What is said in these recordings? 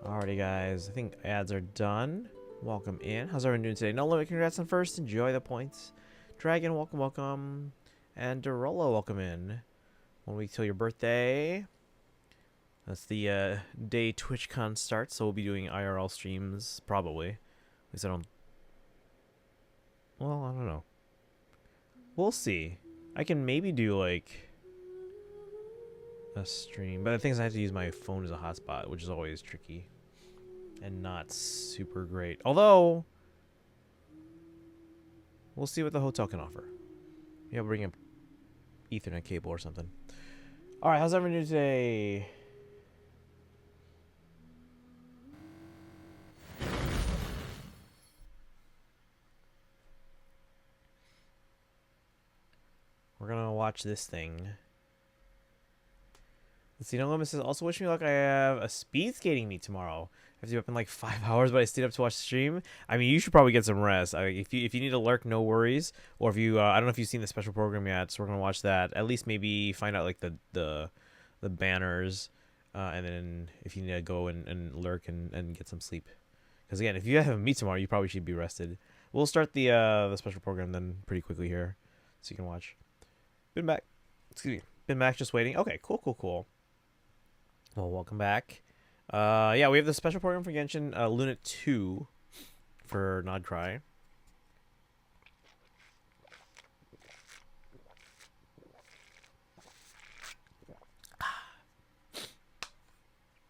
Alrighty, guys. I think ads are done. Welcome in. How's everyone doing today? No limit. Congrats on first. Enjoy the points. Dragon, welcome, welcome. And Derola, welcome in. 1 week till your birthday. That's the day TwitchCon starts, so we'll be doing IRL streams, probably. At least I don't... Well, I don't know. We'll see. I can maybe do, like, a stream. But the thing is I have to use my phone as a hotspot, which is always tricky. And not super great. Although, we'll see what the hotel can offer. Yeah, bring a Ethernet cable or something. Alright, how's everyone doing today? We're gonna watch this thing. Let's see, No Limit says, also wish me luck. I have a speed skating meet tomorrow. I have to be up in like 5 hours, but I stayed up to watch the stream. I mean, you should probably get some rest. If you need to lurk, no worries. Or if you, I don't know if you've seen the special program yet, so we're gonna watch that. At least maybe find out like the banners, and then if you need to go and lurk and get some sleep. Because again, if you have a meet tomorrow, you probably should be rested. We'll start the special program then pretty quickly here, so you can watch. Been back. Excuse me. Been back, just waiting. Okay, cool. Well, welcome back. Yeah, we have the special program for Genshin, Lunat 2 for Nodcry.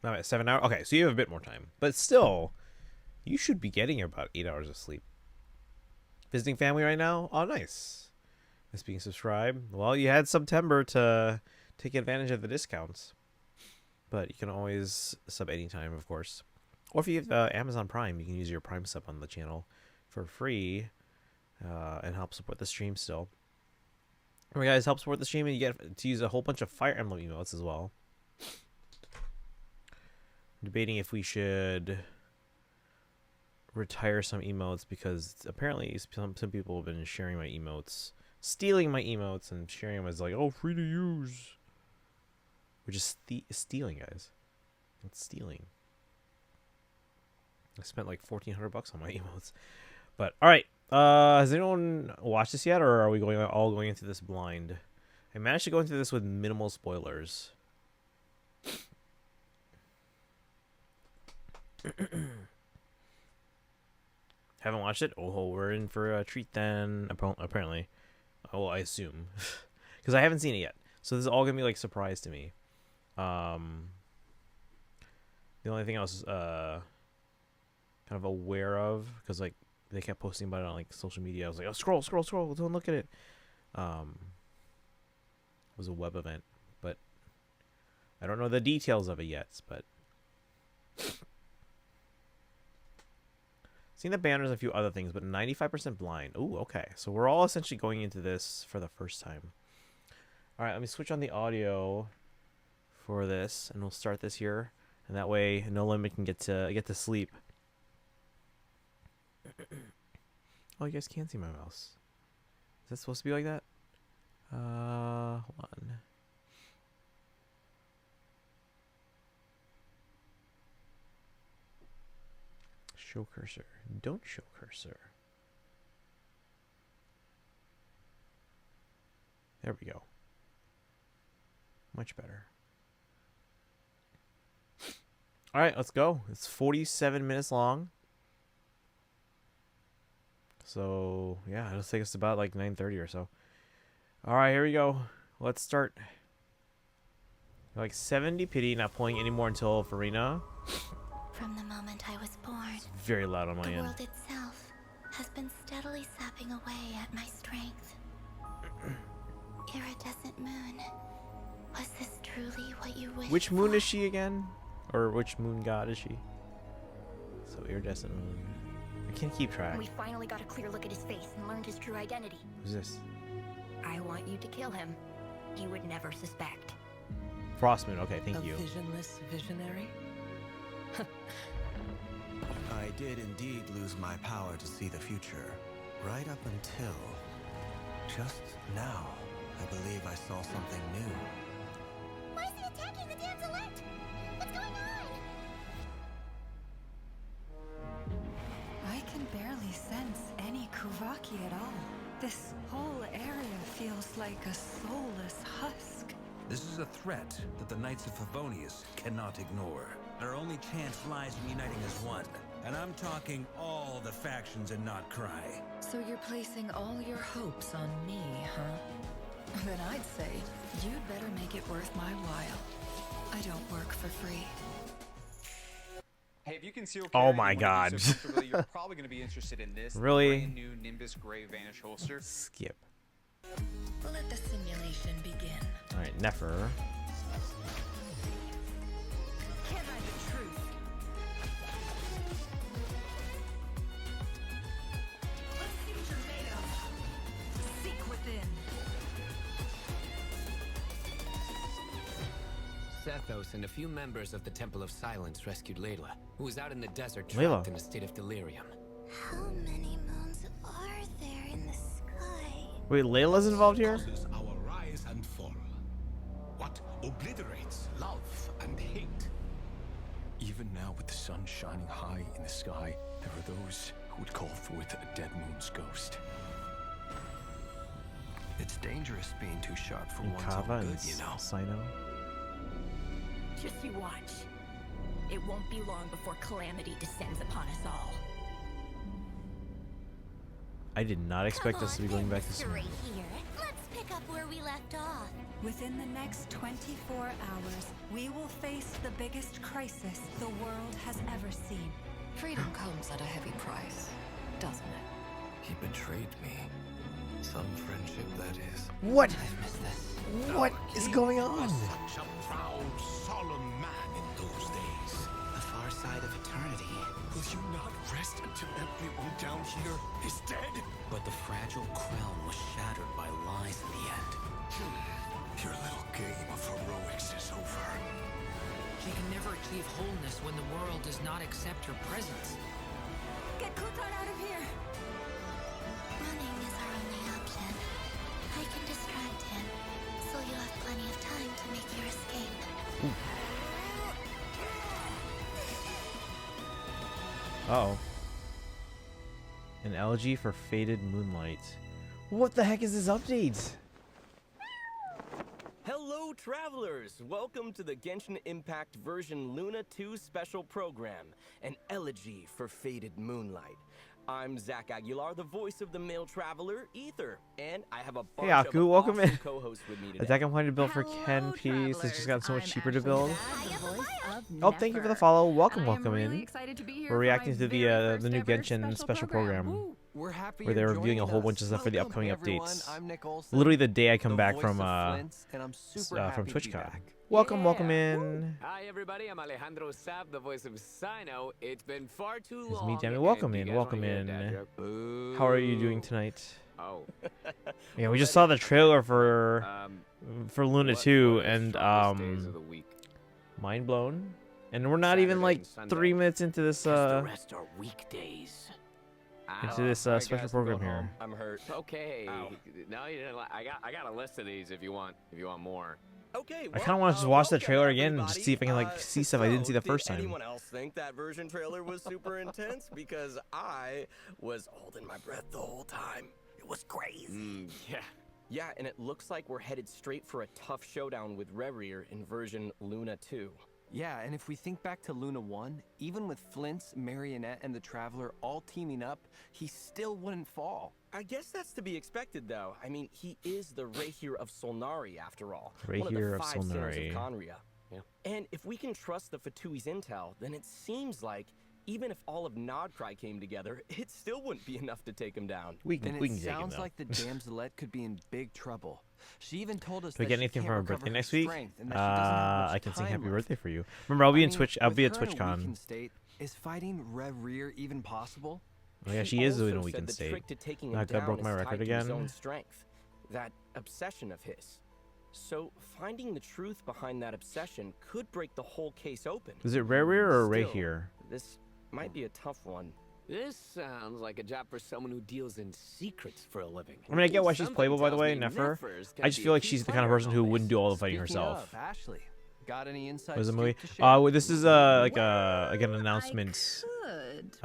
All right, 7 hours. Okay, so you have a bit more time, but still, you should be getting about 8 hours of sleep. Visiting family right now? Oh, nice. Is being subscribed. Well, you had September to take advantage of the discounts. But you can always sub anytime, of course. Or if you have Amazon Prime, you can use your Prime sub on the channel for free and help support the stream still. Remember, guys, help support the stream and you get to use a whole bunch of Fire Emblem emotes as well. I'm debating if we should retire some emotes because apparently some people have been sharing my emotes, stealing my emotes and sharing them as like, oh, free to use. Which is stealing, guys. It's stealing. I spent like $1,400 on my emotes. But all right, has anyone watched this yet, or are we all going into this blind? I managed to go into this with minimal spoilers. Haven't watched it? Oh, we're in for a treat then. Apparently, oh, I assume, because I haven't seen it yet. So this is all gonna be like surprise to me. The only thing I was kind of aware of, because like they kept posting about it on like social media, I was like, oh, scroll, don't look at it. It was a web event, but I don't know the details of it yet. But seen the banners and a few other things, but 95% blind. Ooh, okay, so we're all essentially going into this for the first time. All right, let me switch on the audio for this, and we'll start this here, and that way No Limit can get to sleep. Oh, you guys can't see my mouse. Is that supposed to be like that? Hold on. Show cursor. Don't show cursor. There we go. Much better. All right, let's go. It's 47 minutes long. So, yeah, it'll take us about like 9:30 or so. All right, here we go. Let's start. Like 70 pity, not playing anymore until Farina. From the moment I was born, It's very loud on my the end. world itself has been steadily sapping away at my strength. Iridescent moon, was this truly what you wished Which moon for? is she again? Or which moon god is she? So iridescent moon. I can't keep track. We finally got a clear look at his face and learned his true identity. Who's this? I want you to kill him. He would never suspect. Frost moon. Okay, thank you. A visionless visionary? I did indeed lose my power to see the future. Right up until... just now, I believe I saw something new. Why is he attacking the damselette? What's going on? Dothraki at all. This whole area feels like a soulless husk. This is a threat that the Knights of Favonius cannot ignore. Our only chance lies in uniting as one. And I'm talking all the factions in Notcry. So you're placing all your hopes on me, huh? Then I'd say you'd better make it worth my while. I don't work for free. Hey, if you conceal Oh carry my and wanna do God. so comfortably, you're probably going to be interested in this Really? brand new Nimbus Gray Vanish holster. Skip. Let the simulation begin. All right, Nefer. Can't hide the truth. Let's see what you're made of. Seek within. Sethos and a few members of the Temple of Silence rescued Layla, who was out in the desert Layla. trapped in a state of delirium. How many moons are there in the sky? Wait, Layla's involved here? Causes our rise and fall. What obliterates love and hate. Even now, with the sun shining high in the sky, there are those who would call forth a dead moon's ghost. It's dangerous being too sharp for one's Kava own and good, you know. Sino. Just you watch. It won't be long before calamity descends upon us all. I did not expect us to be going back to school. Mystery here. Let's pick up where we left off. Within the next 24 hours, we will face the biggest crisis the world has ever seen. Freedom comes at a heavy price, doesn't it? He betrayed me. Some friendship, that is. What? I've missed this. What is going on? Such a proud, solemn man in those days. The far side of eternity. Will you not rest until everyone down here is dead? But the fragile crown was shattered by lies in the end. Your little game of heroics is over. She can never achieve wholeness when the world does not accept her presence. Get Kutan out of here! Running is our only option. I can distract him, so you'll have plenty of time to make your escape. Uh-oh. An elegy for Faded Moonlight. What the heck is this update? Hello, travelers! Welcome to the Genshin Impact version Luna 2 special program, an elegy for Faded Moonlight. I'm Zach Aguilar, the voice of the male traveler, Ether, and I have a bunch of Aku, welcome awesome in. co-hosts with me today. Attack on Planet to build for Ken piece. It's just gotten so much cheaper to build. Oh, Oh, thank you for the follow. Welcome, welcome really in. excited to be here We're for reacting my to the very new first ever Genshin special program. We're happy Where they're you're reviewing a joining whole us. bunch of stuff for the Welcome, upcoming everyone. updates. I'm Nick Olson, Literally the day I come the back voice from of Flint, and I'm super from happy to be TwitchCon. back. Welcome, welcome in. Hi, everybody. I'm Alejandro Saab, the voice of Sino. It's been far too It's long. me, Jamie. and Welcome you in, guys welcome wanna hear a dad in. joke? Boo. How are you doing tonight? Oh. Yeah, we just saw the trailer for Luna 2 what are the and strongest days of the week? mind blown. And we're not even Saturday like and Sunday. 3 minutes into this The rest are weekdays. into this I special guess program go here. home. I'm hurt. Okay. Ow. No, you didn't. I got a list of these if you want more. Okay, I kind of want to just watch the welcome, trailer again and everybody. just see if I can like see stuff I didn't see the first Did time. anyone else think that version trailer was super intense? Because I was holding my breath the whole time. It was crazy. Yeah. Yeah, and it looks like we're headed straight for a tough showdown with Reverie in version Luna 2. Yeah, and if we think back to Luna 1, even with Flint's, Marionette, and the Traveler all teaming up, he still wouldn't fall. I guess that's to be expected, though. I mean, he is the Rahir of Solnari, after all. One of Rahir the of 5 Sailors Solnari. of Conria. Yeah. And if we can trust the Fatui's intel, then it seems like even if all of Nodcry came together, it still wouldn't be enough to take him down. We Then can it take him sounds though. like the Damselette could be in big trouble. She even told us Do we that get she anything can't for her recover birthday her next week? strength and that she doesn't have much I can sing time happy left. birthday for you. Remember, I'll be I in mean, Twitch. I'll with be at her in a TwitchCon. weakened state, is fighting Reverie even possible? Oh yeah, she is also in a said weakened the state. trick to taking I him down broke my is record tied to his again. own strength, that obsession of his. So finding the truth behind that obsession could break the whole case open. Is it Rare or Ray Still, here? This might be a tough one. This sounds like a job for someone who deals in secrets for a living. I mean, I get why she's Something playable, by the tells way, me Nefer. Nefer's I gonna just be feel a like key she's the kind of player person in who all wouldn't this. do all the fighting Speaking herself. of, Ashley, got any inside Was a scoop movie. to share? This is like an announcement Could,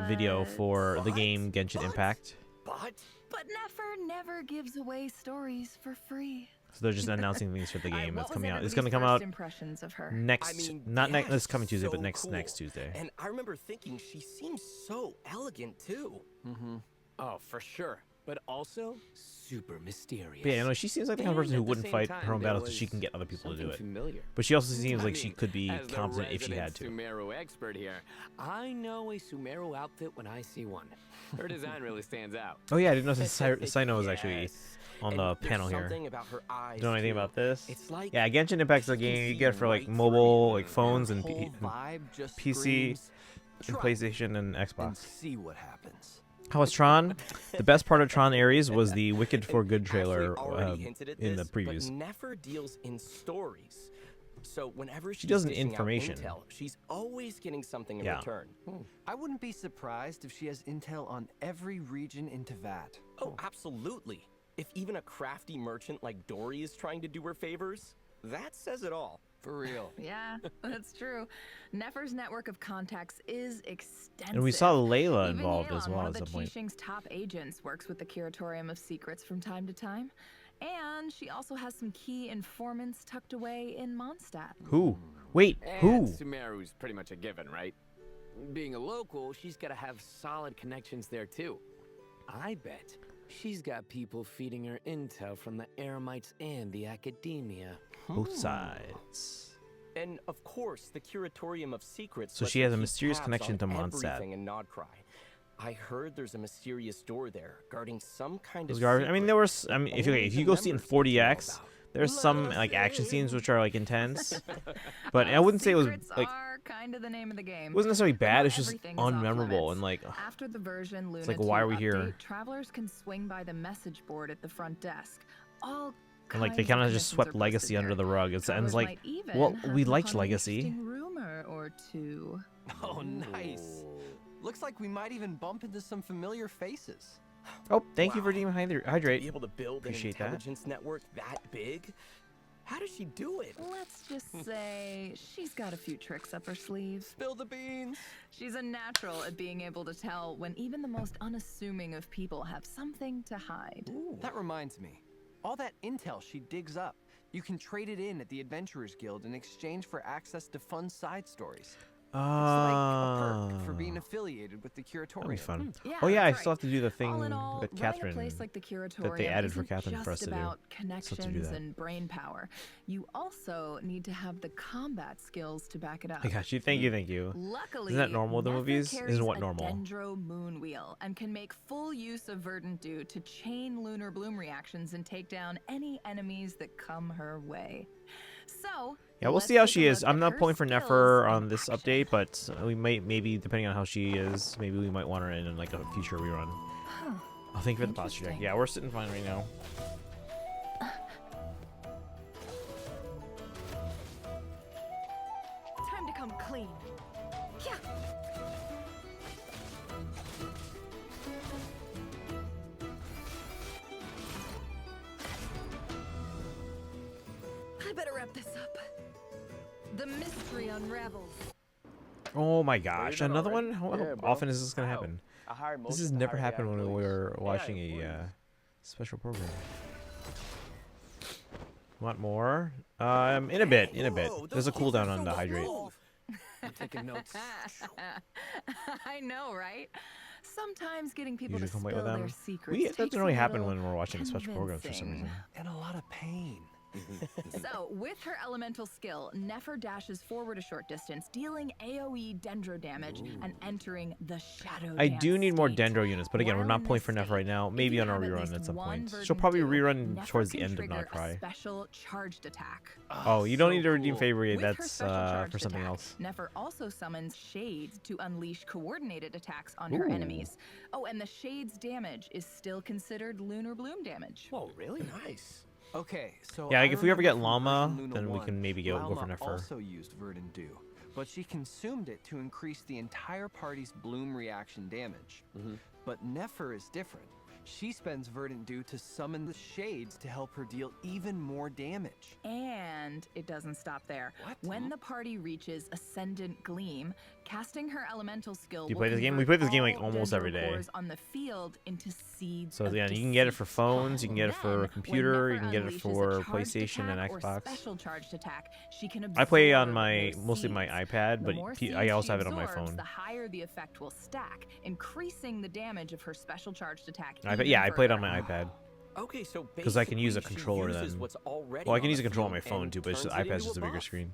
video but- for the game Genshin Impact. But What? But Nefer never gives away stories for free. So they're just announcing things for the game that's What was coming out. It's everybody's gonna come first out impressions of her? next, I mean, not yeah, this coming Tuesday, so but next cool. Tuesday. And I remember thinking she seems so elegant too. Oh, for sure. But also super mysterious. But yeah, no, she seems like the kind of And person who at the wouldn't same fight time, her own there battles so she was can get other people to do it. something familiar. But she also seems I like she mean, could be as the competent if she had resident to. Sumeru expert here, I know a Sumeru outfit when I see one. Her design really stands out. Oh yeah, I didn't know Sino was actually Yes. on And the there's panel here. something about her eyes, Don't know anything too. about this. It's like Yeah, Genshin Impact's a you can game you see get for like right through mobile, you, like and phones her and whole vibe just PC screams, and "Try PlayStation and And Xbox. see what happens. How was Tron? The best part of Tron Ares was the Wicked for Good trailer Ashley already hinted at in the this, previews. But Nefer deals in stories. So whenever she's does in dishing out information. intel, she's always getting something in Yeah. return. I wouldn't be surprised if she has intel on every region in Teyvat. Oh, absolutely. If even a crafty merchant like Dory is trying to do her favors, that says it all. For real. Yeah, that's true. Nefer's network of contacts is extensive. And we saw Layla Even involved as Yeon, well one at of some the point. Qixing's top agents, works with the Curatorium of Secrets from time to time. And she also has some key informants tucked away in Mondstadt. Who? Wait, And who? Sumeru's pretty much a given, right? Being a local, she's got to have solid connections there too. I bet she's got people feeding her intel from the Eremites and the academia. Both sides. And of course, the Curatorium of Secrets. So lets she her has a keep mysterious tabs connection on to Mondstadt. everything in Nodcry. I heard there's a mysterious door there guarding some kind Those of. garbage. I mean, there secret was. I mean, if only you the go see it in members get to know 40x, about. there's some like action scenes which are like intense. But I wouldn't say it was Secrets like are kind of the name of the game. it wasn't necessarily But bad. not It's just everything is off unmemorable limits. and like. After the version Luna like, why 2 are we here? update, travelers can swing by the message board at the front desk. All And like they kinds kind of of just commissions swept are posted Legacy under there. the rug. It's Travelers like, might even well, happen we liked upon an Legacy. interesting rumor or two. Oh, nice. Looks like we might even bump into some familiar faces. Oh, thank you for Wow. being To hydrate. be able to build Appreciate an that. intelligence network that big? How does she do it? Let's just say she's got a few tricks up her sleeve. Spill the beans. She's a natural at being able to tell when even the most unassuming of people have something to hide. That reminds me. All that intel she digs up, you can trade it in at the Adventurers Guild in exchange for access to fun side stories. It's like a perk for being affiliated with the Curatorium. That'd be fun. Yeah, Oh yeah, I that's still have to do the All thing in all, that running a Catherine place like the Curatorium that they added for isn't Catherine for us just to do. about Still have to do connections that. and brain power. You also need to have the combat skills to back it up. I got you. Thank you. Thank you. Luckily, Isn't that normal with the Nefer movies? carries Isn't what a normal? Dendro moon wheel and can make full use of Verdant Dew to chain lunar bloom reactions and take down any enemies that come her way. So Yeah, we'll let's see how take a she is. look I'm at not her pulling for skills Nefer in on this action. update, but we might maybe depending on how she is, maybe we might want her in like a future rerun. Huh. Oh, thank you for the posture check. Interesting. Yeah, we're sitting fine right now. Time to come clean. Yeah. I better wrap this up. The mystery unravels. Oh my gosh, done another already? one? How Yeah, bro. often is this gonna Wow. happen? I hired most This of has the never higher happened when we employees. were AI watching a employees. special program. Want more? In a bit. In a bit. Whoa, There's a those kids cooldown are on so the hydrate. smooth. I'm taking notes. I know, right? Sometimes getting people Usually to come spill away with their them. secrets That takes doesn't a really happen little when we're watching special programs for some convincing. reason. And a lot of pain. So, with her elemental skill, Nefer dashes forward a short distance, dealing AoE dendro damage and entering the shadow I dance do need more state. dendro units, but again, we're While not in pulling this for Nefer state, right now. if Maybe you on our have at rerun least at some one point. She'll verdant probably dew, rerun Nefer towards the can end of trigger Not a Cry. special charged attack. Oh, you don't so need to redeem cool. favorite. With her That's special charged for something attack, else. Nefer also summons Shades to unleash coordinated attacks on her Ooh. enemies. Oh, and the Shades damage is still considered lunar bloom damage. Whoa, really? Nice. Okay, so Yeah, I like if we ever get remember from Llama, version Luna then we 1, can maybe go for Llama Nefer. also used Verdant Dew, but she consumed it to increase the entire party's bloom reaction damage. But Nefer is different. She spends Verdant Dew to summon the shades to help her deal even more damage. And it doesn't stop there. What? When the party reaches Ascendant Gleam, casting her elemental skill. Do you will play this game? We convert play this game like all almost every day. dendrocores on the field into seeds. So of yeah, you can get it for deceit. phones, you can get it for Then, a computer, when you can get it Nefer for unleashes a charged PlayStation and attack or Xbox. special charged attack, she can I play on absorb my those mostly my seeds. iPad, The but more I seeds also she have it on my absorbs, phone. The higher the effect will stack, increasing the damage of her special charged attack. Yeah, I played on further. my iPad. Okay, so Because I can use a basically she controller uses then. what's already Well, I can on use a the controller on my field phone and too, but it's turns just, it iPad's into just a bigger buff. screen.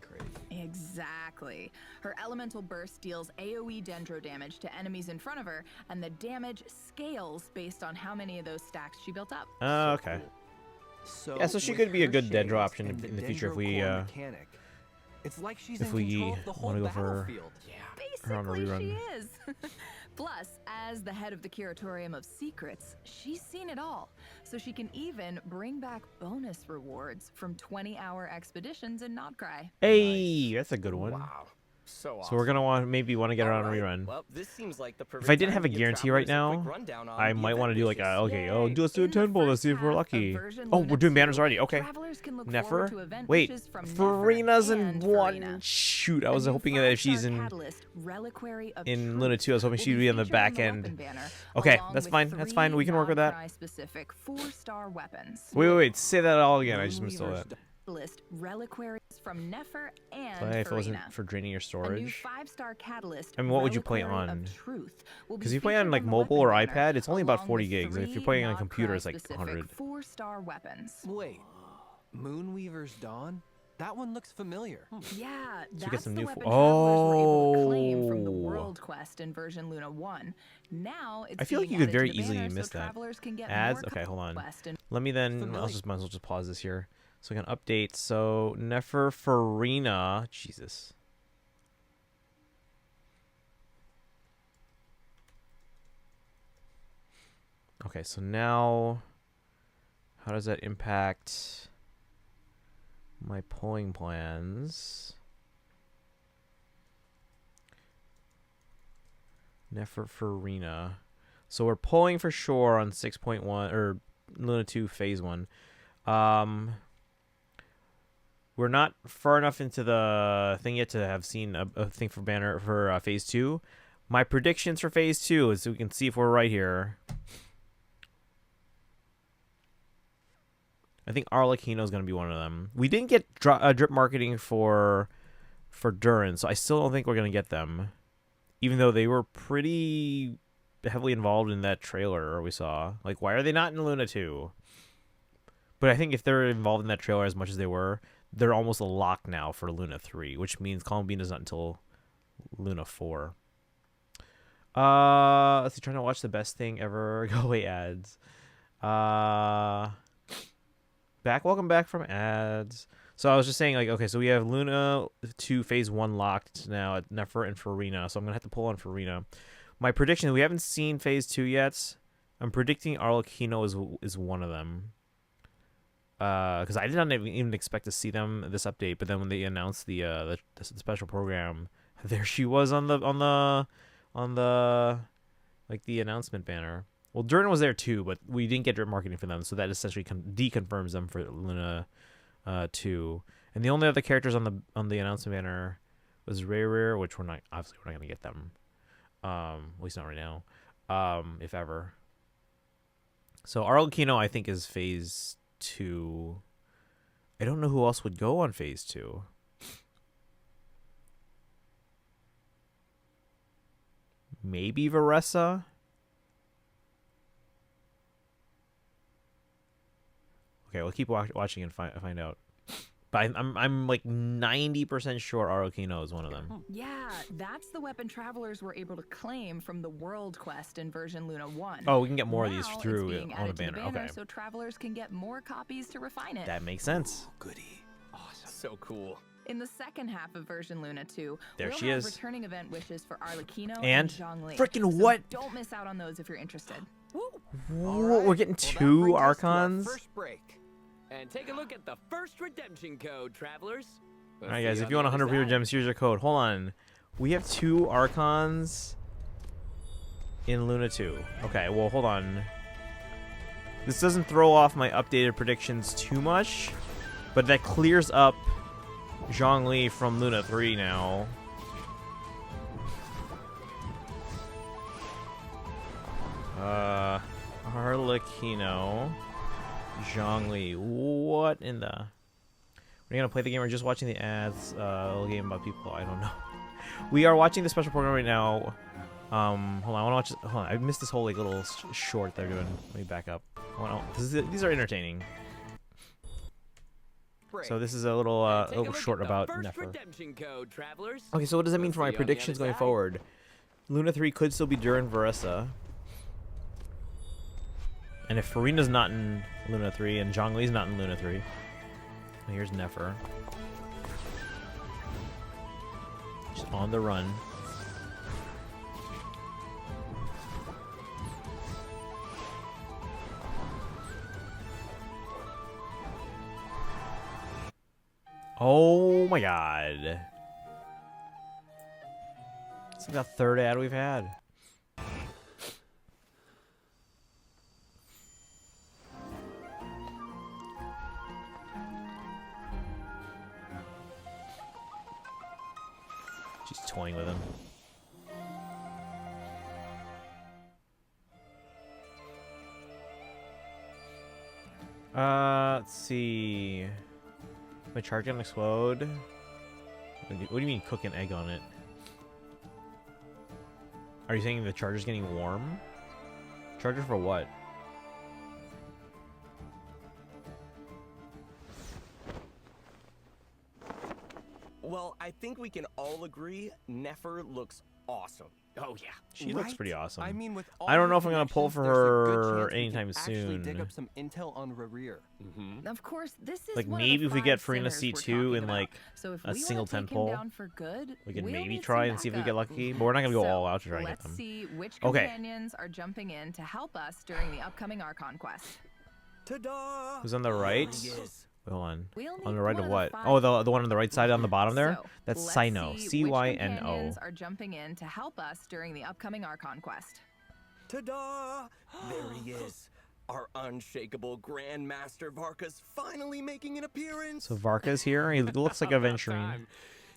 Exactly. Her elemental burst deals AoE dendro damage to enemies in front of her, and the damage scales based on how many of those stacks she built up. Oh, okay. So Yeah, so she with could be a her good shades dendro option and in the future if dendro we core mechanic, it's like she's if in we control of the whole wanna go for battlefield. her on a Basically, rerun. she is. Plus, as the head of the Curatorium of Secrets, she's seen it all. So she can even bring back bonus rewards from 20-hour expeditions in Notcry. Hey, that's a good one. Wow. So So we're gonna maybe want to get her on a Alright, rerun. Well, this seems like the If perfect I didn't time have a to give guarantee right travelers a quick now, rundown on I the might event want to do like wishes. okay, oh, Yay. do let's do a In the 10 bowl. Let's first see if we're half of lucky. version Oh, Luna we're doing 2, banners already. Okay. travelers can look Nefer. forward to event Wait, wishes from Nefer Farina's in and one. Farina. Shoot, I A was new hoping that if she's 5-star in catalyst, Reliquary of in Truth, Luna 2, I was hoping will she'd be on the featured back the end. weapon banner, Okay, along that's with fine. That's fine. We can work with that. 3 4-star weapons. Wait. Say that all again. I just missed all that. List reliquaries from Nefer and Play if it wasn't Farina. for draining your A new storage. 5-star catalyst. I mean, what would you play Reliquary on? of Truth will be Because if you play on featured like the mobile weapon or banner, iPad, it's only about along 40 with gigs. If you're 3 playing on a computer, it's like Notcry-specific 100. 4-star weapons. Wait, Moonweaver's Dawn? That one looks familiar. Yeah, So you get that's some the new weapon fo- travelers were able to claim from the Oh. World Quest in version Luna 1. Now it's I feel like being you could added to very the easily banner so miss that. travelers can get Ads? more Okay, hold on. Quest and Let me then. Familiar. I'll just might as well just pause this here. So I can update. So Nefer Farina. Jesus. Okay, so now, how does that impact my polling plans? Nefer Farina. So we're polling for sure on 6.1 or Luna 2 Phase 1. We're not far enough into the thing yet to have seen a thing for banner for Phase 2. My predictions for Phase 2 is so we can see if we're right here. I think Arlecchino is going to be one of them. We didn't get drip marketing for Durin, so I still don't think we're going to get them. Even though they were pretty heavily involved in that trailer we saw. Like, why are they not in Luna 2? But I think if they're involved in that trailer as much as they were, they're almost a lock now for Luna 3, which means Columbina's not until Luna 4. Let's see, trying to watch the best thing ever. Go away, ads. Welcome back from ads. So I was just saying, like, okay, so we have Luna 2 Phase 1 locked now at Nefer and Farina, so I'm going to have to pull on Farina. My prediction, we haven't seen Phase 2 yet. I'm predicting Arlecchino is one of them. Because I did not even expect to see them this update, but then when they announced the special program, there she was on the like the announcement banner. Well, Durin was there too, but we didn't get drip marketing for them, so that essentially deconfirms them for Luna 2. And the only other characters on the announcement banner was Rare, which we're not gonna get them. At least not right now. If ever. So Arlecchino, I think, is Phase 2. I don't know who else would go on Phase 2. Maybe Varessa. Okay, we'll keep watching and find out. But I'm like 90% sure Arlecchino is one of them. yeah, that's the weapon travelers were able to claim from the World Quest in version Luna 1. Oh, we can get more of these Now it's through being on a added to the banner. Okay, so travelers can get more copies to refine it. that makes sense. Goody. Awesome. So cool. In the second half of version Luna 2, There we'll she have is. returning event wishes for Arlecchino And Zhongli. frickin' So what? Don't miss out on those if you're interested. Whoa, we're getting two brings us to our Archons. First break. And take a look at the first redemption code, travelers. All right, guys, if you want 100 Reader Gems, here's your code. Hold on. We have two Archons in Luna 2. Okay, well, hold on. This doesn't throw off my updated predictions too much, but that clears up Zhongli from Luna 3 now. Arlecchino. Zhongli. What in the... Are you gonna play the game or just watching the ads? A little game about people. I don't know. We are watching the special program right now. Hold on. I want to watch. Hold on. I missed this whole like little short they're doing. Let me back up. These are entertaining. So this is a little short about Nefer. Okay, so what does that mean for my predictions going forward? Luna 3 could still be during Veressa. And if Farina's not in Luna 3 and Zhongli's not in Luna 3, here's Nefer. She's on the run. Oh my god. It's like the third ad we've had. She's toying with him. Let's see. My charge gonna explode? What do you mean cook an egg on it? Are you saying the charger's getting warm? Charger for what? Well, I think we can all agree Nefer looks awesome. Oh yeah, she looks pretty awesome. I mean, with all I don't know her if I'm gonna pull for connections, there's a good her chance we anytime can actually dig soon. up some intel on Rerir. Of course, this is Like one maybe of if the we get 5 Farina sinners we're C2 talking in about. like So if a we single wanna take 10 him pull, down for good, we can we'll maybe need try some and see if we get backup. lucky. But we're not gonna go So, all out to try and get let's them. see which Okay. companions are jumping in to help us during the upcoming Archon quest. Ta-da! Who's on the right? There he is. Wait, hold on. We'll On the need right one of of the what? 5 Oh, the one on the right side on the bottom there? So, That's let's Cyno. see which C-Y-N-O. companions are jumping in to help us during the upcoming Archon quest. Ta-da! There he is. Our unshakable Grandmaster Varka's finally making an appearance. So Varka's here. He looks like a Venturine.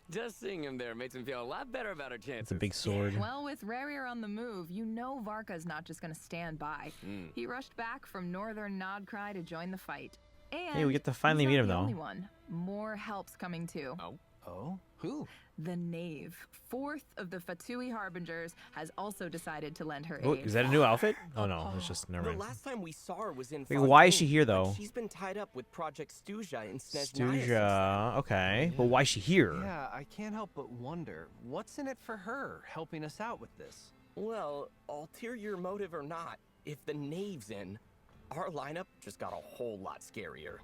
Just seeing him there makes him feel a lot better about our chances. It's a big sword. Well, with Rerir on the move, you know Varka's not just going to stand by. He rushed back from northern Nodcry to join the fight. And Hey, we get to finally he's meet not him, the though. only one. More help's coming too. Oh? Who? The Knave, 4th of the Fatui Harbingers, has also decided to lend her Oh, aid. is that a new outfit? Oh no, it's just never The mind. last time we saw her was in Wait, why is Fontaine, she here, but though? She's been tied up with Project Stuja in Snezhnaya. Stuja, okay. But why is she here? Yeah, I can't help but wonder, what's in it for her helping us out with this? Well, ulterior motive or not, if the Knave's in, our lineup just got a whole lot scarier.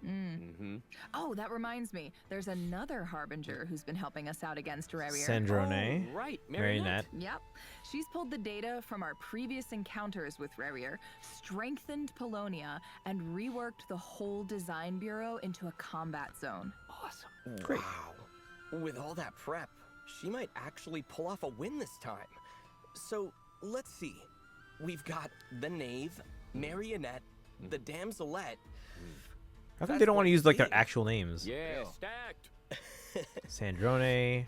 Oh, that reminds me. There's another Harbinger who's been helping us out against Rerir. Sandrone. Right, Marinette. Yep. She's pulled the data from our previous encounters with Rerir, strengthened Polonia, and reworked the whole design bureau into a combat zone. Awesome. Great. Wow. With all that prep, she might actually pull off a win this time. So, let's see. We've got the Knave, Marionette, the Damselette. How come they don't want to use like their actual names? Yeah, stacked. Sandrone.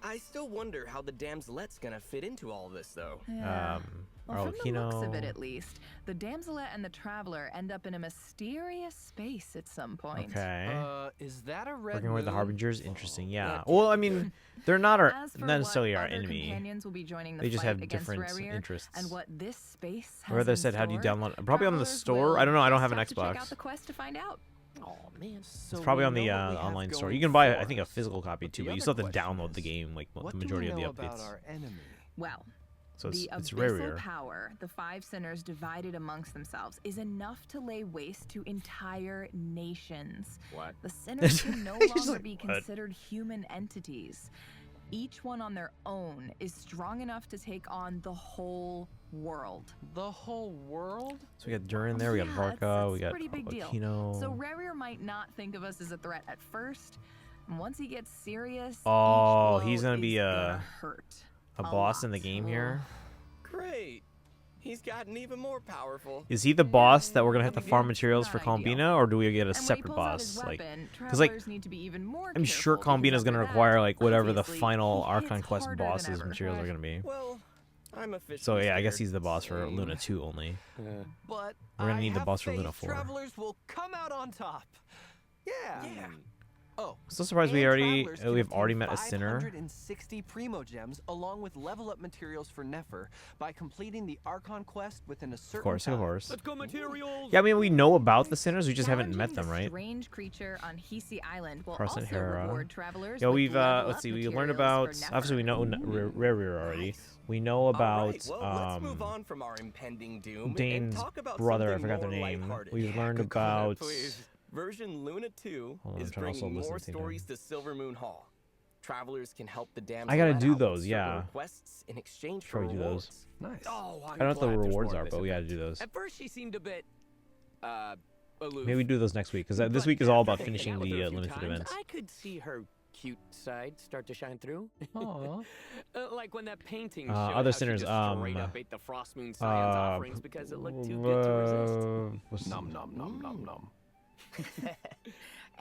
I still wonder how the Damselette's gonna fit into all this, though. Yeah. Well, from the looks of it, Arlecchino. at least, the Damselette and the Traveler end up in a mysterious space at some point. Okay. Is that a red Working with the moon? Harbingers, interesting. Yeah. Well, I mean, they're not our As for not necessarily what our other enemy. companions will be joining the They just fight have against different Rerir, interests. and what this space has Or rather in said, how do you store, download? Probably on the travelers store. will I don't know. I don't just have an to check out Xbox. the quest to find out. Oh man. It's probably on the online store. You can buy, I think, a physical copy too, but you still have to download the game, like the majority of the About updates. our enemy? Well, So the it's abyssal rare. power the 5 sinners divided amongst themselves is enough to lay waste to entire nations. What? The sinners can no He's longer like, be "What?" considered human entities. Each one on their own is strong enough to take on the whole world. The whole world? So we got Durin there, we got Yeah, Varka, we it's a got pretty big deal. Arlecchino. So Rerir might not think of us as a threat at first. And once he gets serious, Oh, each he's blow gonna be is a gonna hurt boss in lot. the game here. Great. he's gotten even more powerful. Is he the boss that we're gonna have to farm materials for Not ideal. Columbina, or do we get a And when he separate pulls out his boss? Like, weapon, because like travelers need to be even more I'm sure careful, Columbina is because gonna after require that, like whatever the obviously, final he hits Archon Quest harder than bosses ever. materials are gonna be. Well, I'm officially So yeah, I guess scared. he's the boss for Same. Luna 2 only. But We're gonna I need the have boss for faith Luna 4. Travelers will come out on top. Yeah. Oh, So surprised we and already travelers can we've already obtain met a sinner. 560 primo gems along with level up materials for Nefer by completing the Archon quest within a certain Of course, time. of course. Let's go materials. Yeah, I mean we know about the sinners, we just haven't met Challenging them, the right? Strange creature on Hisi Island will Carson also Hera. reward travelers Yeah, with we've level let's up see, we learned materials about for obviously we know Rarier already. We know about Alright, well, let's move on from our impending doom and Dane's talk about brother, I something forgot their more name. lighthearted. We've learned good call, about please. Version Luna 2 Hold on, is I'm trying to also bringing listen more to them. stories to Silver Moon Hall. Travelers can help the damsel I gotta let do out those, with certain yeah. requests in exchange for Probably do rewards. those. Nice. Oh, I don't know what the rewards are, but we gotta do those. At first, she seemed a bit, aloof. Maybe we do those next week because this But week is all after about hanging finishing out with her the a few limited times, events. I could see her cute side start to shine through. Aw. Like when that painting showed Other how she sinners, just straight up ate the Frost Moon Scion's offerings because it looked too good to resist. What's Nom nom nom nom nom.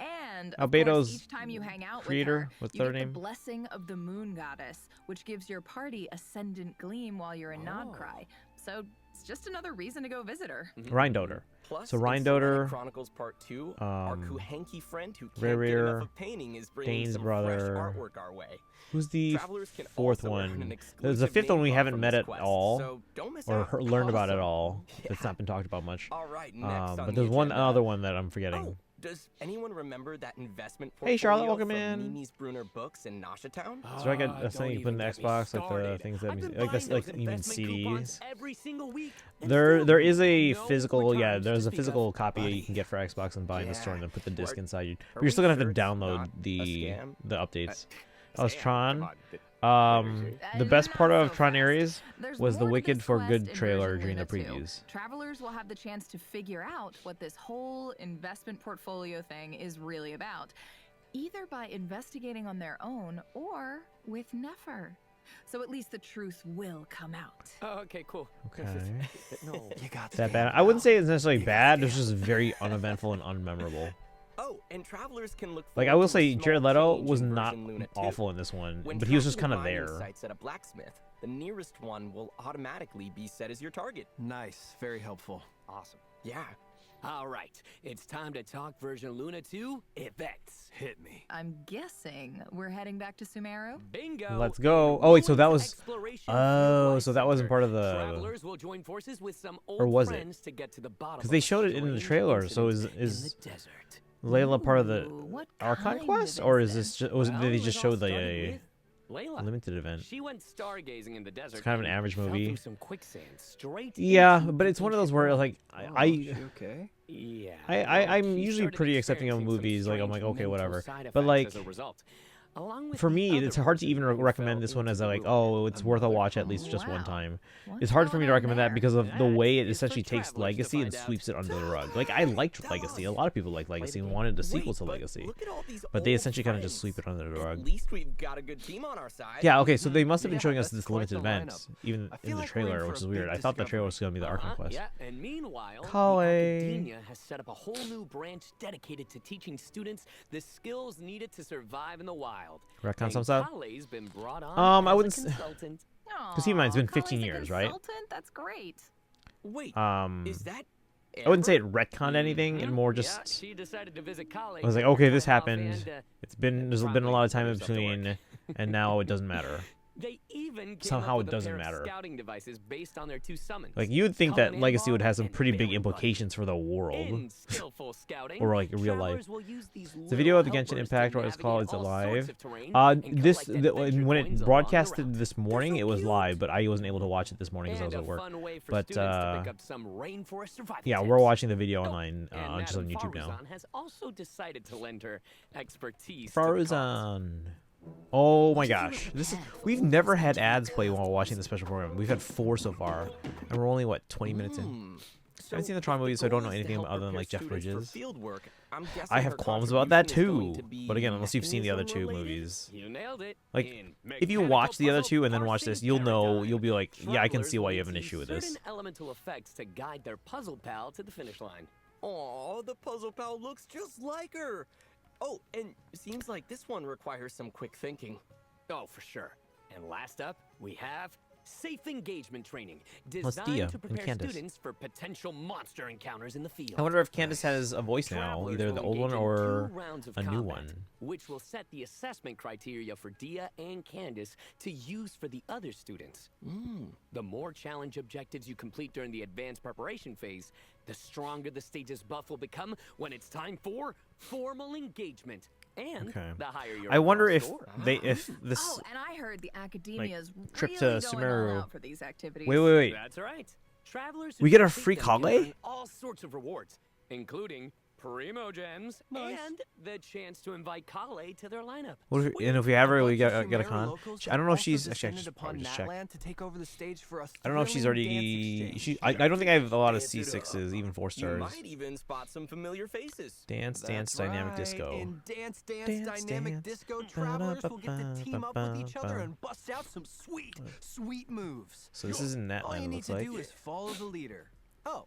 And of Albedo's course, each time you hang out creator, with her, what's you their get name? the blessing of the Moon Goddess, which gives your party ascendant gleam while you're in Nodcry. So it's just another reason to go visit her. Rheindoter. Plus, So in Rheindoter, Sylvain Chronicles Part 2, our Kuhenki friend who can't get Rarier, enough of painting is bringing Dane's some brother. fresh artwork our way. Who's the Travelers can fourth also earn one? an There's a exclusive fifth one name we buff haven't from met this at quest, all, so don't miss or out. learned about at Awesome. all. Yeah. That's not been talked about much. All right, next on But the there's one agenda- other one that I'm forgetting. Oh, does anyone remember that investment Hey, Charlotte, portfolio welcome from in. Mimi's Brunner Books in Nasha Town? So I got something you put in the Xbox, like the started. things that I've been like that's buying like those you mean investment coupons CDs. every single week, and There still is a no physical returns to there's a speak of. physical copy Buddy. you can get for Xbox and buy in the store and Yeah. then put the disc Or- inside you. are But you're we still gonna have sure to it's download not a the scam? updates. Scam, was come Tron. on. The You're best not part of so Tron fast. Ares There's was the more to Wicked this for quest Good in trailer version during the Luna 2. previews. Travelers will have the chance to figure out what this whole investment portfolio thing is really about, either by investigating on their own or with Nefer. So at least the truth will come out. Oh, okay, cool. Okay. No. You got That bad? I wouldn't say it's necessarily bad. It's just very uneventful and unmemorable. Oh, and travelers can look Like I forward will to a say, small Jared Leto change was in not version Luna 2. awful in this one, When but he was just tracking kind of the mining there. sites at a blacksmith, the nearest one will automatically be set as your target. Nice. Very helpful. Awesome. Yeah. All right, it's time to talk version Luna 2 events. Hit me. I'm guessing we're heading back to Sumeru? Bingo. Let's go. Oh wait, so that Ruins was. exploration Oh, field so that wasn't center. part of the. Travelers will join forces with some old Or was it? friends to get to the bottom. Because of they a showed it in the strange trailer. So incident is in the desert. Layla part of the Ooh, what Archon kind quest, of or is this incident? just was Well, did they it just all show started the with Layla. limited event? She went stargazing in the desert. kind of an and average fell movie. through some quicksand straight Yeah, into but it's one of those where like Oh, I is she okay? Yeah. I'm she usually started pretty accepting of experiencing some movies. Like I'm like strange okay mental whatever, side but effects like as a result. Along with for the me other it's hard to person even who recommend fell this one into as the like room. oh it's worth a Another watch at least one. just one Wow. time. What's It's hard for me to going on recommend that there? because of the way it That is for essentially takes travelers to Legacy and find out. sweeps it under the rug. Like I liked Legacy. A lot of people liked Legacy and wanted a sequel to Wait, but Legacy, look at all these but they old essentially kind of just friends. sweep it under the At rug. least we've got a good team on our side. Yeah, okay, so they must have been Yeah, showing us that's this quite limited the event, lineup. even I in feel the like we're in trailer, for which a is weird. big I thought the trailer was discovery. going to be the Archon quest. Yeah, and meanwhile, Kale. the Academia has set up a whole new branch dedicated to teaching students the skills needed to survive in the wild. Retcon And some stuff? Kale's been brought on I as wouldn't a s- consultant. Because keep in mind, it's been Aw, 15 Kale's a years, right? consultant? That's great. Wait, is that I wouldn't say it Amber? retconned anything, and more Yeah, just she decided to visit Kale. I was like, okay, this offhand, happened. There's been a lot of time in probably put herself to between, work. and now it doesn't matter. They even came Somehow up it with a doesn't pair of matter. scouting devices based on their two summons. Like you'd think that Common Legacy would Ambar have some and pretty big Bailey Bud. implications for the world. In skillful scouting, Or, like, real life. travelers will use these The video of the little Genshin helpers to Impact, what it's called, navigate is it all sorts live? of terrain and This collect adventure when it coins along the broadcasted route. this morning, so it was cute. live, but I wasn't able to watch it this morning because I And was a at work. fun way for But, students to pick up some rainforest survival Yeah, tips. we're watching the video Oh, online, and just on Madame YouTube now. Faruzan has also decided to lend her expertise to the cause. Faruzan. Oh my gosh, we've never had ads play while watching the special program. We've had 4 so far, and we're only what 20 minutes in. haven't seen the Tron movies, so I don't know anything other than like Jeff Bridges. I have her qualms about that contribution is going too. to be But again, unless you've seen the other two mechanism-related. movies, You nailed it. like In if you mechanical watch the other puzzle two and then watch this, parsing you'll know. paradigm, You'll be like, yeah, I can travelers see why will you have an see issue with this. certain elemental effects to guide their puzzle pal to the finish line. Aw, the puzzle pal looks just like her. Oh, and seems like this one requires some quick thinking. Oh, for sure. And last up, we have safe engagement training, Well, it's designed Dia to and prepare Candace. students for potential monster encounters in the field. I wonder if Candace has a voice now, Travelers either the will old one engage in or 2 rounds of a new combat, one. which will set the assessment criteria for Dia and Candace to use for the other students. The more challenge objectives you complete during the advanced preparation phase, the stronger the stage's buff will become when it's time for formal engagement. And Okay. the higher your I wonder overall if score. this Oh, and I heard the academia's trip really to going Sumeru- all out for these activities. wait. That's right. Travelers We who get a complete free them can Kale? earn all sorts of rewards, including primo gems and the chance to invite Kale to their lineup. What if, and if we have her, we get a Sumeru con. locals I don't know if also she's actually. I descended should upon probably just check. Natlan to take over the stage for a I don't know if she's thrilling already. dance She. exchange. I don't think I have a lot of Dance it C6s, even 4 You stars. might even spot some familiar faces. Dance, That's dynamic right. disco. In Dance Dance, Dynamic dance. Disco, travelers will get to team up with each other and bust out some sweet moves. So this isn't All Natlan, you it need looks to like. do is follow the leader. Oh,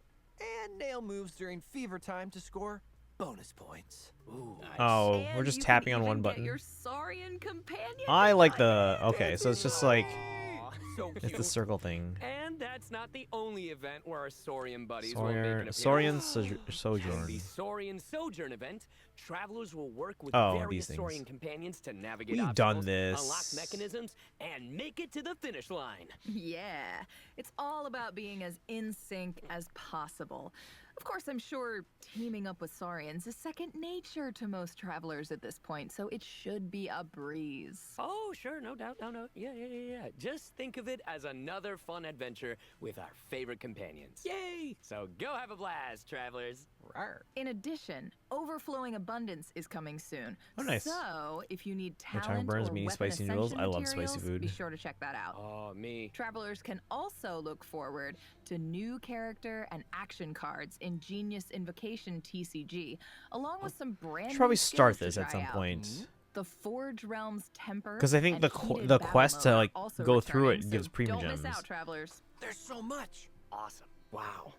and nail moves during fever time to score bonus points. Ooh, Oh, And we're just you can tapping on even one get button. Your Saurian companion. I like the. Okay, so it's just like Aw, so it's the cute. circle thing. And that's not the only event where our Saurian buddies will Saurian, make an Saurian appearance. At Sojourn. the Saurian Sojourn event, travelers will work with Oh, various these Saurian things. companions to navigate We've done obstacles, this. unlock mechanisms, and make it to the finish line. Yeah, it's all about being as in sync as possible. Of course, I'm sure teaming up with Saurians is second nature to most travelers at this point, so it should be a breeze. Oh, sure, no doubt, no. Yeah. Just think of it as another fun adventure with our favorite companions. Yay! So go have a blast, travelers. Rawr. In addition, Overflowing Abundance is coming soon. Oh, nice. So, if you need My tongue talent burns or me eating weapon spicy noodles. ascension I love spicy materials, food. Be sure to check that out. Oh, me. Travelers can also look forward to new character and action cards in Genius Invocation TCG, along with some brand Should probably new start skills this to at try some out. point. The Forge Realms Temper. Because I think and the Heated the Battle quest to Mode are like also go through it returning, gives so premium don't gems. miss out, travelers. There's so much. Awesome. Wow.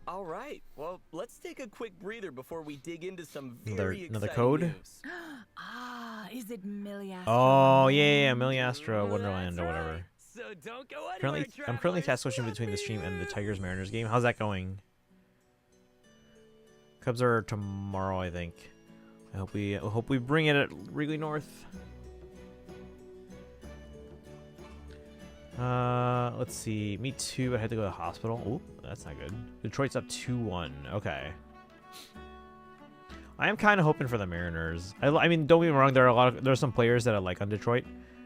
All right. Well, let's take a quick breather before we dig into some Another- very another exciting code? news. Is it Miliastra? Oh yeah, Miliastra Wonderland or That's whatever. right. So don't go anywhere, Currently, I'm currently travelers. task switching between the stream and the Tigers Mariners game. How's that going? Cubs are tomorrow, I think. I hope we bring it at Wrigley North. Let's see. Me too. I had to go to the hospital. Oh, that's not good. Detroit's up 2-1. Okay. I am kind of hoping for the Mariners. I mean, don't get me wrong. There are some players that I like on Detroit,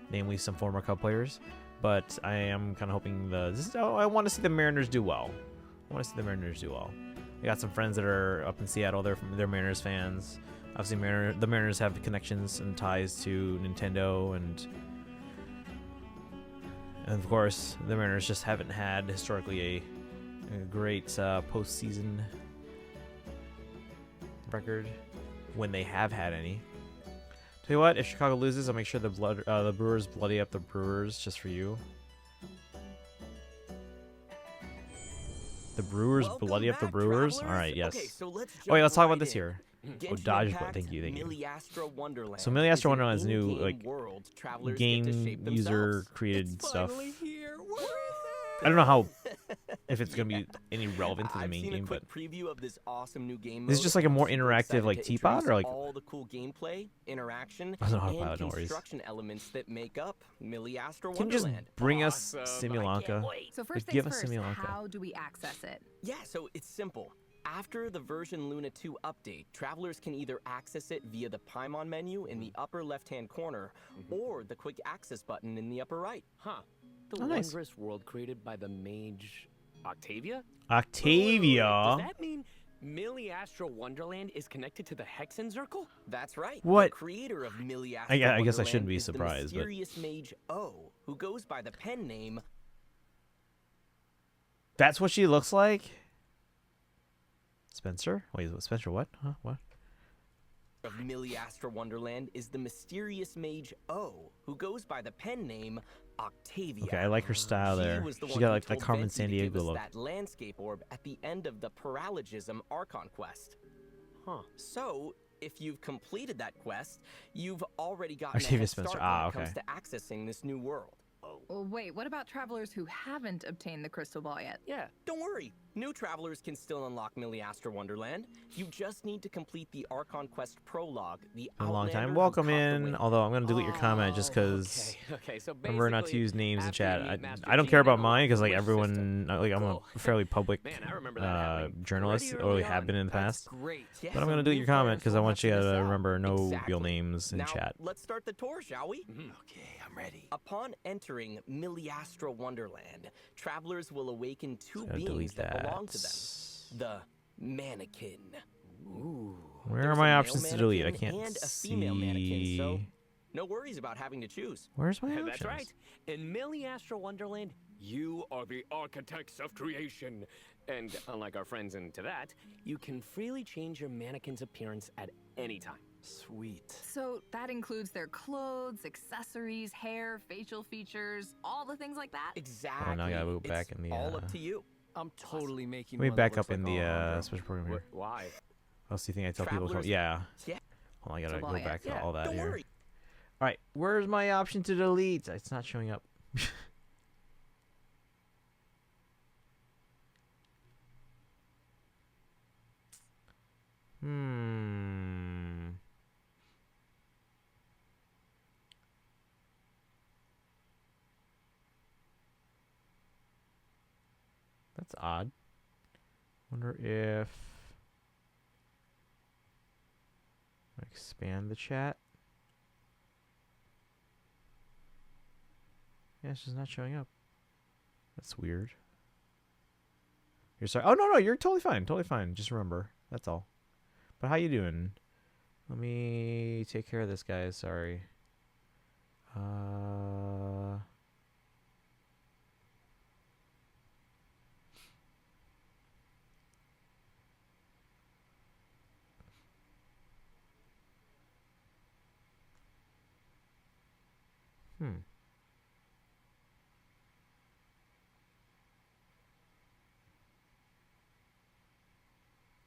namely some former Cub players. But I am kind of hoping I want to see the Mariners do well. I got some friends that are up in Seattle. They're Mariners fans. Obviously, the Mariners have connections and ties to Nintendo, and of course, the Mariners just haven't had historically a great postseason record when they have had any. Tell you what, if Chicago loses, I'll make sure the Brewers bloody up the Brewers just for you. The Brewers Welcome bloody up the back, Brewers? travelers. Alright, yes. Okay, so let's Oh, wait, let's talk jump about this right here. in. Oh, Genshin Dodge, Impact thank you. Miliastra Wonderland So Miliastra is an Wonderland is new, in-game like, world travelers get to game shape user themselves. created It's stuff. finally here. Where is it? I don't know how if it's gonna be any relevant to the I've main seen game, a quick but preview of this awesome new game this is mode. just like a more I'm super interactive excited like to teapot, introduce or like all the cool gameplay, interaction, I don't know how to and pilot, no worries. construction elements that make up Miliastra Can you just Wonderland. bring us Awesome. Simulanka? So Like, first give things us first, Simulanka. how do we access it? Yeah, so it's simple. After the version Luna 2 update, travelers can either access it via the Paimon menu in the upper left-hand corner, or the quick access button in the upper right. Huh. The Oh, nice. wondrous world created by the mage Octavia? Octavia. Does that mean Miliastra Wonderland is connected to the Hexen Circle? That's right. What? The creator of Miliastra I guess I Wonderland shouldn't be is surprised, the but- mysterious mage O, who goes by the pen name. That's what she looks like? Spencer? Wait, Spencer what? Huh? What? Of Miliastra Wonderland is the mysterious mage O, who goes by the pen name Octavia. Okay, I like her style there. Was the She one got who like the told Carmen Venti to San give Diego us look. that landscape orb at the end of the Paralogism Archon quest. Huh. So, if you've completed that quest, you've already gotten a Octavia head Spencer. start Ah, when it comes okay. to accessing this new world. Well, wait, what about travelers who haven't obtained the crystal ball yet? Yeah. Don't worry, new travelers can still unlock Miliastra Wonderland. You just need to complete the Archon Quest prologue, the A long Outlander time. Who Welcome Caught the in. Wind. Although I'm gonna delete your comment just because. Okay, so Remember not to basically, use names in after chat. you meet Master I don't G care and about unlock mine because the like wish everyone, system. like I'm a Cool. fairly public Man, I remember that happening journalist, pretty or early have on. been in the That's past. great. Yeah, But I'm so gonna delete new your comment players because I will want have you to miss out. remember no real Exactly. names in Now, chat. let's start the tour, shall we? Okay, I'm ready. Upon entering Miliastra Wonderland, travelers will awaken two Gotta beings delete that belong that. to them. The mannequin. Ooh. Where are There's a my male options to delete? I mannequin can't and a female mannequin, so see. no worries about having to choose. Where's my options? That's right. In Miliastra Wonderland, you are the architects of creation. And unlike our friends into that, you can freely change your mannequin's appearance at any time. Sweet. So that includes their clothes, accessories, hair, facial features, all the things like that? Exactly. Oh, now I gotta go back It's in the, all up to you. I'm totally making Let me one that back looks up in like the Alejandro. special program here. Why? Else do you think I tell people? Travelers- Yeah. Yeah. Hold on, I gotta So, go well, back to Yeah, all that don't here. worry. All right, where's my option to delete? It's not showing up. Hmm. That's odd. Wonder if expand the chat. Yeah, it's just not showing up. That's weird. You're sorry. Oh no, you're totally fine. Totally fine. Just remember, that's all. But how you doing? Let me take care of this, guys. Sorry. Hmm.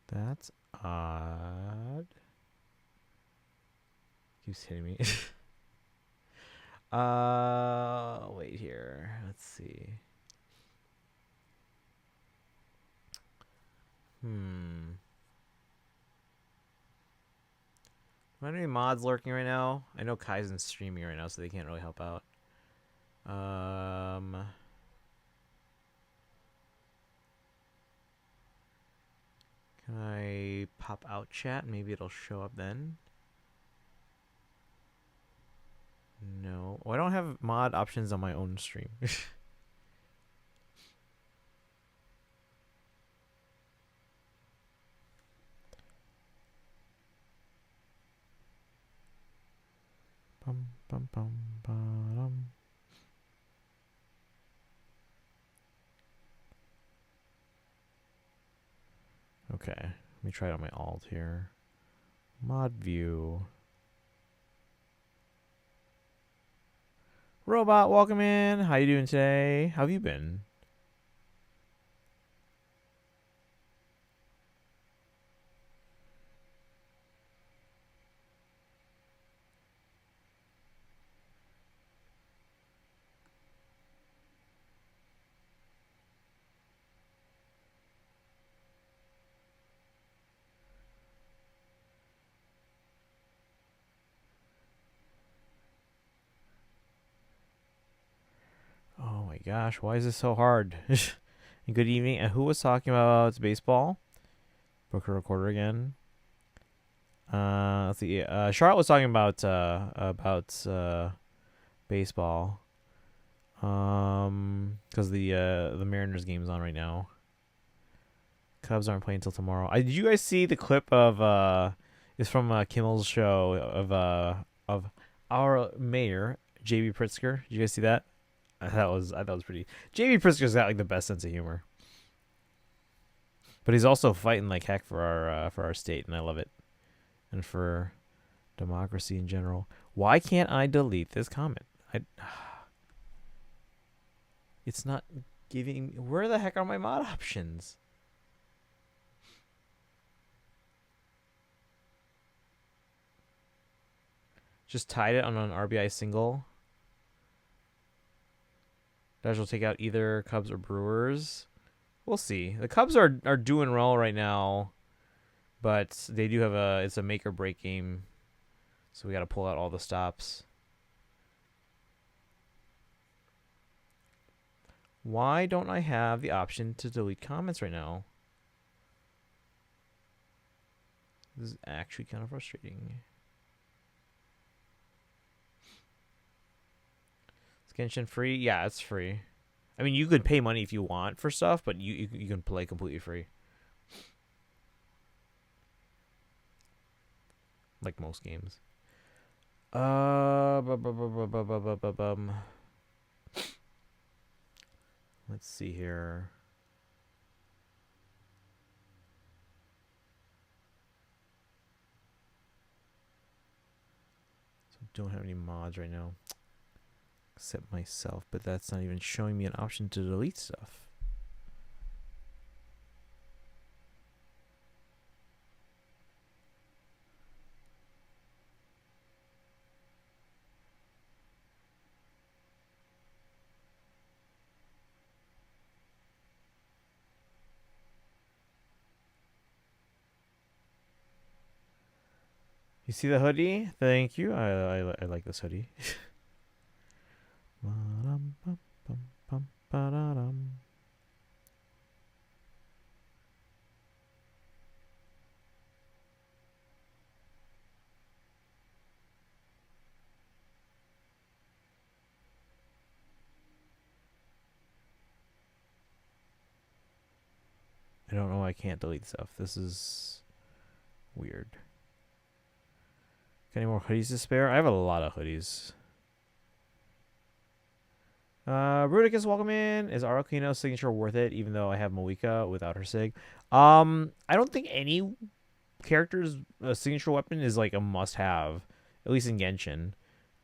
That's odd. Keeps hitting me. Wait here. Let's see. Are there any mods lurking right now? I know Kaizen's streaming right now, so they can't really help out. Can I pop out chat? Maybe it'll show up then. No. Oh, I don't have mod options on my own stream. Bum, bum, bum, ba-dum. Okay, let me try it on my alt here. Mod view. Robot, welcome in. How you doing today? How have you been? Oh my gosh, why is this so hard? Good evening. And who was talking about baseball? Booker Recorder again. Let's see. Charlotte was talking about baseball. Because the Mariners game's on right now. Cubs aren't playing until tomorrow. Did you guys see the clip of it's from Kimmel's show of our mayor JB Pritzker? Did you guys see that? I thought it was pretty. JB Pritzker's got like the best sense of humor. But he's also fighting like heck for our state, and I love it, and for democracy in general. Why can't I delete this comment? It's not giving. Where the heck are my mod options? Just tied it on an RBI single. Dodge will take out either Cubs or Brewers. We'll see. The Cubs are doing well right now, but they do have it's a make or break game, so we got to pull out all the stops. Why don't I have the option to delete comments right now? This is actually kind of frustrating. Genshin free? Yeah, it's free. I mean, you could pay money if you want for stuff, but you can play completely free. Like most games. Let's see here. So don't have any mods right now. Except myself, but that's not even showing me an option to delete stuff. You see the hoodie? Thank you. I like this hoodie. I don't know why I can't delete stuff. This is weird. Got any more hoodies to spare? I have a lot of hoodies. Bruticus, welcome in. Is Arlecchino's signature worth it, even though I have Moika without her sig? I don't think any character's signature weapon is like a must-have, at least in Genshin.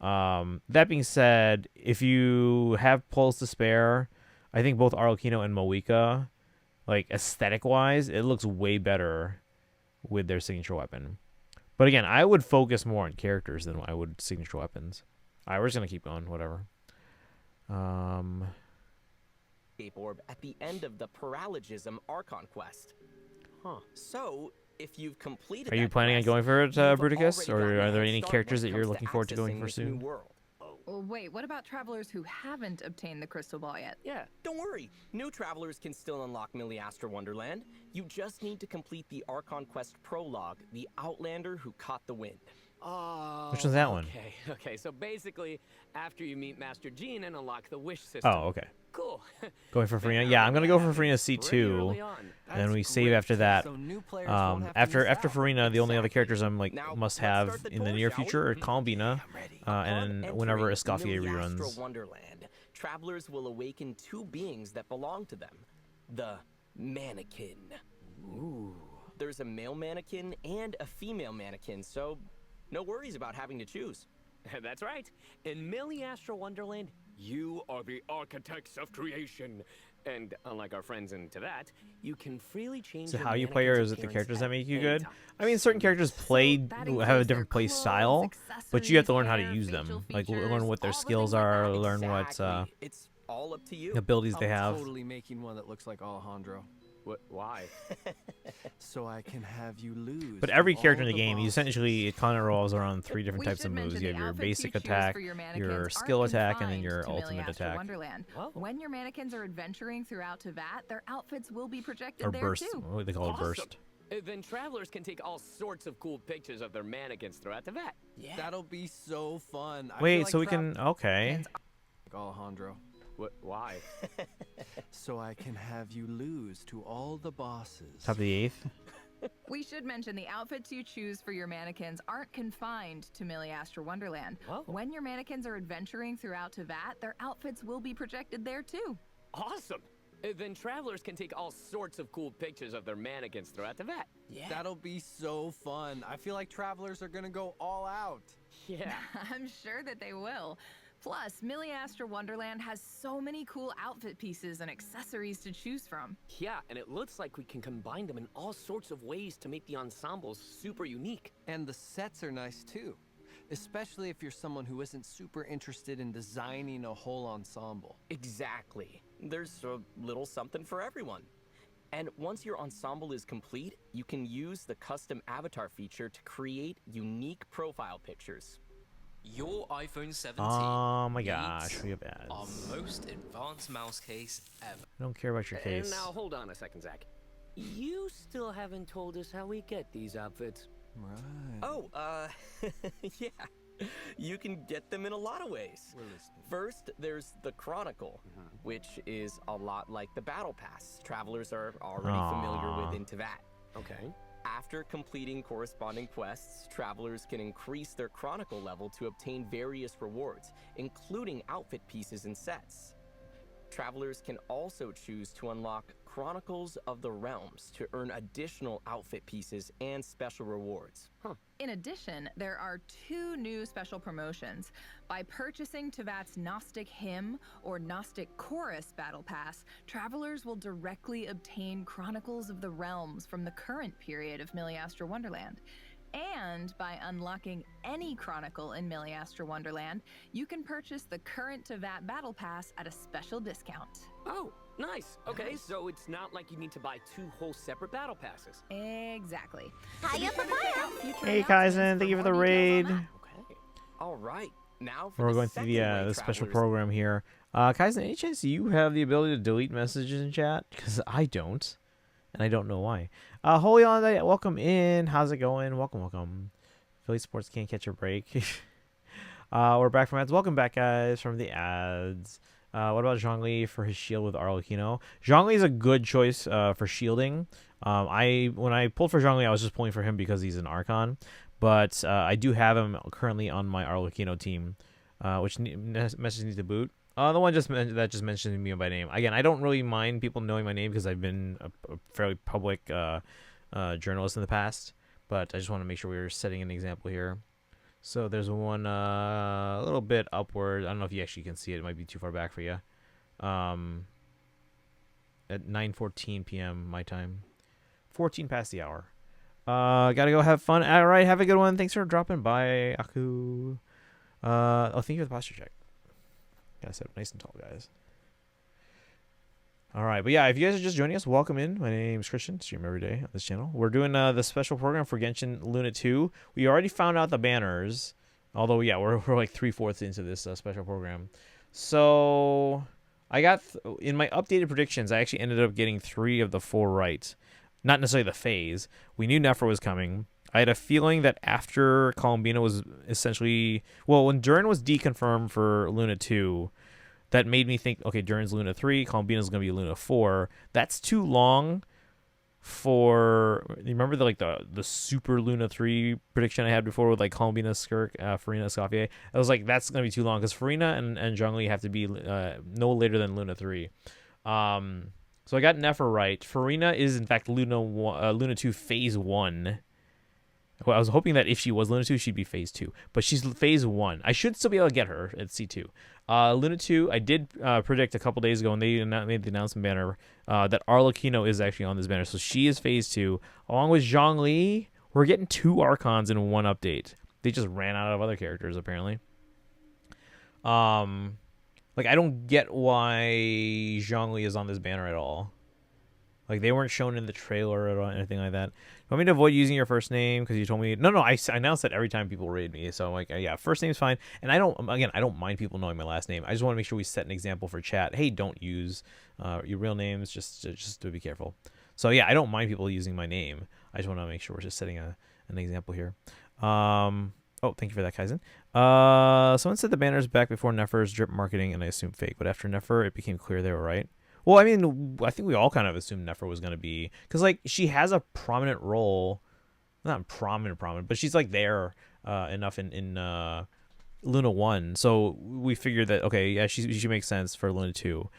That being said, if you have pulls to spare, I think both Arlecchino and Moika, like aesthetic-wise, it looks way better with their signature weapon. But again, I would focus more on characters than I would signature weapons. Alright, we're just gonna keep going, whatever. Escape orb at the end of the Paralogism Archon quest. Huh. So, if you've completed Are you planning on going for it, Bruticus? Or are there any characters that you're looking forward to going for soon? Well, wait, what about travelers who haven't obtained the crystal ball yet? Yeah, don't worry. New travelers can still unlock Miliastra Wonderland. You just need to complete the Archon Quest prologue, The Outlander Who Caught the Wind. Oh, which one's that one? Okay, so basically, after you meet Master Jean and unlock the wish system. Oh, okay. Cool. Going for Farina? Yeah, I'm gonna go for Farina C2, and then we save after that. After Farina, the only other characters I'm like must have in the near future are Columbina, and then whenever Escoffier reruns. Wonderland, travelers will awaken two beings that belong to them: the mannequin. Ooh. There's a male mannequin and a female mannequin, so no worries about having to choose. That's right. In Miliastra Wonderland, you are the architects of creation. And unlike our friends into that, you can freely change. So how you play, or is it the characters that make you good? I mean, certain characters have a different play style, but you have to learn how to use them. Like learn what their skills are, learn what it's all up to you. abilities they have. I'm totally making one that looks like Alejandro. Why? So I can have you lose. But every character in the game, essentially, it kind of revolves around three different types of moves. You have your basic attack, your skill attack, and then your ultimate attack. Wonderland. When your mannequins are adventuring throughout Teyvat, their outfits will be projected Or there burst. too. What they call it, burst. Then travelers can take all sorts of cool pictures of their mannequins throughout Teyvat. Yeah. That'll be so fun. Wait, so we can... Okay. Alejandro. Why? So I can have you lose to all the bosses. Top of the 8th. We should mention the outfits you choose for your mannequins aren't confined to Miliastra Wonderland. Whoa. When your mannequins are adventuring throughout Teyvat, their outfits will be projected there too. Awesome. Then travelers can take all sorts of cool pictures of their mannequins throughout the vat. Yeah. That'll be so fun. I feel like travelers are gonna go all out. Yeah. I'm sure that they will. Plus, Milliastra Wonderland has so many cool outfit pieces and accessories to choose from. Yeah, and it looks like we can combine them in all sorts of ways to make the ensembles super unique. And the sets are nice too. Especially if you're someone who isn't super interested in designing a whole ensemble. Exactly. There's a little something for everyone. And once your ensemble is complete, you can use the custom avatar feature to create unique profile pictures. Your iPhone 17. Oh my gosh, we have ads. Our most advanced mouse case ever. I don't care about your case. And now hold on a second, Zach. You still haven't told us how we get these outfits. Right. Oh, yeah. You can get them in a lot of ways. We're listening. First, there's the Chronicle, which is a lot like the Battle Pass travelers are already familiar with in Teyvat. Okay. After completing corresponding quests, travelers can increase their Chronicle level to obtain various rewards, including outfit pieces and sets. Travelers can also choose to unlock Chronicles of the Realms to earn additional outfit pieces and special rewards. In addition, there are 2 new special promotions. By purchasing Teyvat's Gnostic Hymn or Gnostic Chorus Battle Pass, travelers will directly obtain Chronicles of the Realms from the current period of Milliastra Wonderland. And by unlocking any Chronicle in Milliastra Wonderland, you can purchase the current Teyvat Battle Pass at a special discount. Oh, nice. Okay, so it's not like you need to buy 2 whole separate battle passes. Exactly. Hiya, papaya! Hey Kaizen, thank you for the raid. Okay. All right. Now for We're the going through the special program here. Kaizen, any chance you have the ability to delete messages in chat? Because I don't. And I don't know why. Holy on that, welcome in. How's it going? Welcome, welcome. Philly sports can't catch a break. We're back from ads. Welcome back, guys, from the ads. What about Zhongli for his shield with Arlecchino? Zhongli is a good choice for shielding. When I pulled for Zhongli, I was just pulling for him because he's an Archon. But I do have him currently on my Arlecchino team, which message needs to boot. The one that just mentioned me by name. Again, I don't really mind people knowing my name because I've been a fairly public journalist in the past. But I just want to make sure we're setting an example here. So there's one a little bit upward. I don't know if you actually can see it. It might be too far back for you. At 9:14 p.m. my time. 14 past the hour. Gotta go have fun. All right, have a good one. Thanks for dropping by, Aku. Thank you for the posture check. Gotta set up nice and tall, guys. All right, but yeah, if you guys are just joining us, welcome in. My name is Christian. Stream every day on this channel. We're doing the special program for Genshin Luna 2. We already found out the banners, although yeah, we're like 3/4 into this special program. So I got in my updated predictions, I actually ended up getting 3 of the 4 right. Not necessarily the phase. We knew Nefer was coming. I had a feeling that after Columbina was essentially... Well, when Durin was deconfirmed for Luna 2, that made me think, okay, Durin's Luna 3, Columbina's going to be Luna 4. That's too long for... You remember the super Luna 3 prediction I had before with like Columbina, Skirk, Farina, Escoffier? I was like, that's going to be too long because Farina and Zhongli have to be no later than Luna 3. So I got Nefer right. Farina is, in fact, Luna 2 Phase 1. Well, I was hoping that if she was Luna 2, she'd be Phase 2. But she's Phase 1. I should still be able to get her at C2. Luna 2, I did predict a couple days ago when they made the announcement banner that Arlecchino is actually on this banner. So she is Phase 2. Along with Zhongli, we're getting 2 Archons in one update. They just ran out of other characters, apparently. Like, I don't get why Zhongli is on this banner at all. Like, they weren't shown in the trailer or anything like that. You want me to avoid using your first name? Because you told me... No, I announced that every time people raid me. So I'm like, yeah, first name's fine. And I don't mind people knowing my last name. I just want to make sure we set an example for chat. Hey, don't use your real names. Just to be careful. So, yeah, I don't mind people using my name. I just want to make sure we're just setting an example here. Oh, thank you for that, Kaizen. Someone said the banner's back before Nefer's drip marketing, and I assumed fake. But after Nefer, it became clear they were right. Well, I mean, I think we all kind of assumed Nefer was going to be... Because, like, she has a prominent role. Not prominent, but she's, like, there enough in Luna 1. So we figured that, okay, yeah, she makes sense for Luna 2.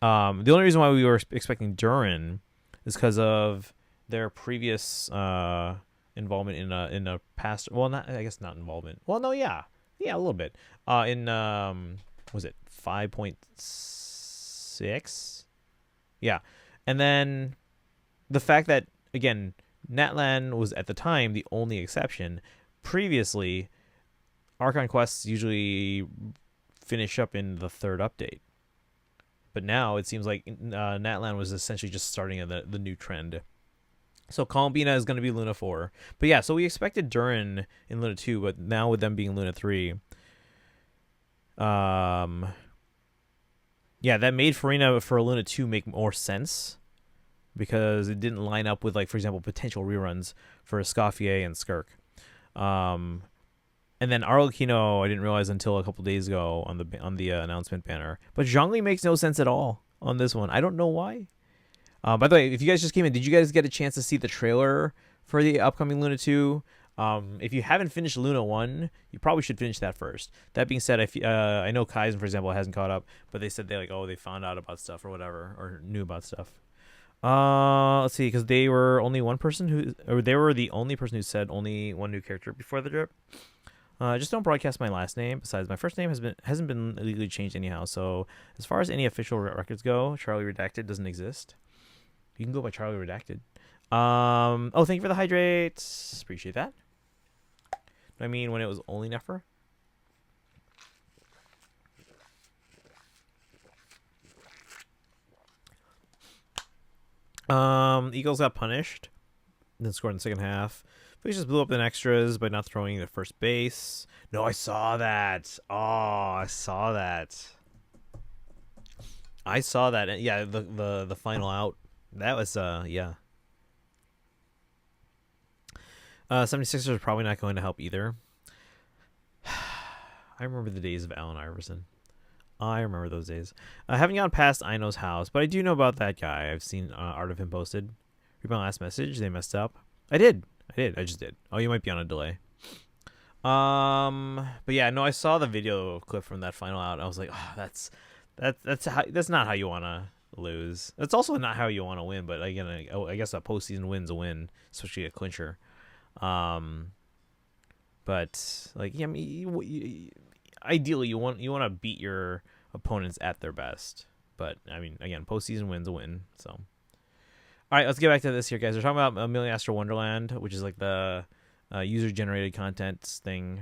The only reason why we were expecting Durin is because of their previous involvement in a past. Well, not I guess not involvement. Well, no, yeah, a little bit. In was it 5.6? Yeah, and then the fact that again, Natlan was at the time the only exception. Previously, Archon quests usually finish up in the 3rd update. But now it seems like Natlan was essentially just starting the new trend. So Columbina is going to be Luna 4. But yeah, so we expected Durin in Luna 2, but now with them being Luna 3, yeah, that made Farina for Luna 2 make more sense because it didn't line up with, like, for example, potential reruns for Escoffier and Skirk. And then Arlecchino, I didn't realize until a couple days ago on the announcement banner. But Zhongli makes no sense at all on this one. I don't know why. By the way, if you guys just came in, did you guys get a chance to see the trailer for the upcoming Luna 2? If you haven't finished Luna 1, you probably should finish that first. That being said, I know Kaizen, for example, hasn't caught up, but they said they found out about stuff or whatever, or knew about stuff. Let's see, because they were the only person who said only one new character before the drip. Just don't broadcast my last name. Besides, my first name hasn't been legally changed anyhow. So as far as any official records go, Charlie Redacted doesn't exist. You can go by Charlie Redacted. Oh, thank you for the hydrates. Appreciate that. I mean, when it was only Nefer. Eagles got punished, then scored in the second half. We just blew up in extras by not throwing the first base. No, I saw that. Oh, I saw that. Yeah, the final out. That was yeah. 76ers are probably not going to help either. I remember the days of Allen Iverson. I remember those days. I haven't gone past Ino's house, but I do know about that guy. I've seen art of him posted. Read my last message. They messed up. I just did. Oh, you might be on a delay. But yeah, no, I saw the video clip from that final out. I was like, oh, that's not how you want to lose. That's also not how you want to win. But again, I guess a postseason win's a win, especially a clincher. But like, yeah, I mean, ideally you want to beat your opponents at their best. But I mean, again, postseason win's a win. So, all right, let's get back to this here, guys. We're talking about A Million Astro Wonderland, which is like the user-generated content thing,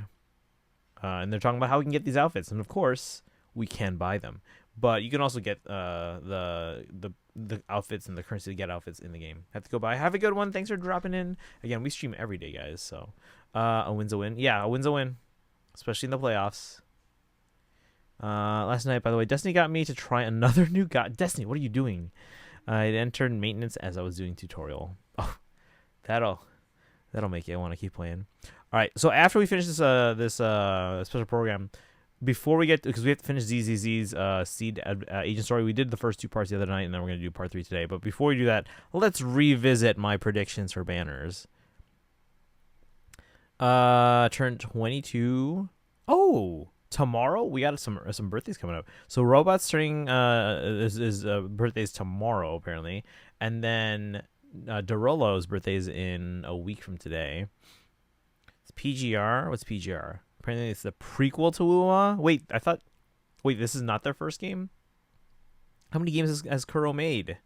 and they're talking about how we can get these outfits, and of course, we can buy them. But you can also get the outfits and the currency to get outfits in the game. Have to go buy. Have a good one. Thanks for dropping in. Again, we stream every day, guys. So a win's a win. Yeah, a win's a win, especially in the playoffs. Last night, by the way, Destiny got me to try another new god. Destiny, what are you doing? I entered maintenance as I was doing tutorial. Oh, that'll make you want to keep playing. All right, so after we finish this special program, before we get, because we have to finish ZZZ's Seed Agent Story. We did the first 2 parts the other night, and then we're going to do part 3 today. But before we do that, let's revisit my predictions for banners. Turn 22. Oh, tomorrow we got some birthdays coming up. So Robot's turning his birthday's tomorrow apparently, and then Derolo's birthday is in a week from today. It's PGR. What's PGR? Apparently it's the prequel to Wuwa. Wait, this is not their first game? How many games has Kuro made?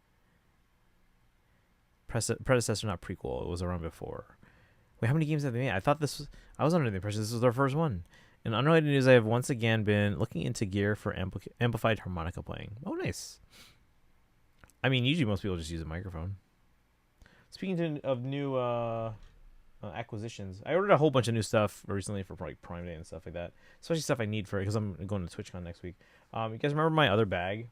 Predecessor, not prequel. It was around before. Wait, how many games have they made? I was under the impression this was their first one. In unrelated news, I have once again been looking into gear for amplified harmonica playing. Oh, nice. I mean, usually most people just use a microphone. Speaking of new acquisitions, I ordered a whole bunch of new stuff recently for like Prime Day and stuff like that. Especially stuff I need for it because I'm going to TwitchCon next week. You guys remember my other bag?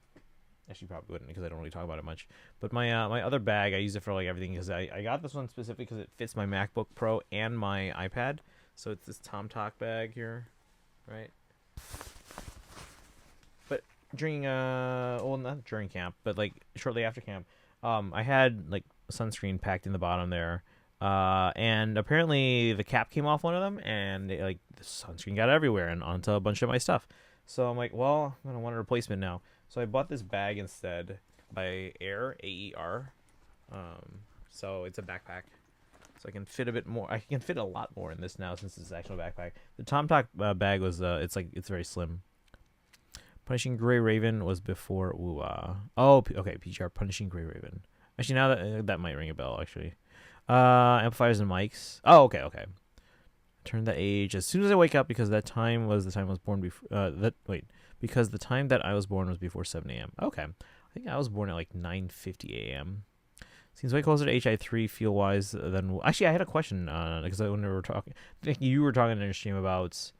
Actually, you probably wouldn't because I don't really talk about it much. But my my other bag, I use it for like everything because I got this one specifically because it fits my MacBook Pro and my iPad. So it's this Tom Talk bag here, right? But during well, not during camp, but like shortly after camp, I had like sunscreen packed in the bottom there. And apparently the cap came off one of them, and the sunscreen got everywhere and onto a bunch of my stuff. So I'm like, well, I'm gonna want a replacement now. So I bought this bag instead by Air, AER. So it's a backpack. So I can fit a bit more. I can fit a lot more in this now since it's an actual backpack. The Tom Talk bag was it's very slim. Punishing Gray Raven was before okay, PGR Punishing Gray Raven. Actually, now that might ring a bell actually. Amplifiers and mics. Oh, okay. Turn the age as soon as I wake up because that time was the time I was born before. Because the time that I was born was before 7 a.m. Okay, I think I was born at like 9:50 a.m. Seems way closer to HI3 feel wise than. Actually, I had a question because when we were talking, I think you were talking in your stream about.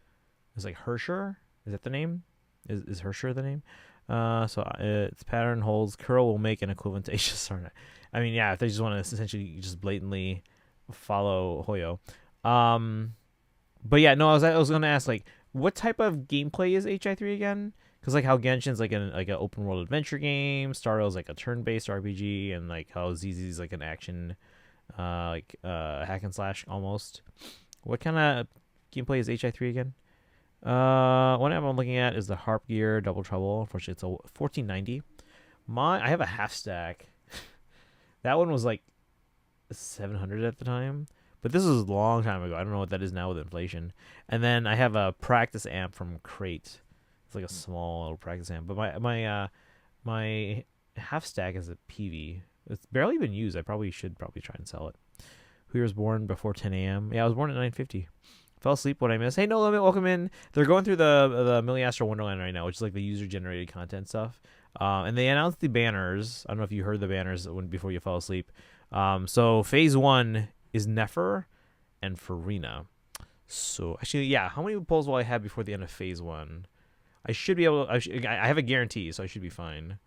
It's like Hersher. Is that the name? Is Hersher the name? So its pattern holds. Curl will make an equivalent to HSR. I mean, yeah, if they just want to essentially just blatantly follow Hoyo. But yeah, no, I was gonna ask like, what type of gameplay is HI3 again? Because like how Genshin's like an open world adventure game, Starrow's like a turn-based RPG, and like how ZZZ is like an action, hack and slash almost. What kind of gameplay is HI3 again? One I'm looking at is the Harp Gear Double Trouble. Unfortunately, it's a 1490. I have a half stack. That one was like 700 at the time, but this was a long time ago. I don't know what that is now with inflation. And then I have a practice amp from Crate. It's like a small little practice amp. But my half stack is a PV. It's barely been used. I should try and sell it. Who was born before 10 a.m.? Yeah, I was born at 9:50. Fell asleep. What I missed? Hey, No Limit, welcome in. They're going through the Millie Astro Wonderland right now, which is like the user-generated content stuff. And they announced the banners. I don't know if you heard the banners before you fell asleep. So phase 1 is Nefer and Farina. So actually, yeah. How many polls will I have before the end of phase 1? I should be able. I have a guarantee, so I should be fine.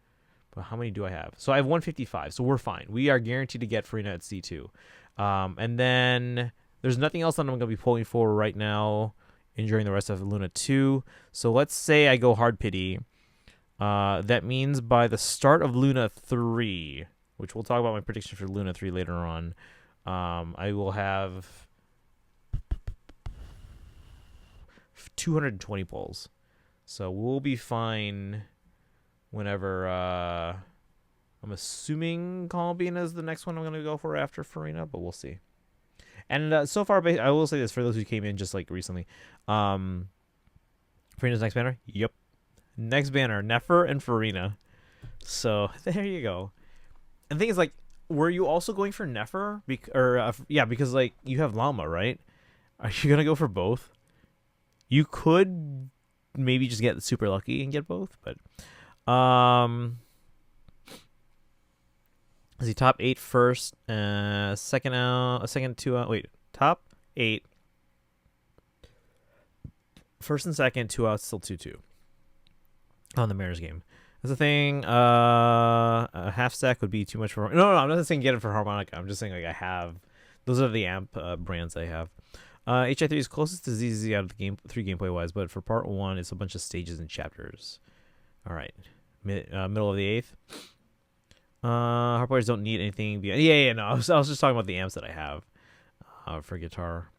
But how many do I have? So I have 155. So we're fine. We are guaranteed to get Farina at C2. And then there's nothing else that I'm going to be pulling for right now during the rest of Luna 2. So let's say I go hard pity. That means by the start of Luna 3, which we'll talk about my prediction for Luna 3 later on, I will have 220 pulls. So we'll be fine whenever I'm assuming Columbine is the next one I'm going to go for after Farina, but we'll see. And so far, I will say this for those who came in just like recently. Farina's next banner? Yep. Next banner, Nefer and Farina. So there you go. And the thing is, like, were you also going for Nefer? Because like you have Llama, right? Are you going to go for both? You could maybe just get super lucky and get both, but see, top 8 first, top 8 first and second, 2 outs, still 2-2 on the Mariners game. That's the thing. A half stack would be too much for. No, I'm not saying get it for Harmonica. I'm just saying like I have. Those are the amp brands I have. HI3 is closest to ZZZ out of the game 3 gameplay wise, but for part 1, it's a bunch of stages and chapters. All right, middle of the 8th. Harp players don't need anything beyond. Yeah. No, I was just talking about the amps that I have for guitar.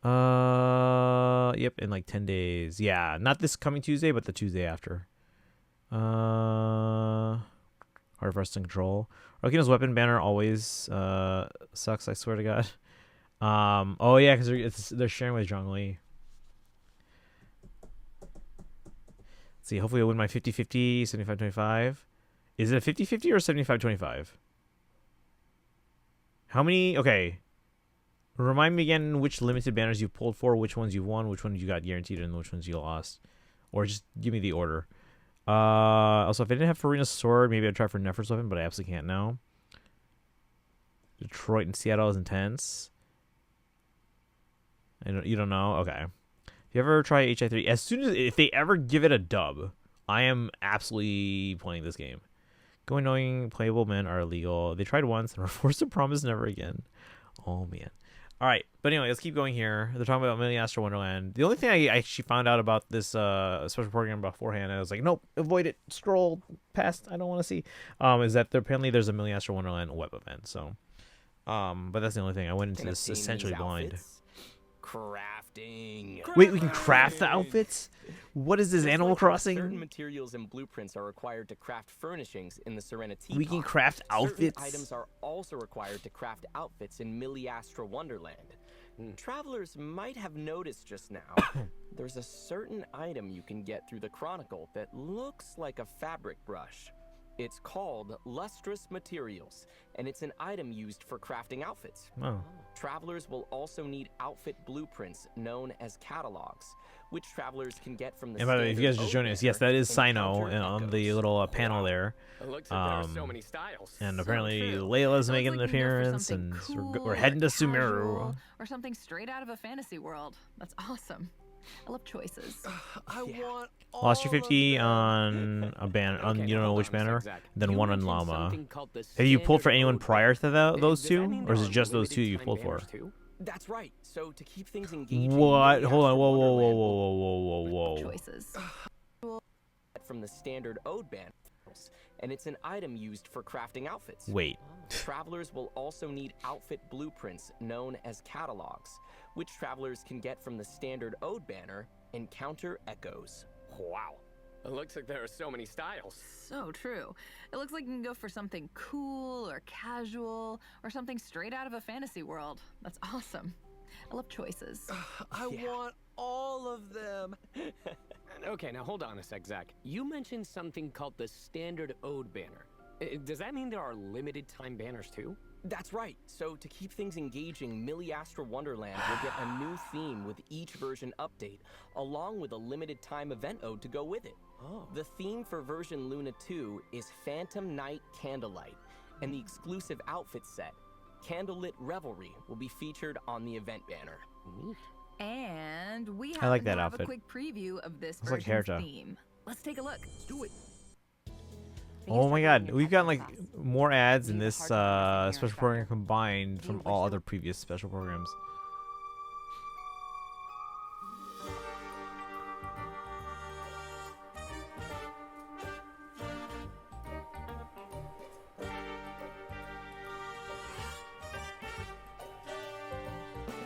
Yep, in like 10 days. Yeah, not this coming Tuesday, but the Tuesday after. Hard for us to control. Arkano's weapon banner always sucks. I swear to God. Oh yeah, because they're sharing with Zhongli. Let's see. Hopefully, I win my 50-50, 75-25. Is it a 50-50 or 75-25? How many? Okay. Remind me again which limited banners you've pulled for, which ones you've won, which ones you got guaranteed, and which ones you lost. Or just give me the order. Also, if I didn't have Farina's sword, maybe I'd try for Nefer's weapon, but I absolutely can't now. Detroit and Seattle is intense. You don't know? Okay. If you ever try HI3, if they ever give it a dub, I am absolutely playing this game. Going knowing playable men are illegal. They tried once and were forced to promise never again. Oh, man. All right. But anyway, let's keep going here. They're talking about Millie Astro Wonderland. The only thing I actually found out about this special program beforehand, I was like, nope, avoid it. Scroll past. I don't want to see. Is that apparently there's a Millie Astro Wonderland web event. So, but that's the only thing. I went into this essentially blind. Crafting. Wait, we can craft the outfits? What is this, Just Animal like how certain Crossing? materials and blueprints are required to craft furnishings in the Serenity We can Pod, craft outfits? certain items are also required to craft outfits in Miliastra Wonderland. Travelers might have noticed just now, there's a certain item you can get through the Chronicle that looks like a fabric brush. It's called Lustrous Materials, and it's an item used for crafting outfits. Oh. Travelers will also need outfit blueprints known as catalogs, which travelers can get from the And by the way, if you guys are just joining us, yes, that is Sino Encounter on the little panel there. It looks like there are so many styles. And apparently true. Layla's It looks making like an you can go for appearance, something and cool we're or heading to casual, Sumeru. or something straight out of a fantasy world. That's awesome. I love choices. I want all Lost your of 50 them. on a banner, on Okay, you don't now know hold which on a sec, banner, Zach. then You one on mentioned Llama. something called the Have you pulled for standard anyone ode prior to that, those Does two, that mean or there is are it just those two you limited pulled time for? banners too? That's right. So to keep things engaging, What? Hold on, Miliastra whoa, whoa, whoa, Wonderland whoa, will whoa, whoa, whoa. Choices. from the standard ode banners, and it's an item used for crafting outfits. Wait. Travelers will also need outfit blueprints known as catalogs, which travelers can get from the standard ode banner, Encounter Echoes. Wow. It looks like there are so many styles. So true. It looks like you can go for something cool or casual or something straight out of a fantasy world. That's awesome. I love choices. I want all of them. Okay, now hold on a sec, Zach. You mentioned something called the standard ode banner. Does that mean there are limited time banners too? That's right. So to keep things engaging, Miliastra Wonderland will get a new theme with each version update, along with a limited time event ode to go with it. Oh. The theme for version Luna 2 is Phantom Night Candlelight, and the exclusive outfit set, Candlelit Revelry, will be featured on the event banner. And we I like happen that to have outfit. a quick preview of this Looks like version's Herta. theme. Let's take a look. Do it. Oh my god, we've gotten like more ads in this special program combined from all other previous special programs.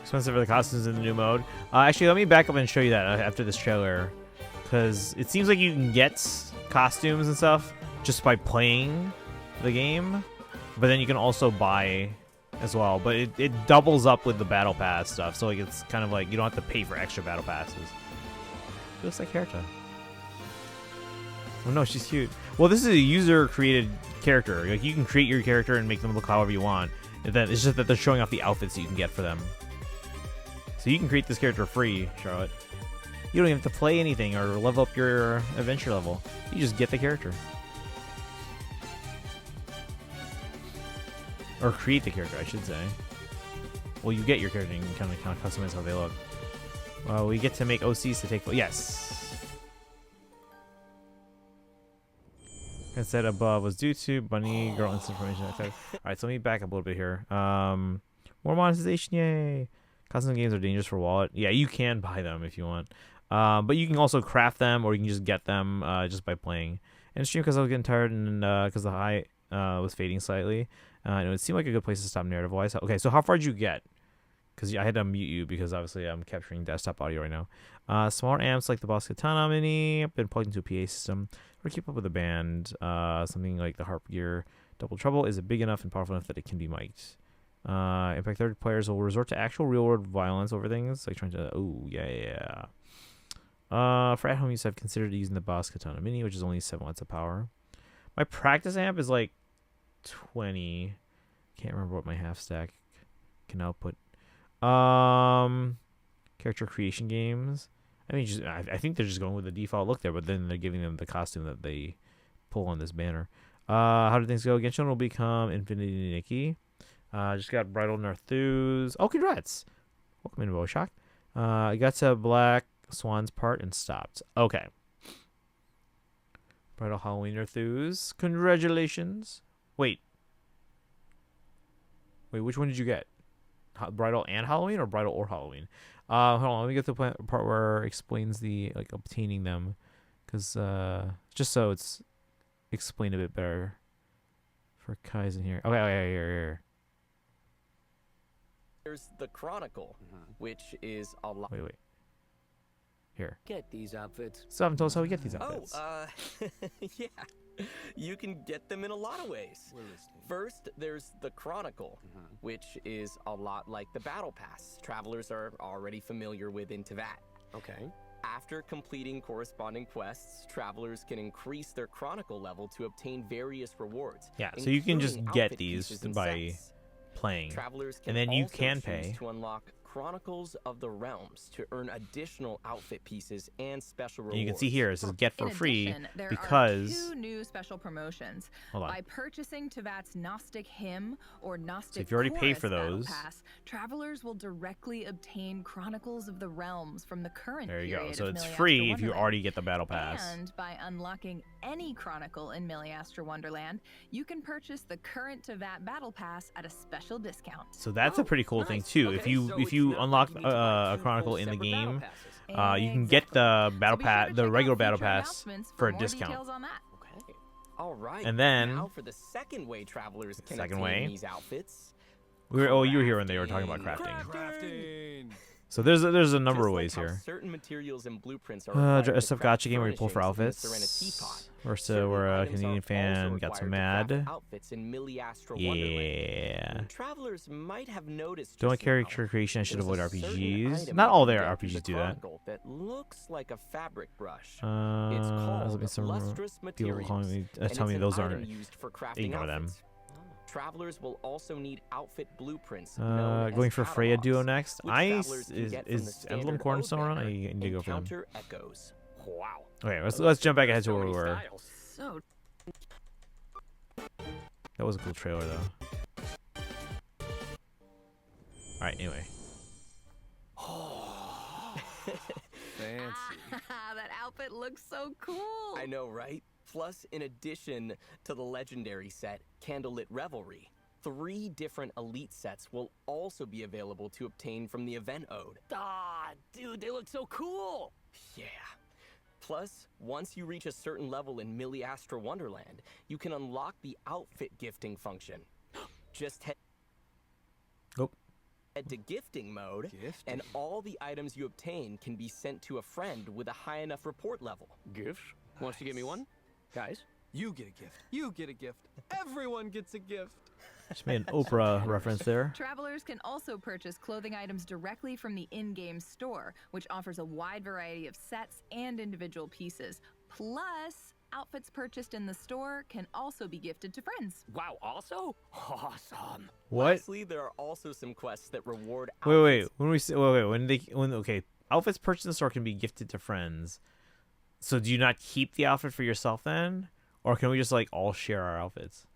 Expensive for the costumes in the new mode. Actually, let me back up and show you that after this trailer, because it seems like you can get costumes and stuff just by playing the game, but then you can also buy as well. But it doubles up with the battle pass stuff, so like it's kind of like you don't have to pay for extra battle passes. It looks like Herta. Oh no, she's cute. Well, this is a user-created character. Like you can create your character and make them look however you want. And then it's just that they're showing off the outfits you can get for them. So you can create this character free, Charlotte. You don't even have to play anything or level up your adventure level. You just get the character. Or create the character, I should say. Well, you get your character and you can kind of customize how they look. We get to make OCs to take... Yes! I said above was due to Bunny Girl Instant Information. Alright, so let me back up a little bit here. More monetization, yay! Custom games are dangerous for wallet. Yeah, you can buy them if you want. But you can also craft them, or you can just get them just by playing. And stream because I was getting tired and because the high was fading slightly. It seemed like a good place to stop narrative-wise. Okay, so how far did you get? Because I had to mute you because obviously I'm capturing desktop audio right now. Smaller amps like the Boss Katana Mini have been plugged into a PA system or keep up with the band. Something like the Harp Gear Double Trouble is big enough and powerful enough that it can be mic'd. In fact, third players will resort to actual real-world violence over things, like trying to... Oh, yeah. For at-home use, I've considered using the Boss Katana Mini, which is only 7 watts of power. My practice amp is like 20. Can't remember what my half stack can output. Character creation games. I think they're just going with the default look there, but then they're giving them the costume that they pull on this banner. How do things go? Genshin will become Infinity Nikki. Just got Bridal Narthus. Oh, congrats. Welcome in, Boshock. Got to Black Swan's part and stopped. Okay. Bridal Halloween Narthus. Congratulations. Wait, which one did you get? Bridal and Halloween or Bridal or Halloween? Hold on, let me get to the part where it explains the, like, obtaining them. Because, just so it's explained a bit better for Kai's in here. Okay, here. there's the Chronicle, which is a lot. Wait. Here. Get these outfits. So haven't told us how we get these outfits. Yeah. You can get them in a lot of ways. First, there's the Chronicle, which is a lot like the Battle Pass travelers are already familiar with in Teyvat. Okay. After completing corresponding quests, travelers can increase their Chronicle level to obtain various rewards. Yeah, so you can just including get outfit these pieces and by sets. playing. Travelers And then you also can choose pay. to unlock Chronicles of the Realms to earn additional outfit pieces and special rewards. And you can see here it says get for In free addition, there because are 2 new special promotions. Hold on. By purchasing Teyvat's Gnostic Hymn or Gnostic if you already paid Chorus for Battle those- Pass, travelers will directly obtain Chronicles of the Realms from the current there you go. period So of it's Miliastra free if you Wonderland. already get the battle pass. And by unlocking any Chronicle in Miliastra Wonderland, you can purchase the current Teyvat Battle Pass at a special discount. So that's a pretty cool thing too. Okay, if you so if it's you not unlock like you need to buy a 2 chronicle full in the separate battle game, passes. you can get the battle So be sure pass, to the check out regular battle future pass announcements for a more discount. details on that. Okay. All right. And then- now for the second way travelers can Second obtain way? these outfits. You were here when they were talking about crafting. Crafting. So there's a number Just of like ways how here. Certain materials and blueprints are required Dress to up craft gacha game where you pull for furnishings in the outfits. Serena teapot. We're a Items are Canadian also fan, got so required to craft mad. outfits in Miliastra Wonderland. Yeah. Travelers might have noticed. Don't just character now, creation. I should there's avoid a certain RPGs. item Not you all can their get through the RPGs do that. Chronicle that looks like a fabric brush. It's Let called me some lustrous people materials. calling me, and tell me it's an those item aren't. used for crafting Ignore them. outfits. Travelers will also need outfit blueprints. known as Going for Freya catalogs, Duo next. which travelers can get from the Is Emblem standard Cornerstone ode on? I banner need to go for them. Encounter Echoes. Wow. Okay, let's jump back ahead to where we were. So That was a cool trailer though. Alright, anyway. Fancy. that outfit looks so cool. I know, right? Plus, in addition to the legendary set, Candlelit Revelry, 3 different elite sets will also be available to obtain from the event ode. Ah, dude, they look so cool. Yeah. Plus, once you reach a certain level in Miliastra Wonderland, you can unlock the outfit gifting function. Just head to gifting mode, and all the items you obtain can be sent to a friend with a high enough report level. Gifts? Wants to give me one? Guys? You get a gift. You get a gift. Everyone gets a gift. Just made an Oprah reference there. Travelers can also purchase clothing items directly from the in-game store, which offers a wide variety of sets and individual pieces. Plus, outfits purchased in the store can also be gifted to friends. Wow, also? Awesome. What? Lastly, there are also some quests that reward Wait. outfits. Okay, outfits purchased in the store can be gifted to friends. So do you not keep the outfit for yourself then? Or can we just like all share our outfits?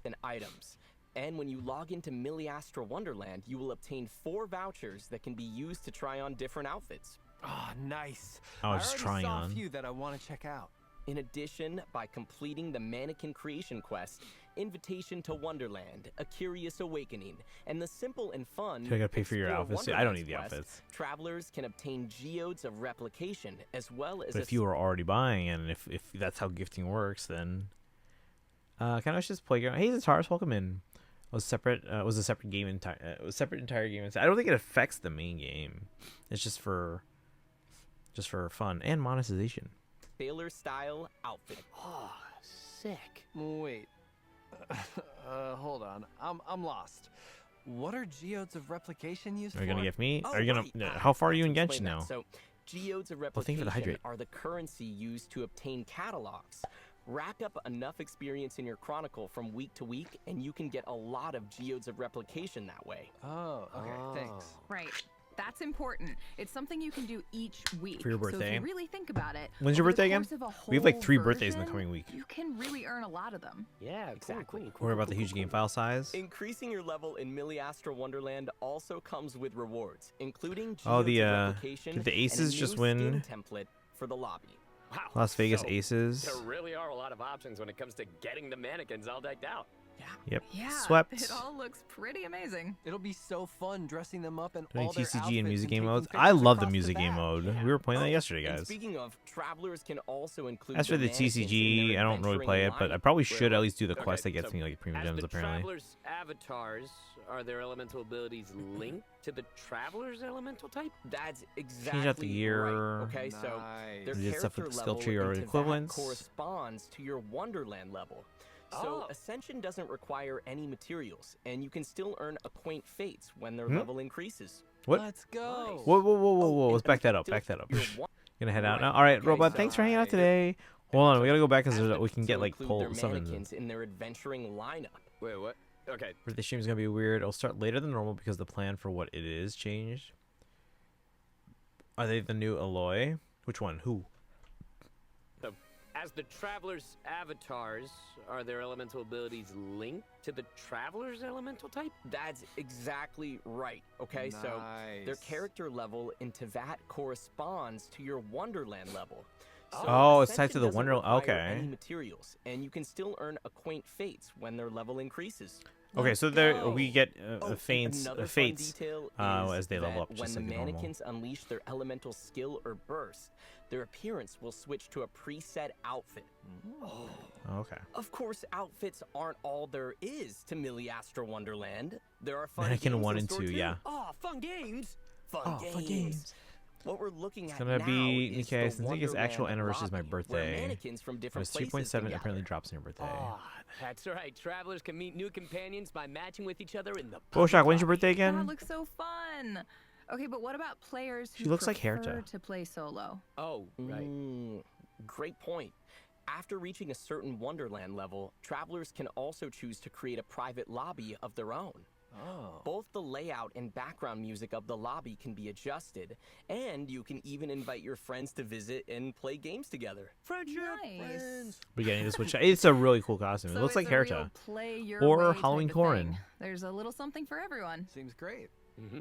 And items. And when you log into Miliastra Wonderland, you will obtain 4 vouchers that can be used to try on different outfits. Ah, nice. I was just already trying saw on. a few that I want to check out. In addition, by completing the Mannequin Creation Quest, Invitation to Wonderland, A Curious Awakening, and the simple and fun Do I gotta pay for your Explore outfits? See, I don't Wonderlands need the quest, outfits. travelers can obtain geodes of replication, as well as But if you were already buying, and if that's how gifting works, then can I just play? Hey, Zataris, welcome in. It was separate. It was a separate game entire. It was separate entire game. I don't think it affects the main game. It's just for fun and monetization. sailor style outfit. Oh, sick. Wait. Hold on. I'm lost. What are geodes of replication used for? Are you gonna give me? Oh, Are you gonna? right. No, how far are you in to explain Genshin that. now? So, geodes of Well, thank you for replication the hydrate. are the currency used to obtain catalogs. Rack up enough experience in your chronicle from week to week, and you can get a lot of geodes of replication that way. Oh, okay. Thanks. Right. That's important. It's something you can do each week. For your So if birthday. you really think about it, When's your over the birthday again? course of a We have like whole 3 birthdays in the version, coming week. You can really earn a lot of them. Yeah, Exactly. Worry about the huge game file size. Increasing your level in Miliastra Wonderland also comes with rewards, including geodes Oh, the, of replication did the and a aces new just skin win? template for the lobby. Wow. Las Vegas so Aces. There really are a lot of options when it comes to getting the mannequins all decked out. Yep. Yeah, Swept. it all looks pretty amazing. It'll be so fun dressing them up in Doing all their TCG and outfits music game taking modes. pictures I love the across music game back. mode. We were playing that yesterday, And guys. speaking of, travelers can also include As for the mannequins in TCG, their I don't really adventuring play it, but I lineup. probably should at least do the Okay, quest that gets so me like premium as gems the apparently. travelers' avatars, are their elemental abilities linked to the traveler's elemental type? That's exactly Change out the year. right. Okay, so their Is it stuff character with the skill level tree or into that equivalents? corresponds to your Wonderland level. So Ascension doesn't require any materials, and you can still earn Acquaint Fates when their level increases. What? Let's go. Whoa, whoa, whoa, whoa, whoa! and Let's back that up. still Back that up. your one- Gonna head out Right. now. All right, Okay, Robot. so Thanks for hanging out they're- today. Hold on, we gotta go back because we can get so like include their pull something. mannequins in their adventuring lineup. Wait, what? Okay. Birthday stream is gonna be weird. It'll start later than normal because the plan for what it is changed. Are they the new Aloy? Which one? Who? As the traveler's avatars, are their elemental abilities linked to the traveler's elemental type? That's exactly right. Okay, so their Nice. character level into that corresponds to your Wonderland level. So Oh, it's tied to Ascension the doesn't Wonder. require Okay. Any materials, and you can still earn Acquaint Fates when their level increases. Okay, so there go. we get Oh, faints, another fun fates detail as is they level up, that just when like the normal. mannequins unleash their elemental skill or burst, their appearance will switch to a preset outfit. Okay. Of course, outfits aren't all there is to Miliastra Wonderland. There are fun Mannequin games 1 in and store 2, too. yeah. Oh, fun games! Fun games. What we're looking It's at gonna now be is okay. the Since I think its actual Wonderland anniversary is my lobby, where birthday. mannequins from It different was places 3.7. can Apparently gather. drops on your birthday. Oh, that's right. Travelers can meet new companions by matching with each other in the Boshak, when's your birthday That again? looks so fun. Okay, but what about players who She looks like prefer Herta. to play solo? Oh, right. Great point. After reaching a certain Wonderland level, travelers can also choose to create a private lobby of their own. Oh. Both the layout and background music of the lobby can be adjusted, and you can even invite your friends to visit and play games together. Friendship, Nice. We're getting to switch. It's a really cool costume. So it looks like it's a real Herta. play your Or way type Halloween of Corrin. thing. There's a little something for everyone. Seems great.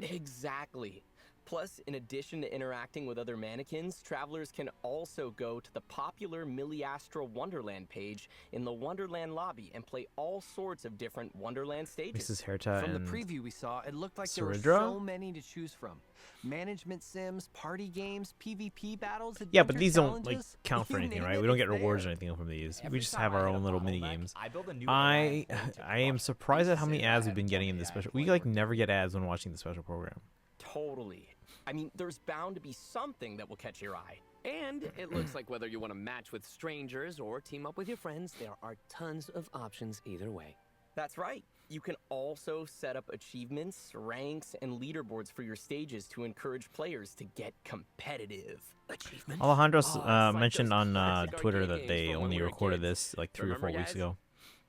Exactly. Plus, in addition to interacting with other mannequins, travelers can also go to the popular Miliastra Wonderland page in the Wonderland lobby and play all sorts of different Wonderland stages. This is Herta From the and preview we saw, it looked like there were Saridra? so many to choose from. Management sims, party games, PvP battles, yeah, but adventure these don't like challenges. count for You anything, name right? it, We don't it's get rewards there. or anything from these. Every We just time have I our hit a own little mini bottleneck, games. I build a new I alliance point to am crush surprised at how many places ads that we've been have getting in no this AI special. point We like work. never get ads when watching the special program. Totally. I mean, there's bound to be something that will catch your eye. And it looks like whether you want to match with strangers or team up with your friends, there are tons of options either way. That's right. You can also set up achievements, ranks, and leaderboards for your stages to encourage players to get competitive. Achievement? Alejandro Oh, it's like mentioned those on classic Twitter arcade that games they from when only we were recorded kids. this like 3 or 4 Remember, weeks guys? ago.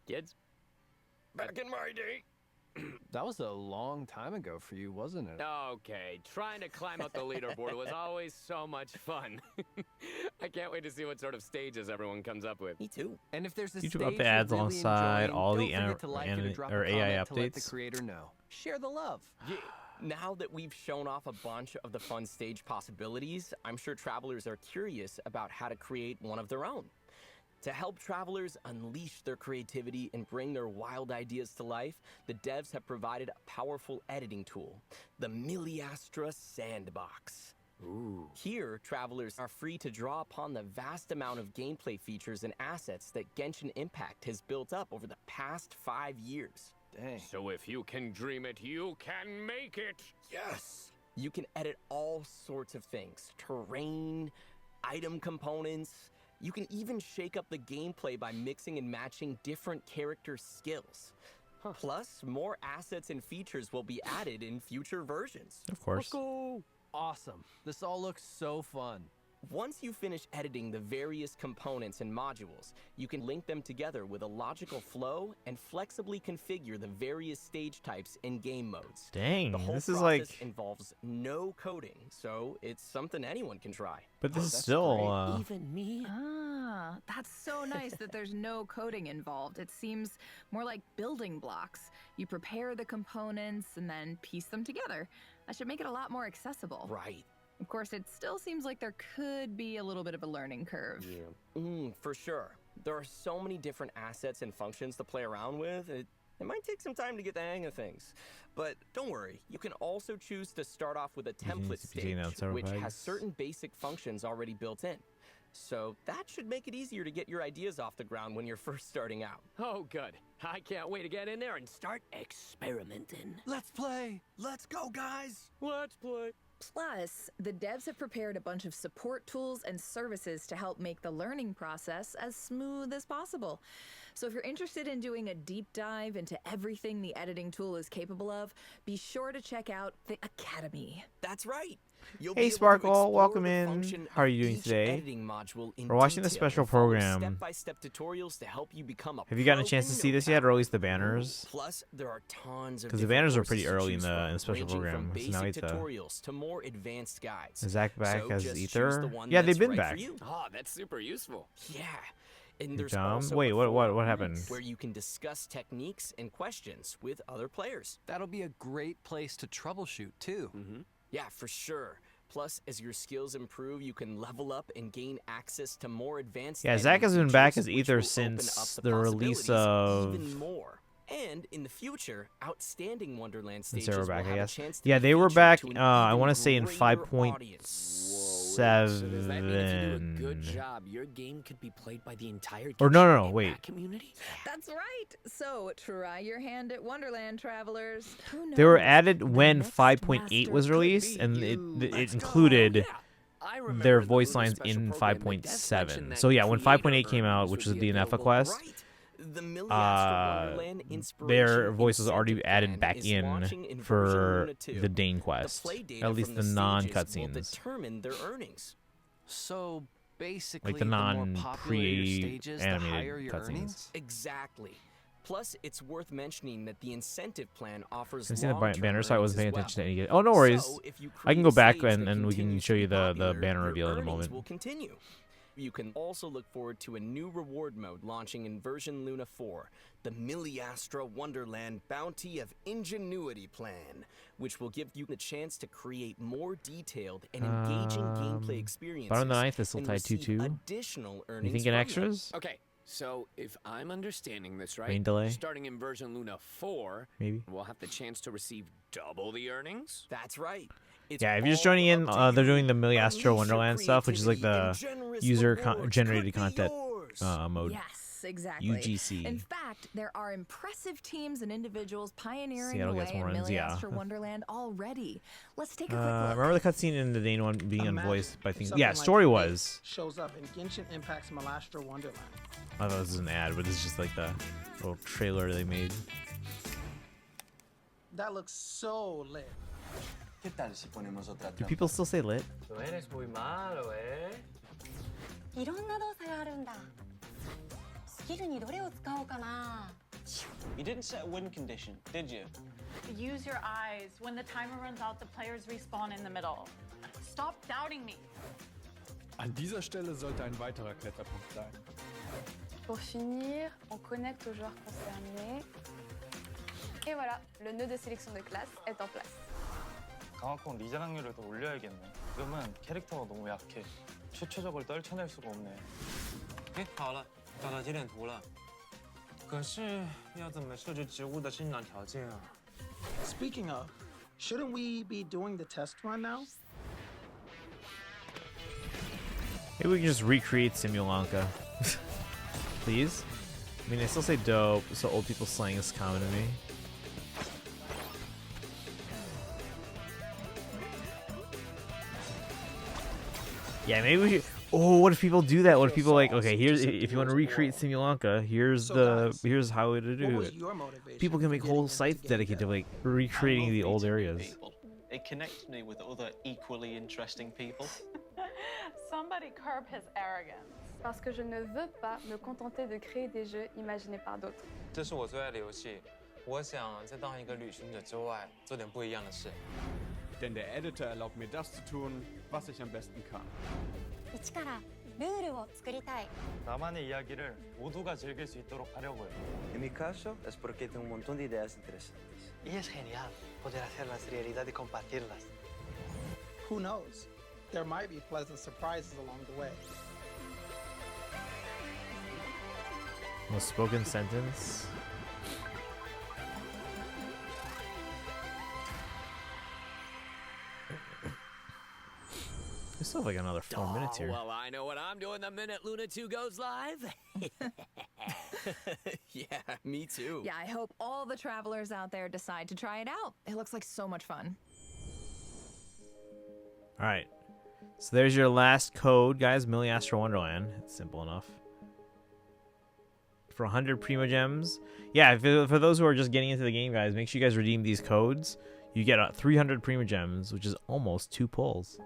Kids? Back in my day. That was a long time ago for you, wasn't it? Okay, trying to climb up the leaderboard was always so much fun. I can't wait to see what sort of stages everyone comes up with. Me too. And if there's a YouTube stage up the you're ads really alongside enjoying, all don't the forget to like it or drop a AI comment to let the updates. creator know. Share the love. Now that we've shown off a bunch of the fun stage possibilities, I'm sure travelers are curious about how to create one of their own. To help travelers unleash their creativity and bring their wild ideas to life, the devs have provided a powerful editing tool, the Miliastra Sandbox. Ooh. Here, travelers are free to draw upon the vast amount of gameplay features and assets that Genshin Impact has built up over the past 5 years. Dang. So if you can dream it, you can make it. Yes! You can edit all sorts of things. Terrain, item components. You can even shake up the gameplay by mixing and matching different character skills. Plus, more assets and features will be added in future versions. Of course. Go! Awesome. This all looks so fun. Once you finish editing the various components and modules, you can link them together with a logical flow and flexibly configure the various stage types and game modes. Dang, The whole this is process like. involves no coding, so it's something anyone can try. But this is that's still. great. Even me? Ah, that's so nice that there's no coding involved. It seems more like building blocks. You prepare the components and then piece them together. That should make it a lot more accessible. Right. Of course, it still seems like there could be a little bit of a learning curve. For sure. There are so many different assets and functions to play around with. It might take some time to get the hang of things. But don't worry, you can also choose to start off with a template stage, which has certain basic functions already built in. So that should make it easier to get your ideas off the ground when you're first starting out. Oh, good. I can't wait to get in there and start experimenting. Let's play! Let's go, guys! Let's play. Plus, the devs have prepared a bunch of support tools and services to help make the learning process as smooth as possible. So if you're interested in doing a deep dive into everything the editing tool is capable of, be sure to check out the Academy. That's right. Hey Sparkle, welcome in. How are you doing today? We're watching the special program. Step-by-step tutorials to help you become a Have you gotten a chance to see this yet, or at least the banners? Plus, there are tons of because the banners are pretty early in the special program. So now tutorials to more advanced guides. Is Zach back as Ether? Yeah, they've been back. Oh, that's super useful. Yeah. And there's Wait, what happened? Where you can discuss techniques and questions with other players. That'll be a great place to troubleshoot too. Yeah, for sure. Plus, as your skills improve, you can level up and gain access to more advanced. Yeah, Zach has been back as Ether since the release of. Even more. And in the future, outstanding Wonderland stages they were back, will I have guess. a chance to Yeah, be they were featured back. to an I even want to say in greater 5.7. So does that mean if you do a good job, your game could be played by the entire Or no, wait. community? That's right. So try your hand at Wonderland, travelers. Who They were knows? added The when next 5.8 master was could released, be and you. it included I remember their the voice Luna lines special in program, the devs mentioned 5.7. that So yeah, when creator 5.8 came out, earnings which would was the be NFA available. quest, The Milliastra Wonderland their Inspiration voice was already Incentive added Plan back is in launching in version for Luna 2. the Dane The quest, play data at least from the stages will non-cutscenes. determine their earnings. So basically, Like the more popular your stages, the higher non-pre-animated your cutscenes. earnings? Exactly. Plus, it's worth mentioning that the incentive plan offers I've seen the long-term banner, so I wasn't paying earnings attention to as any. well. Oh, no worries. So, if you I can create go a back stage that and we can continues show to you be the popular, banner your reveal in a earnings moment. will continue. You can also look forward to a new reward mode launching in version Luna 4, the Milliastra Wonderland Bounty of Ingenuity Plan, which will give you the chance to create more detailed and engaging gameplay experiences. But on the 9th, this will and tie receive 2-2. additional earnings You thinking from them. extras? Okay, so if I'm understanding this right, Rain delay? starting in version Luna 4, Maybe. we'll have the chance to receive double the earnings? That's right. It's Yeah, if you're just all joining in, up to they're you. doing the Milliastra Unleash your Wonderland stuff, which is like creativity the and generous user rewards generated could be content yours. mode. Yes, exactly. UGC. In fact, there are impressive teams and individuals pioneering Seattle the gets way in more runs, yeah. Milliastra Wonderland already. Let's take a quick look. Remember the cutscene in the Dane one being unvoiced by things? Something Yeah, like story this was. shows up in Genshin Impact's Milliastra Wonderland. I thought this was an ad, but it's just like the little trailer they made. That looks so lit. ¿Qué tal si ponemos otra Do people still say lit? Tú eres muy malo, ¿eh? いろんな動作があるんだ。スキルにどれを使おうかな。 You didn't set a win condition, did you? Use your eyes. When the timer runs out, the players respawn in the middle. Stop doubting me. An dieser Stelle sollte ein weiterer Kletterpunkt sein. Pour finir, on connecte aux joueurs concernés. Et voilà, le nœud de sélection de classe est en place. 강화권 리전 확률을 더 올려야겠네. 그러면 캐릭터가 너무 약해. 초초적을 떨쳐낼 수가 없네. 好了，找到节点图了。可是要怎么设置植物的生长条件啊？ Speaking of, shouldn't we be doing the test run now? Maybe we can just recreate Simulanka. Please? I mean, I still say dope, so old people slang is common to me. Yeah, maybe we should. Oh, what if people do that? What if people like, okay, here's if you want to recreate Simulanka, here's here's how to do it. People can make whole sites dedicated to like recreating the old areas. It connects me with other equally interesting people. Somebody curb his arrogance. Parce que je ne veux pas me contenter de créer des jeux imaginés par d'autres. 这是我最爱的游戏，我想在当一个旅行者之外做点不一样的事。 Denn der Editor erlaubt mir das zu tun, was ich am besten kann. 一からルールを作りたい。 나만의 이야기를 모두가 즐길 수 있도록 하려고요. En mi caso es porque tengo un montón de ideas interesantes. Y es genial poder hacerlas realidad y compartirlas. Who knows? There might be pleasant surprises along the way. Most spoken sentence. still have like another 4 minutes here. Well, I know what I'm doing the minute Luna 2 goes live. Yeah, me too. Yeah, I hope all the travelers out there decide to try it out. It looks like so much fun. All right. So there's your last code, guys. Millie Astro Wonderland. It's simple enough. For 100 Primo Gems. Yeah, for those who are just getting into the game, guys, make sure you guys redeem these codes. You get 300 Primo Gems, which is almost 2 pulls.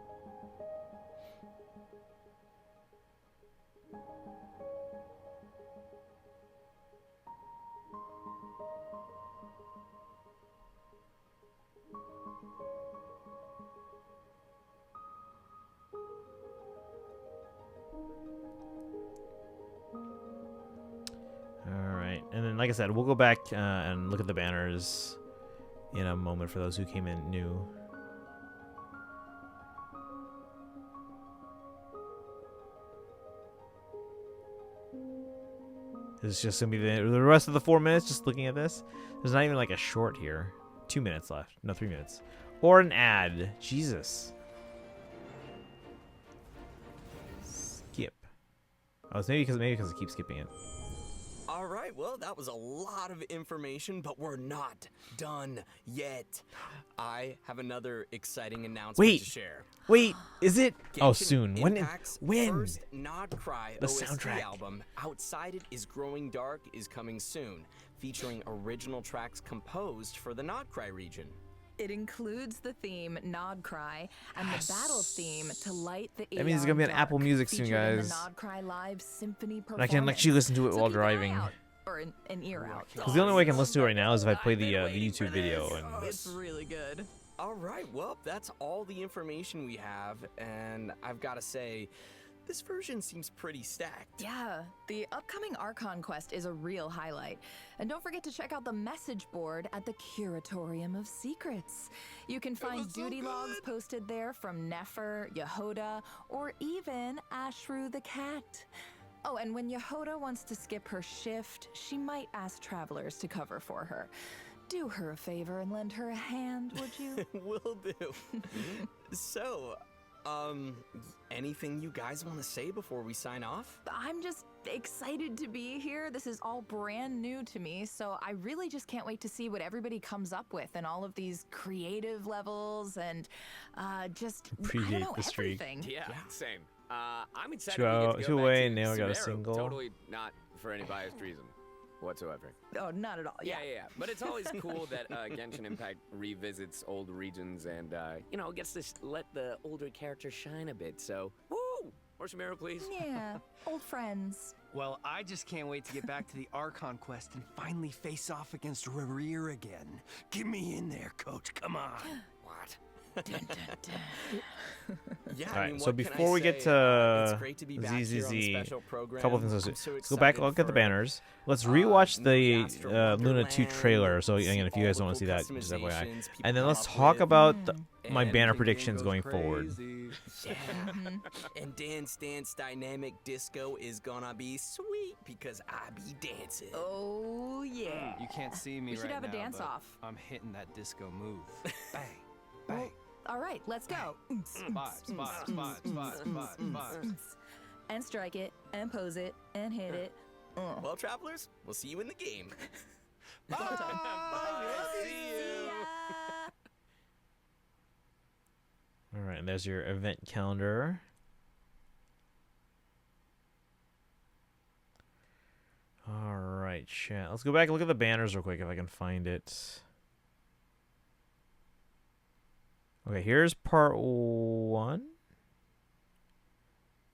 Alright, and then like I said, we'll go back and look at the banners in a moment for those who came in new. This is just going to be the rest of the 4 minutes just looking at this. There's not even like a short here. 2 minutes left. No, 3 minutes. Or an ad. Jesus. Skip. Oh, it's maybe because I keep skipping it. All right, well, that was a lot of information, but we're not done yet. I have another exciting announcement to share. Wait, is it? Oh, Genshin soon. Impact's When? First Nod Cry The OST soundtrack. album, Outside It Is Growing Dark, is coming soon, featuring original tracks composed for the Nod Cry region. It includes the theme Nod Cry and the battle theme to light the That means it's gonna be on Dark, Apple Music soon, featured in guys. the Nod Cry live symphony And performance. I can actually listen to it So while keep an eye driving. out, or an ear out. Because the only way I can listen to it right now is if I play the YouTube video. And It's really good. All right, well, that's all the information we have, and I've got to say, this version seems pretty stacked. Yeah, the upcoming Archon quest is a real highlight. And don't forget to check out the message board at the Curatorium of Secrets. You can find duty logs posted there from Nefer, Yehoda, or even Ashru the cat. Oh, and when Yehoda wants to skip her shift, she might ask travelers to cover for her. Do her a favor and lend her a hand, would you? Will do. So, anything you guys want to say before we sign off? I'm just excited to be here. This is all brand new to me, so I really just can't wait to see what everybody comes up with and all of these creative levels and just I don't Predate know, the streak. everything. Yeah, same. I'm excited Two we out- get to two go back away, to and Nail got a Sumeru. single. Totally not for any biased reason whatsoever. Oh, not at all. Yeah. But it's always cool that Genshin Impact revisits old regions and, gets to let the older characters shine a bit. So, woo! More Sumeru, please. Yeah, old friends. Well, I just can't wait to get back to the Archon quest and finally face off against Rerir again. Get me in there, coach. Come on. What? Yeah, All I right, mean, so what can before I we get say? to It's great to be back here on the ZZZ, special a program. couple things. I'm Let's so go back, excited look at the for, banners. Let's rewatch Millie the Astro Luna 2 trailer. So Wonderland, again, if you guys don't want to see that, all the just FYI. customizations people And then let's come up talk with. about my And banner King predictions goes going forward. Yeah. And Dance Dance Dynamic Disco is gonna be sweet because I be dancing. Oh, yeah. You can't see me We should right have a now, dance but off. I'm hitting that disco move. Bang, bang. All right, let's go. And strike it, and pose it, and hit it. Well, travelers, we'll see you in the game. All right, and there's your event calendar. All right, chat. Let's go back and look at the banners real quick if I can find it. Okay, here's part 1.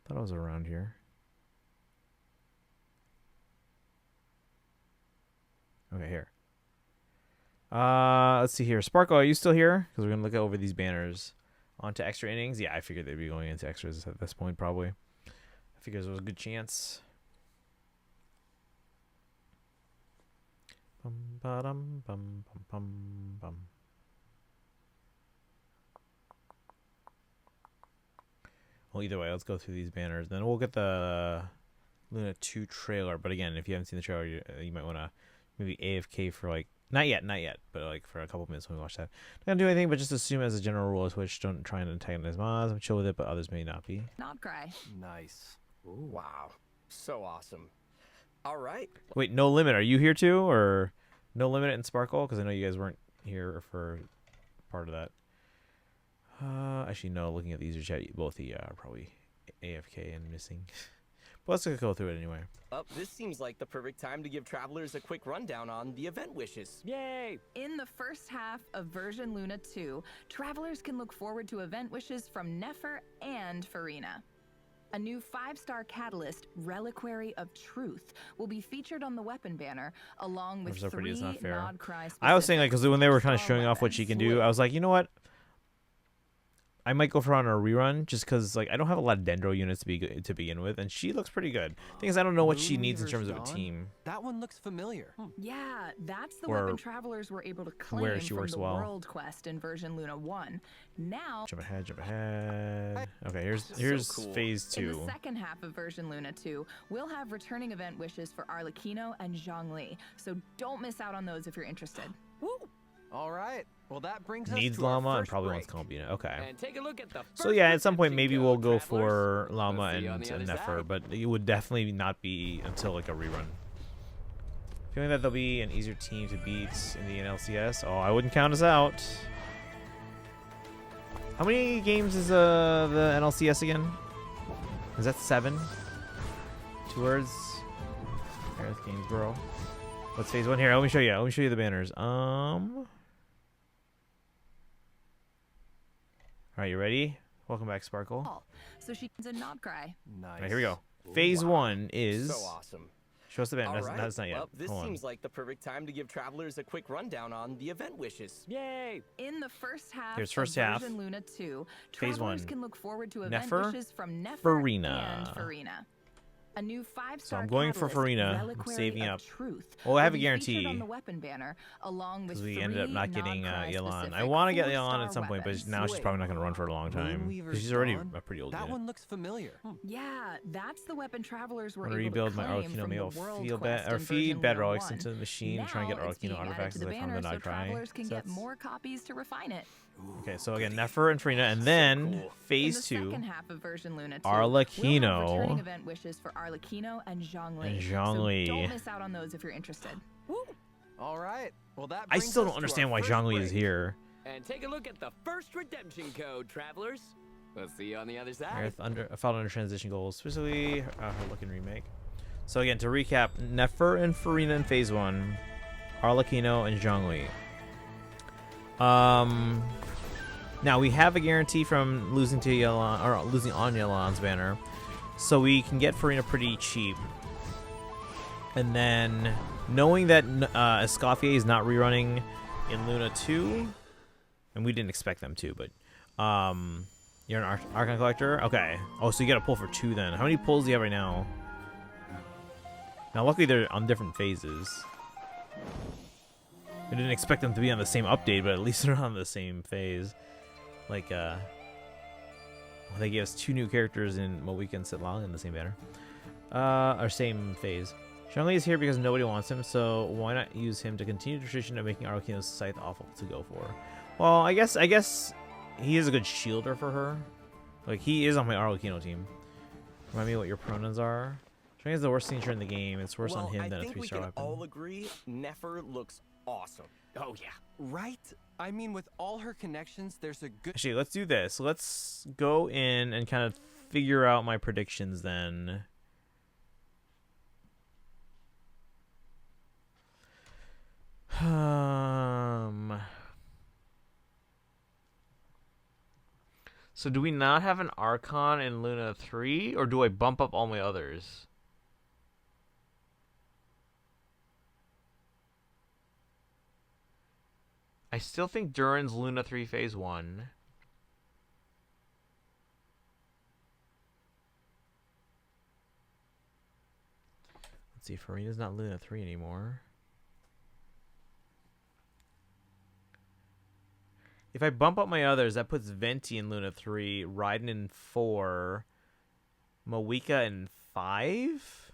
Thought it was around here. Okay, here. Let's see here. Sparkle, are you still here? Because we're gonna look over these banners. On to extra innings. Yeah, I figured they'd be going into extras at this point, probably. I figured there was a good chance. Bum ba-dum bum bum bum bum. Well, either way, let's go through these banners. Then we'll get the Luna 2 trailer. But again, if you haven't seen the trailer, you might want to maybe AFK for like not yet, but like for a couple minutes when we watch that. Not gonna do anything, but just assume as a general rule of Twitch, don't try and antagonize mods. I'm chill with it, but others may not be. Not cry. Nice. Wow. So awesome. All right. Wait, No Limit, are you here too, or No Limit and Sparkle? Because I know you guys weren't here for part of that. Actually, no. Looking at the user chat, both of you are probably AFK and missing. But let's go through it anyway. This seems like the perfect time to give travelers a quick rundown on the event wishes. Yay! In the first half of version Luna 2, travelers can look forward to event wishes from Nefer and Farina. A new 5-star catalyst, Reliquary of Truth, will be featured on the weapon banner, along with So pretty, it's not fair. Nod Cry I was saying, like, because when they were kind of showing off what she can do, I was like, you know what? I might go for her on a rerun just because, like, I don't have a lot of Dendro units to begin with, and she looks pretty good. Thing is, I don't know what she needs in terms of a team. That one looks familiar. Yeah, that's the Or weapon travelers were able to claim where she from works the well. World Quest in version Luna 1. Now, Jump ahead. Okay, here's phase in 2. the second half of version Luna 2, we'll have returning event wishes for Arlecchino and Zhongli, so don't miss out on those if you're interested. All right. Well, that brings us Needs to our Llama and first probably break. wants Combina. Okay. And take a look at the So yeah, at some point maybe we'll go travelers. for Llama We'll see you on and the other Nefer, side. but it would definitely not be until like a rerun. Feeling that there'll be an easier team to beat in the NLCS. Oh, I wouldn't count us out. How many games is the NLCS again? Is that 7? 2 words. There's Gainsborough. What's phase 1 here? Let me show you. Let me show you the banners. All right, you ready? Welcome back, Sparkle. So she can Nod Cry. Nice. All right, here we go. Phase 1 is. So awesome. Show us the banner. All right. That's not yet. Well, this Hold on. seems like the perfect time to give travelers a quick rundown on the event wishes. Yay! In the first half Here's of first half. version Luna 2, Phase travelers 1. can look forward to event Nefer, wishes from Nefer Farina. and Farina. A new 5-star So I'm going for catalyst, Farina. I'm Reliquary saving of up. Truth, Well, I have will a be featured guarantee. on the weapon banner, along with Because we ended up 3 not getting non-Cry Yelan. I specific want to get 4-star Yelan at some point, but weapons. now she's probably not going to run for a long time. Because she's already a pretty old That unit. one looks familiar. Yeah, that's the weapon travelers were I'm gonna able rebuild to my claim Arlecchino. from Maybe the I'll World Quest in feed version better Luna Alex 1. into the machine, try and get Now it's Arlecchino being added artifacts to as I found the banner, Nod so Cry. travelers can So get that's- more copies to refine it. Okay, so again, Nefer and Farina, and then In the phase 2, second half of version Luna 2, Arlecchino. we'll have returning event wishes for Arlecchino and Zhongli. And Zhongli. So don't miss out on those if you're interested. All right. Well, that I brings still us don't to understand our why first Zhongli break. is here. And take a look at the first redemption code, travelers. We'll see you on the other side. I filed under transition goals, specifically her looking remake. So again, to recap, Nefer and Farina in phase 1, Arlecchino and Zhongli. Now we have a guarantee from losing to Yelan, or losing on Yelan's banner, so we can get Farina pretty cheap. And then knowing that Escoffier is not rerunning in Luna 2, and we didn't expect them to, but you're an Archon Collector? Okay. Oh, so you gotta pull for 2 then. How many pulls do you have right now? Now, luckily they're on different phases. I didn't expect them to be on the same update, but at least they're on the same phase. Like, they gave us 2 new characters in Moika and Sitlong in the same banner. Or same phase. Zhongli is here because nobody wants him, so why not use him to continue the tradition of making Arlecchino's scythe awful to go for? Well, I guess he is a good shielder for her. Like, he is on my Arlecchino team. Remind me what your pronouns are. Zhongli is the worst signature in the game. It's worse on him than a 3-star I think we can weapon. all agree Nefer looks awesome. Oh, yeah. Right? I mean, with all her connections, there's a good... Actually, let's do this. Let's go in and kind of figure out my predictions then. So do we not have an Archon in Luna 3, or do I bump up all my others? I still think Durin's Luna 3 phase 1. Let's see, Farina's not Luna 3 anymore. If I bump up my others, that puts Venti in Luna 3, Raiden in 4, Moika in 5,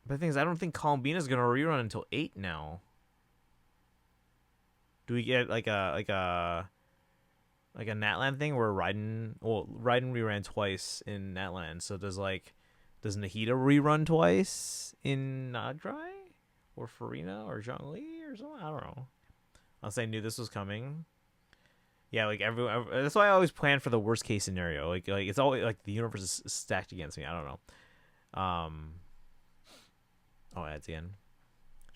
But the thing is, I don't think Columbina's gonna rerun until 8 now. Do we get like a Natland thing where Raiden reran twice in Natland? So does Nahida rerun twice in Nagrai or Farina or Zhongli or something? I don't know. Unless I knew this was coming. Yeah, like everyone. That's why I always plan for the worst case scenario. Like it's always like the universe is stacked against me. I don't know. Oh, ads again.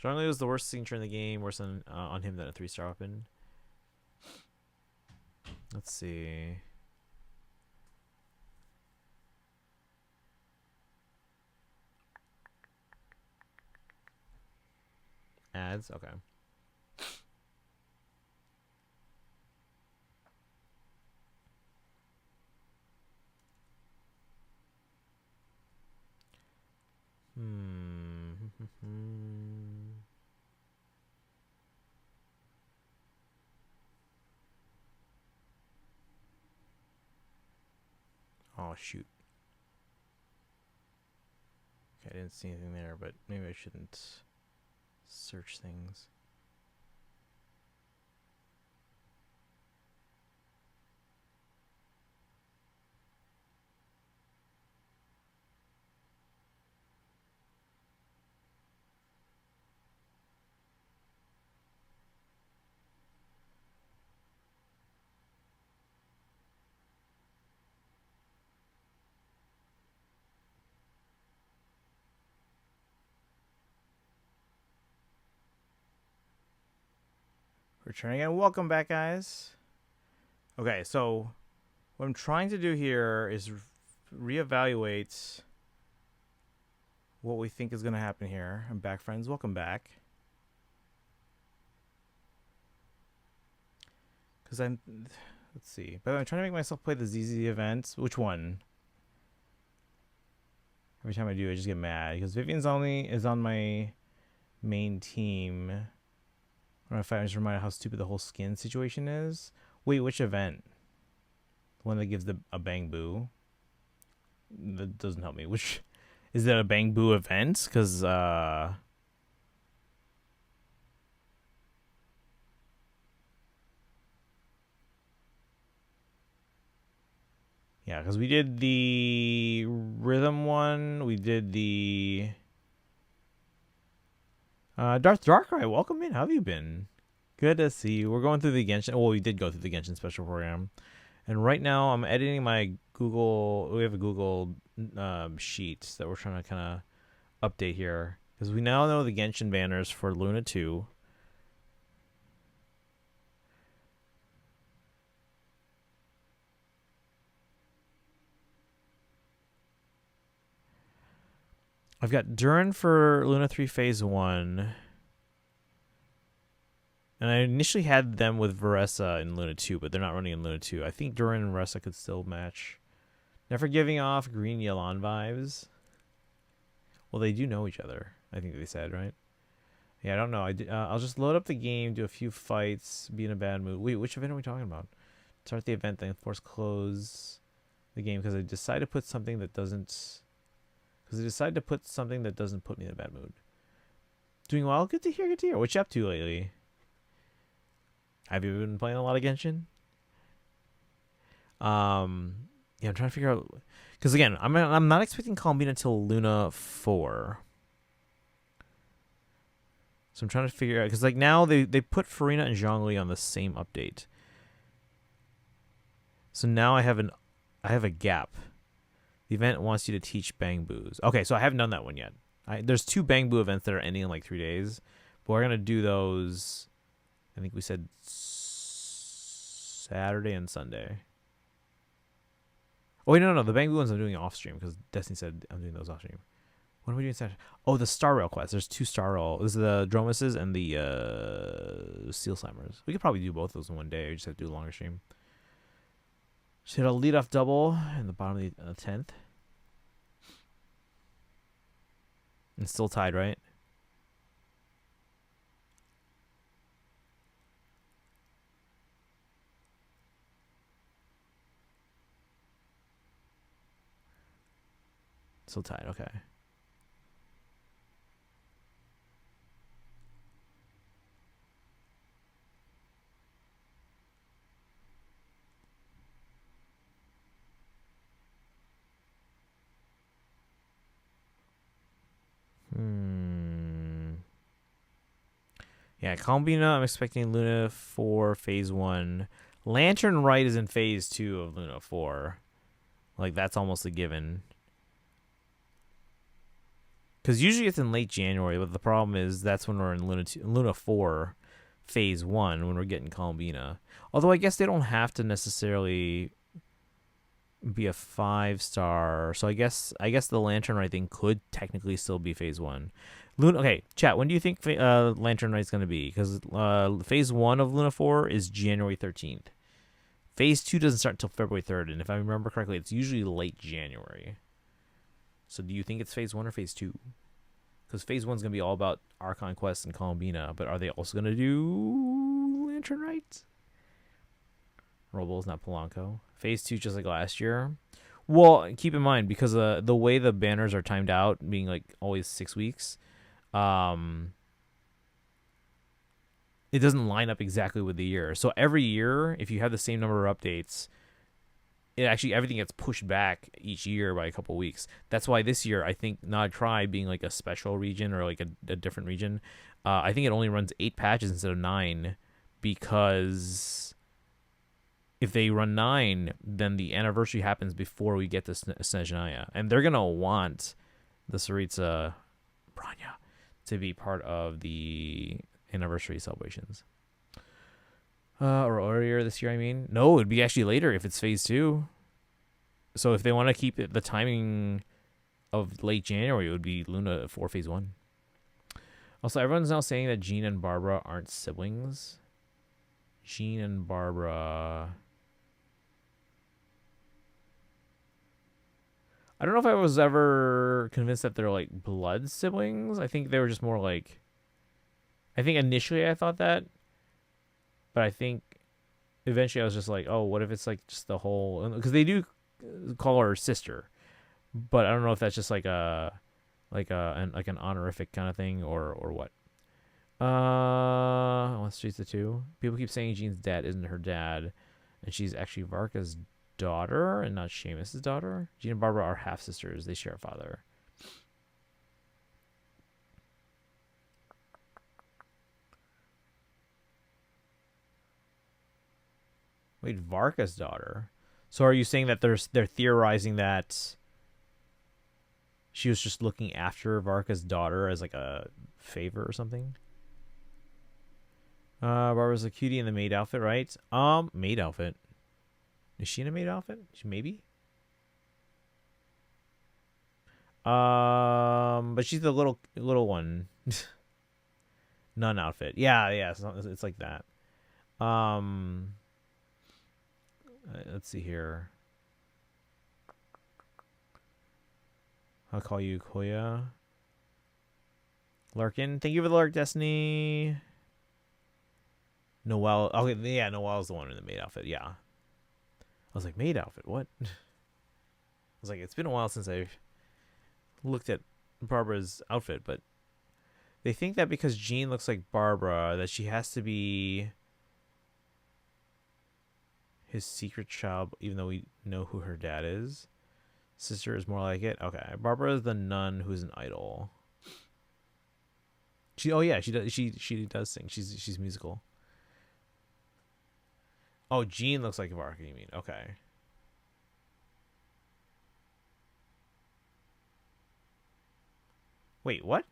Zhongli was the worst signature in the game. Worse on him than a 3-star weapon. Let's see. Ads, okay. Oh, shoot. Okay, I didn't see anything there, but maybe I shouldn't search things. Returning and welcome back, guys. Okay, so what I'm trying to do here is reevaluate what we think is going to happen here. I'm back, friends. Welcome back. Because let's see. But I'm trying to make myself play the ZZZ events. Which one? Every time I do, I just get mad because Vivian's is on my main team. I don't know if I just reminded how stupid the whole skin situation is. Wait, which event? The one that gives a bang boo? That doesn't help me. Which is that a bang boo event? Because yeah, because we did the rhythm one. We did the Darkrai, welcome in. How have you been? Good to see you. We're going through the Genshin. Well, we did go through the Genshin special program. And right now I'm editing my Google. We have a Google sheet that we're trying to kind of update here. Because we now know the Genshin banners for Luna 2. I've got Durin for Luna 3 Phase 1. And I initially had them with Veressa in Luna 2, but they're not running in Luna 2. I think Durin and Veressa could still match. Never giving off green Yelan vibes. Well, they do know each other, I think they said, right? Yeah, I don't know. I'll just load up the game, do a few fights, be in a bad mood. Wait, which event are we talking about? Start the event, then force close the game because I decided to put something that doesn't... Because I decided to put something that doesn't put me in a bad mood. Doing well? Good to hear, good to hear. What you up to lately? Have you been playing a lot of Genshin? Yeah, I'm trying to figure out... Because again, I'm not expecting Columbina until Luna 4. So I'm trying to figure out... Because like now they put Farina and Zhongli on the same update. So now I have a gap. The event wants you to teach Bang Boos. Okay, so I haven't done that one yet. There's 2 Bang Boo events that are ending in like 3 days. But we're going to do those... I think we said Saturday and Sunday. Oh, wait, no. The Bang Boo ones I'm doing off stream because Destiny said I'm doing those off stream. What are we doing Saturday? Oh, the Star Rail quest. There's 2 Star Rail. This is the Dromuses and the Steel Slammers. We could probably do both of those in one day. We just have to do a longer stream. Just hit a lead off double in the bottom of the 10th. And still tied, right? Still tied, okay. Yeah, Columbina, I'm expecting Luna 4 Phase 1. Lantern Rite is in Phase 2 of Luna 4. Like, that's almost a given. Because usually it's in late January, but the problem is that's when we're in Luna 4 Phase 1, when we're getting Columbina. Although I guess they don't have to necessarily be a 5-star. So I guess the Lantern Rite thing could technically still be Phase 1. Okay, chat, when do you think Lantern Rite's going to be? Because Phase 1 of Luna 4 is January 13th. Phase 2 doesn't start until February 3rd, and if I remember correctly, it's usually late January. So do you think it's Phase 1 or Phase 2? Because Phase 1 is going to be all about Archon Quest and Columbina, but are they also going to do Lantern Rite? Robles, not Polanco. Phase 2, just like last year. Well, keep in mind, because the way the banners are timed out, being like always 6 weeks, it doesn't line up exactly with the year. So every year, if you have the same number of updates, everything gets pushed back each year by a couple weeks. That's why this year, I think Nod Tribe being like a special region or like a different region, I think it only runs 8 patches instead of 9, because if they run 9, then the anniversary happens before we get to Snezhnaya. And they're going to want the Tsaritsa Branya to be part of the anniversary celebrations. Or earlier this year, I mean. No, it'd be actually later if it's Phase 2. So if they want to keep the timing of late January, it would be Luna 4 Phase 1. Also, everyone's now saying that Jean and Barbara aren't siblings. Jean and Barbara... I don't know if I was ever convinced that they're like blood siblings. I think they were just more like... I think initially I thought that, but I think eventually I was just like, oh, what if it's like just the whole... Because they do call her sister, but I don't know if that's just like an honorific kind of thing or what. What Streets of 2? People keep saying Jean's dad isn't her dad, and she's actually Varka's daughter and not Seamus's daughter. Jean and Barbara are half sisters. They share a father. Wait, Varka's daughter. So are you saying that they're theorizing that she was just looking after Varka's daughter as like a favor or something? Barbara's a cutie in the maid outfit, right? Maid outfit. Is she in a maid outfit? Maybe. But she's the little one. Nun outfit. Yeah. It's like that. Let's see here. I'll call you Koya. Larkin, thank you for the Lark, Destiny. Noelle. Okay, yeah, Noelle's the one in the maid outfit. Yeah. I was like, maid outfit? What? I was like, it's been a while since I've looked at Barbara's outfit, but they think that because Jean looks like Barbara, that she has to be his secret child, even though we know who her dad is. Sister is more like it. Okay, Barbara is the nun who's an idol. She does sing. She's musical. Oh, Jean looks like Varka, you mean? Okay. Wait, what?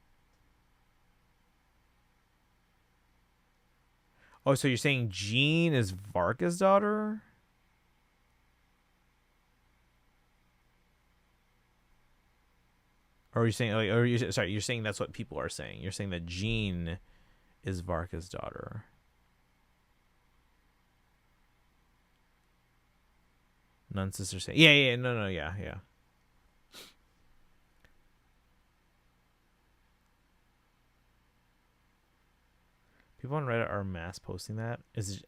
Oh, so you're saying Jean is Varka's daughter? Or are you saying, you're saying that's what people are saying. You're saying that Jean is Varka's daughter. Nun sister say, yeah, no, yeah. People on Reddit are mass posting that. Is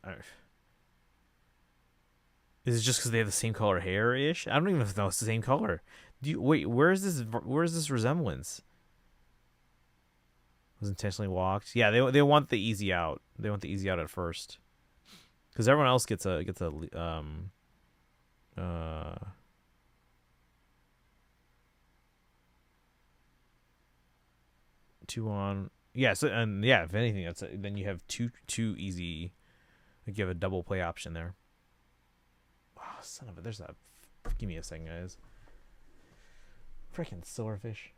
it just because they have the same color hair ish? I don't even know if it's the same color. Wait? Where is this resemblance? Was intentionally walked. Yeah, they want the easy out. They want the easy out at first, because everyone else gets a 2 on Yeah, so and yeah, if anything, then you have two easy. Like you have a double play option there. Oh, son of a! There's a. Give me a second, guys. Freaking silverfish.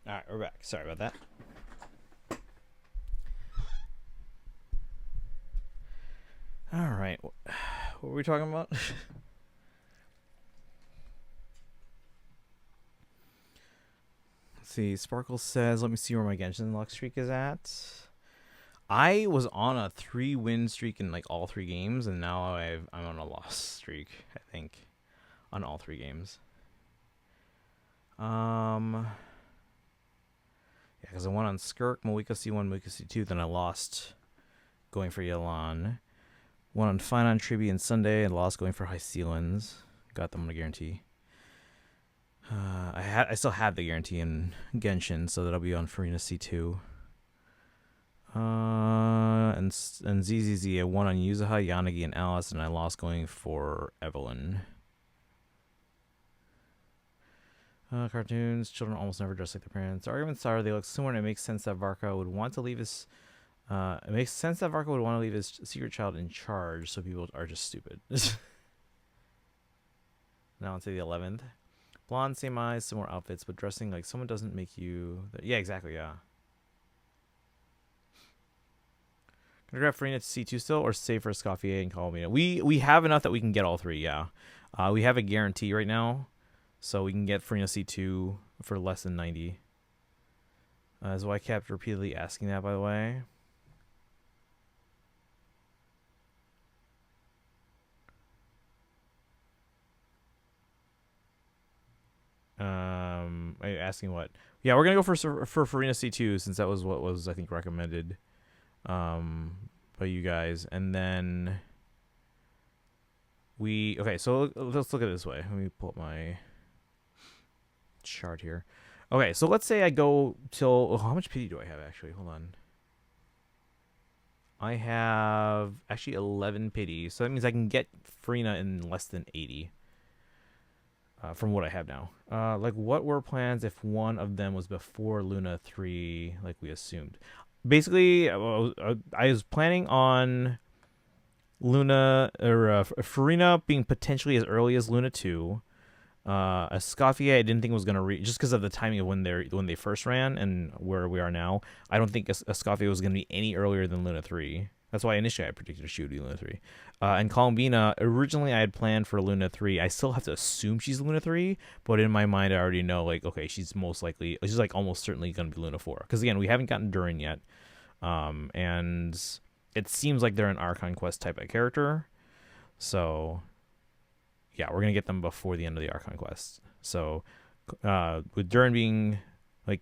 All right, we're back. Sorry about that. All right. What were we talking about? Let's see. Sparkle says, let me see where my Genshin luck streak is at. I was on a 3-win streak in like all 3 games, and now I'm on a loss streak, I think, on all 3 games. Yeah, because I won on Skirk, Moika C1, Moika C2, then I lost going for Yelan. Won on Fine on Tribi and Sunday, and lost going for High Sealans. Got them on a guarantee. I still have the guarantee in Genshin, so that'll be on Farina C2. And ZZZ, I won on Yuzuha, Yanagi, and Alice, and I lost going for Evelyn. Cartoons, children almost never dress like their parents. The arguments are they look similar, and it makes sense that Varka would want to leave his. It makes sense that Varka would want to leave his secret child in charge, so people are just stupid. Now on to the 11th. Blonde, same eyes, similar outfits, but dressing like someone doesn't make you. Yeah, exactly. Yeah. Gonna grab Farina to C2 still, or save for Escoffier and Colomina. We have enough that we can get all 3. Yeah. We have a guarantee right now. So we can get Farina C2 for less than 90. That's why I kept repeatedly asking that, by the way. Are you asking what? Yeah, we're gonna go for Farina C2 since that was what was I think recommended by you guys, and then okay. So let's look at it this way. Let me pull up my chart here. Okay, so let's say I go till how much pity do I have actually? Hold on. I have actually 11 pity, so that means I can get Farina in less than 80 from what I have now. Like, what were plans if one of them was before Luna 3, like we assumed? Basically, I was planning on Luna or Farina being potentially as early as Luna 2. Escoffier I didn't think was gonna just because of the timing of when they first ran and where we are now. I don't think Escoffier was gonna be any earlier than Luna 3. That's why initially I predicted she would be Luna 3. And Colombina, originally I had planned for Luna 3. I still have to assume she's Luna 3, but in my mind I already know, like, okay, she's like almost certainly gonna be Luna 4. Because again, we haven't gotten Durin yet, and it seems like they're an Archon Quest type of character, so. Yeah, we're going to get them before the end of the Archon Quest. So, with Durin being, like,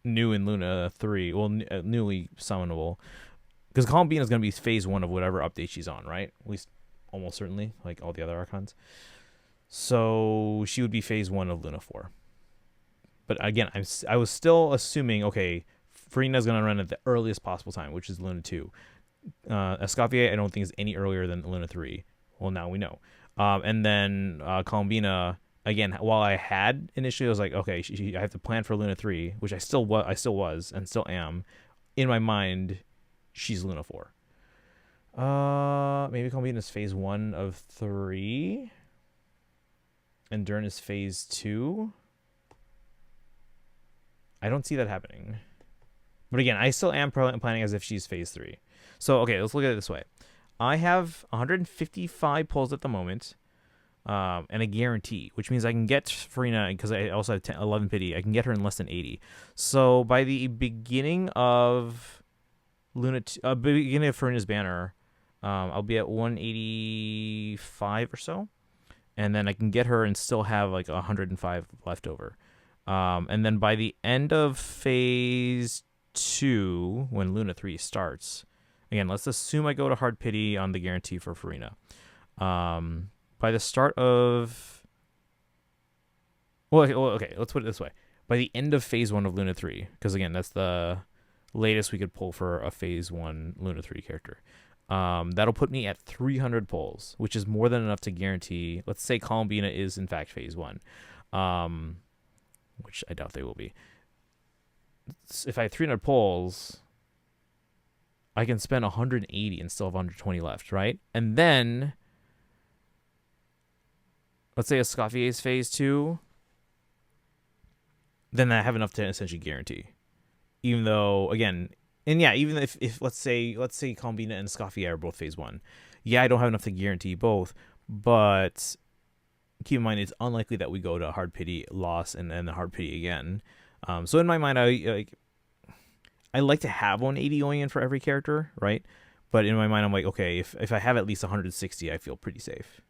new in Luna 3, well, newly summonable, because Colombina is going to be phase 1 of whatever update she's on, right? At least, almost certainly, like all the other Archons. So, she would be phase 1 of Luna 4. But again, I was still assuming, okay, Farina's going to run at the earliest possible time, which is Luna 2. Escoffier, I don't think is any earlier than Luna 3. Well, now we know. And then Colombina, again, while I had initially, I was like, okay, I have to plan for Luna 3, which I still was and still am. In my mind, she's Luna 4. Maybe Colombina is phase 1 of 3. And Durin is phase 2. I don't see that happening. But again, I still am planning as if she's phase 3. So, okay, let's look at it this way. I have 155 pulls at the moment, and a guarantee, which means I can get Farina, because I also have 11 pity, I can get her in less than 80. So by the beginning of beginning of Farina's banner, I'll be at 185 or so, and then I can get her and still have like 105 left over. And then by the end of phase 2, when Luna 3 starts, again, let's assume I go to hard pity on the guarantee for Farina. By the start of... okay, let's put it this way. By the end of phase 1 of Luna 3, because again, that's the latest we could pull for a phase 1 Luna 3 character. That'll put me at 300 pulls, which is more than enough to guarantee... Let's say Colombina is, in fact, phase 1, which I doubt they will be. If I have 300 pulls... I can spend 180 and still have 120 left, right? And then, let's say Escoffier's phase 2. then I have enough to essentially guarantee. Even though, again, and yeah, even if let's say Combina and Scaffier are both phase 1, yeah, I don't have enough to guarantee both, but keep in mind it's unlikely that we go to hard pity loss and then the hard pity again. So in my mind, I like to have 180 going in for every character, right? But in my mind, I'm like, okay, if I have at least 160, I feel pretty safe.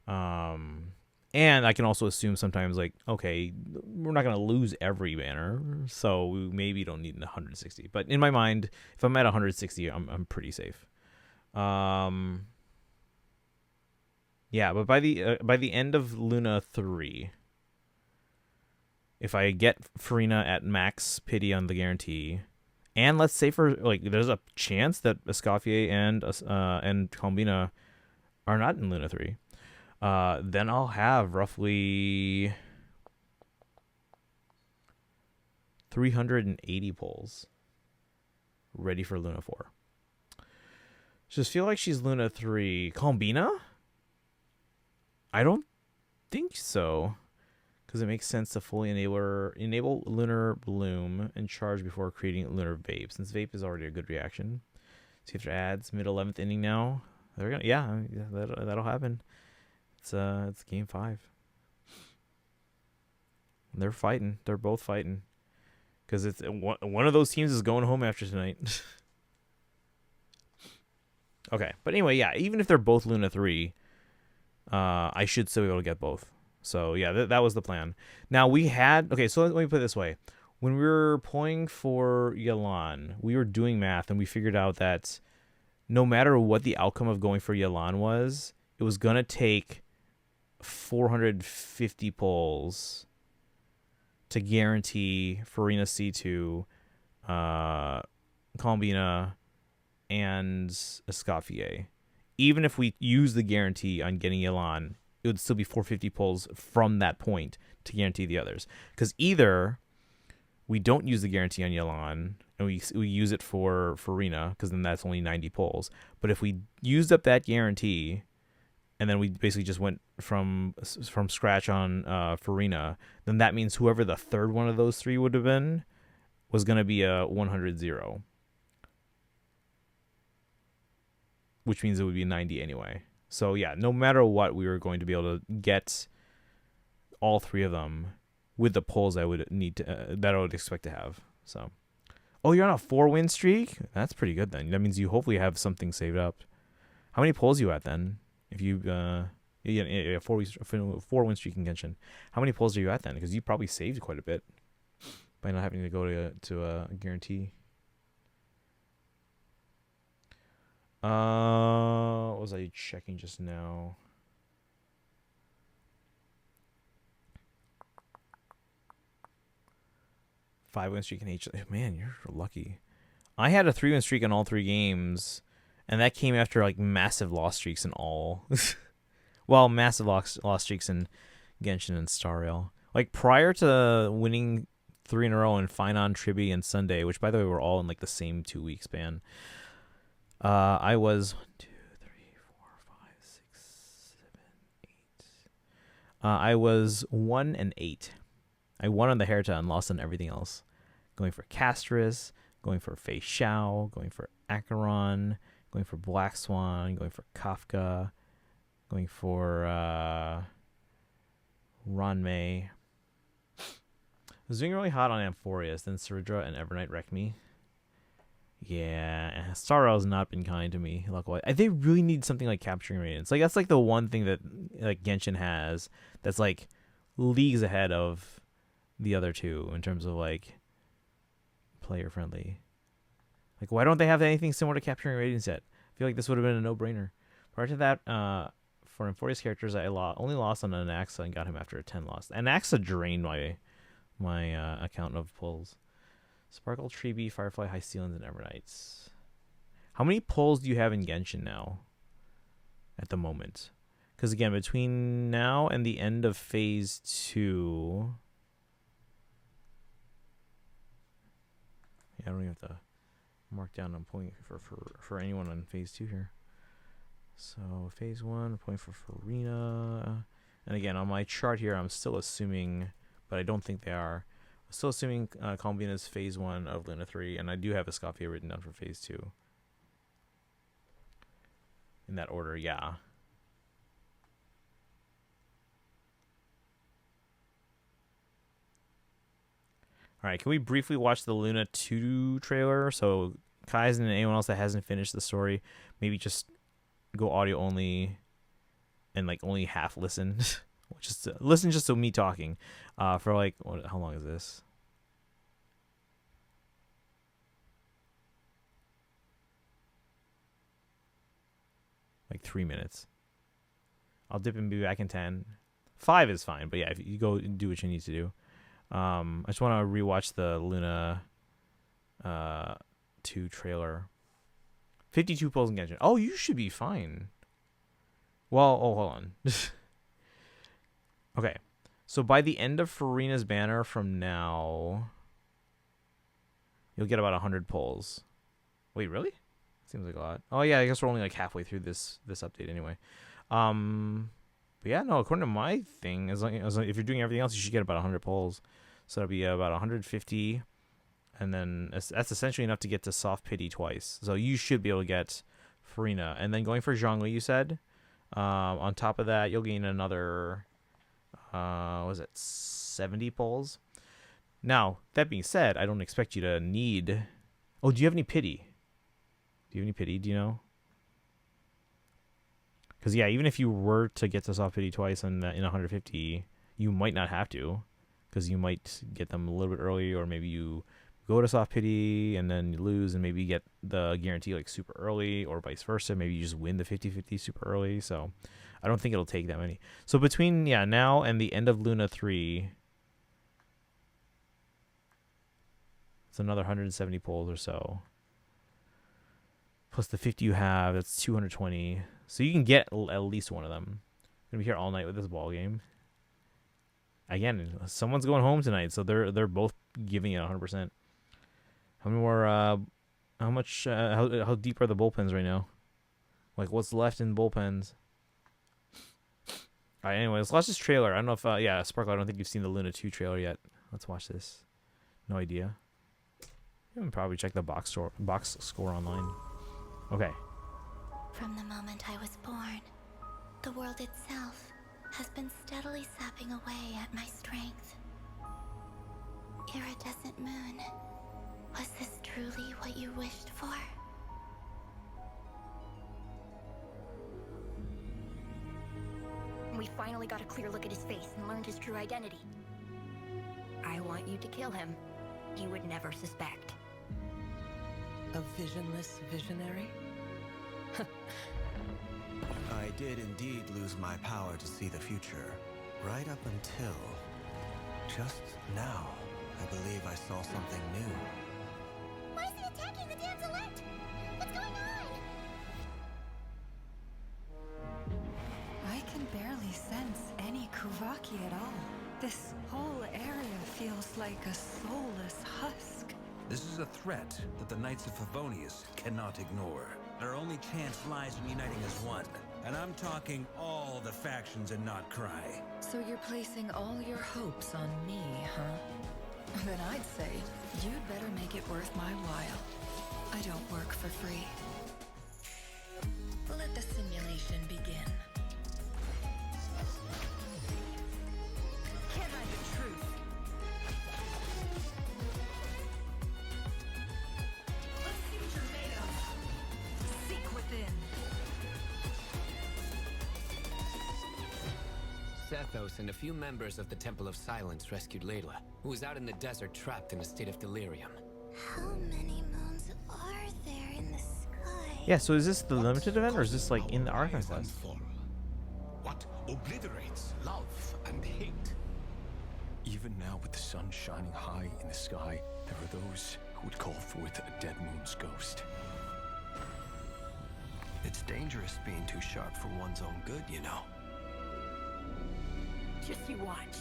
And I can also assume sometimes, like, okay, we're not going to lose every banner, so we maybe don't need 160. But in my mind, if I'm at 160, I'm pretty safe. Yeah, but by the end of Luna 3, if I get Farina at max pity on the guarantee, and let's say for like there's a chance that Escoffier and Combina are not in Luna 3, then I'll have roughly 380 pulls ready for Luna 4. Just feel like she's Luna 3. Combina? I don't think so. Because it makes sense to fully enable Lunar Bloom and charge before creating Lunar Vape, since Vape is already a good reaction. See if there ads mid 11th inning now. They're gonna, yeah, that'll happen. It's game 5. They're fighting. They're both fighting. Because it's one of those teams is going home after tonight. Okay, but anyway, yeah, even if they're both Luna 3, I should still be able to get both. So yeah, that was the plan. Now we had, okay, so let me put it this way. When we were pulling for Yelan, we were doing math and we figured out that no matter what the outcome of going for Yelan was, it was going to take 450 pulls to guarantee Farina C2, Combina, and Escoffier. Even if we use the guarantee on getting Yelan, it would still be 450 pulls from that point to guarantee the others. Because either we don't use the guarantee on Yelan and we use it for Farina, because then that's only 90 pulls. But if we used up that guarantee and then we basically just went from scratch on Farina, then that means whoever the third one of those three would have been was going to be a 100-0. Which means it would be 90 anyway. So yeah, no matter what, we were going to be able to get all three of them with the pulls I would need to that I would expect to have. So, oh, you're on a 4-win streak? That's pretty good then. That means you hopefully have something saved up. How many pulls you at then? If you 4-win streak in Genshin. How many pulls are you at then? Because you probably saved quite a bit by not having to go to a guarantee. What was I checking just now? Five-win streak in each. Man, you're lucky. I had a 3-win streak in all 3 games, and that came after like massive loss streaks in all. Well, massive loss streaks in Genshin and Star Rail. Like prior to winning 3 in a row in Finon, Tribi, and Sunday, which by the way were all in like the same 2-week span. I was 1, 2, 3, 4, 5, 6, 7, 8. I was 1 and 8. I won on the Herta and lost on everything else. Going for Castris, going for Fei Xiao, going for Acheron, going for Black Swan, going for Kafka, going for Ranmei. I was doing really hot on Amphorius, then Ceridra and Evernight wrecked me. Yeah, Star Rail has not been kind to me. Luckily, they really need something like capturing radiance. Like that's like the one thing that like Genshin has that's like leagues ahead of the other two in terms of like player friendly. Like why don't they have anything similar to capturing radiance yet? I feel like this would have been a no-brainer. Prior to that, for Amphorius characters, I only lost on Anaxa and got him after a 10 loss. Anaxa drained my account of pulls. Sparkle, Tribi, Firefly, High Ceilings, and Evernights. How many pulls do you have in Genshin now? At the moment. Because again, between now and the end of Phase 2... Yeah, I don't even have to mark down I'm pulling for anyone on Phase 2 here. So, Phase 1, I'm pulling for Farina. And again, on my chart here, I'm still assuming but I don't think they are. Still assuming Columbian is phase 1 of Luna 3, and I do have Escafia written down for phase 2. In that order, yeah. All right, can we briefly watch the Luna 2 trailer? So Kaizen and anyone else that hasn't finished the story, maybe just go audio only and like only half listen. Just listen just to me talking for like, how long is this? Like 3 minutes. I'll dip and be back in 10. 5 is fine, but yeah, if you go and do what you need to do. I just want to rewatch the Luna 2 trailer. 52 pulls in Genshin. Oh, you should be fine. Well, oh, hold on. Okay, so by the end of Farina's banner from now, you'll get about 100 pulls. Wait, really? Seems like a lot. Oh yeah, I guess we're only like halfway through this update anyway. But yeah, no, according to my thing, as long if you're doing everything else, you should get about 100 pulls. So that'll be about 150, and then that's essentially enough to get to soft pity twice. So you should be able to get Farina, and then going for Zhongli, you said. On top of that, you'll gain another. What was it, 70 pulls? Now, that being said, I don't expect you to need... Oh, do you have any pity? Do you have any pity? Do you know? Because, yeah, even if you were to get to soft pity twice in 150, you might not have to. Because you might get them a little bit early, or maybe you go to soft pity and then you lose, and maybe you get the guarantee like super early, or vice versa. Maybe you just win the 50-50 super early, so... I don't think it'll take that many. So between, now and the end of Luna 3, it's another 170 pulls or so. Plus the 50 you have, that's 220. So you can get at least one of them. I'm going to be here all night with this ball game. Again, someone's going home tonight, so they're both giving it 100%. How many more, how deep are the bullpens right now? Like, what's left in bullpens? All right, anyways, let's watch this trailer. I don't know if, Sparkle, I don't think you've seen the Luna 2 trailer yet. Let's watch this. No idea. You can probably check the box score online. Okay. From the moment I was born, the world itself has been steadily sapping away at my strength. Iridescent moon, was this truly what you wished for? We finally got a clear look at his face and learned his true identity. I want you to kill him. He would never suspect. A visionless visionary? I did indeed lose my power to see the future. Right up until... just now, I believe I saw something new. Why is he attacking the damselette? What's going on? I can barely sense any Kuvaki at all. This whole area feels like a soulless husk. This is a threat that the Knights of Favonius cannot ignore. Their only chance lies in uniting as one. And I'm talking all the factions and not Cry. So you're placing all your hopes on me, huh? Then I'd say you'd better make it worth my while. I don't work for free. Let the simulation begin. Can I the truth? Let's see what you're made of. Seek within. Sethos and a few members of the Temple of Silence rescued Layla, who was out in the desert trapped in a state of delirium. How many moons are there in the sky? Yeah, so is this the limited event, or is this like in the Archive Quest? What obliterates love and hate? Even now, with the sun shining high in the sky, there are those who would call forth a dead moon's ghost. It's dangerous being too sharp for one's own good, you know. Just you watch.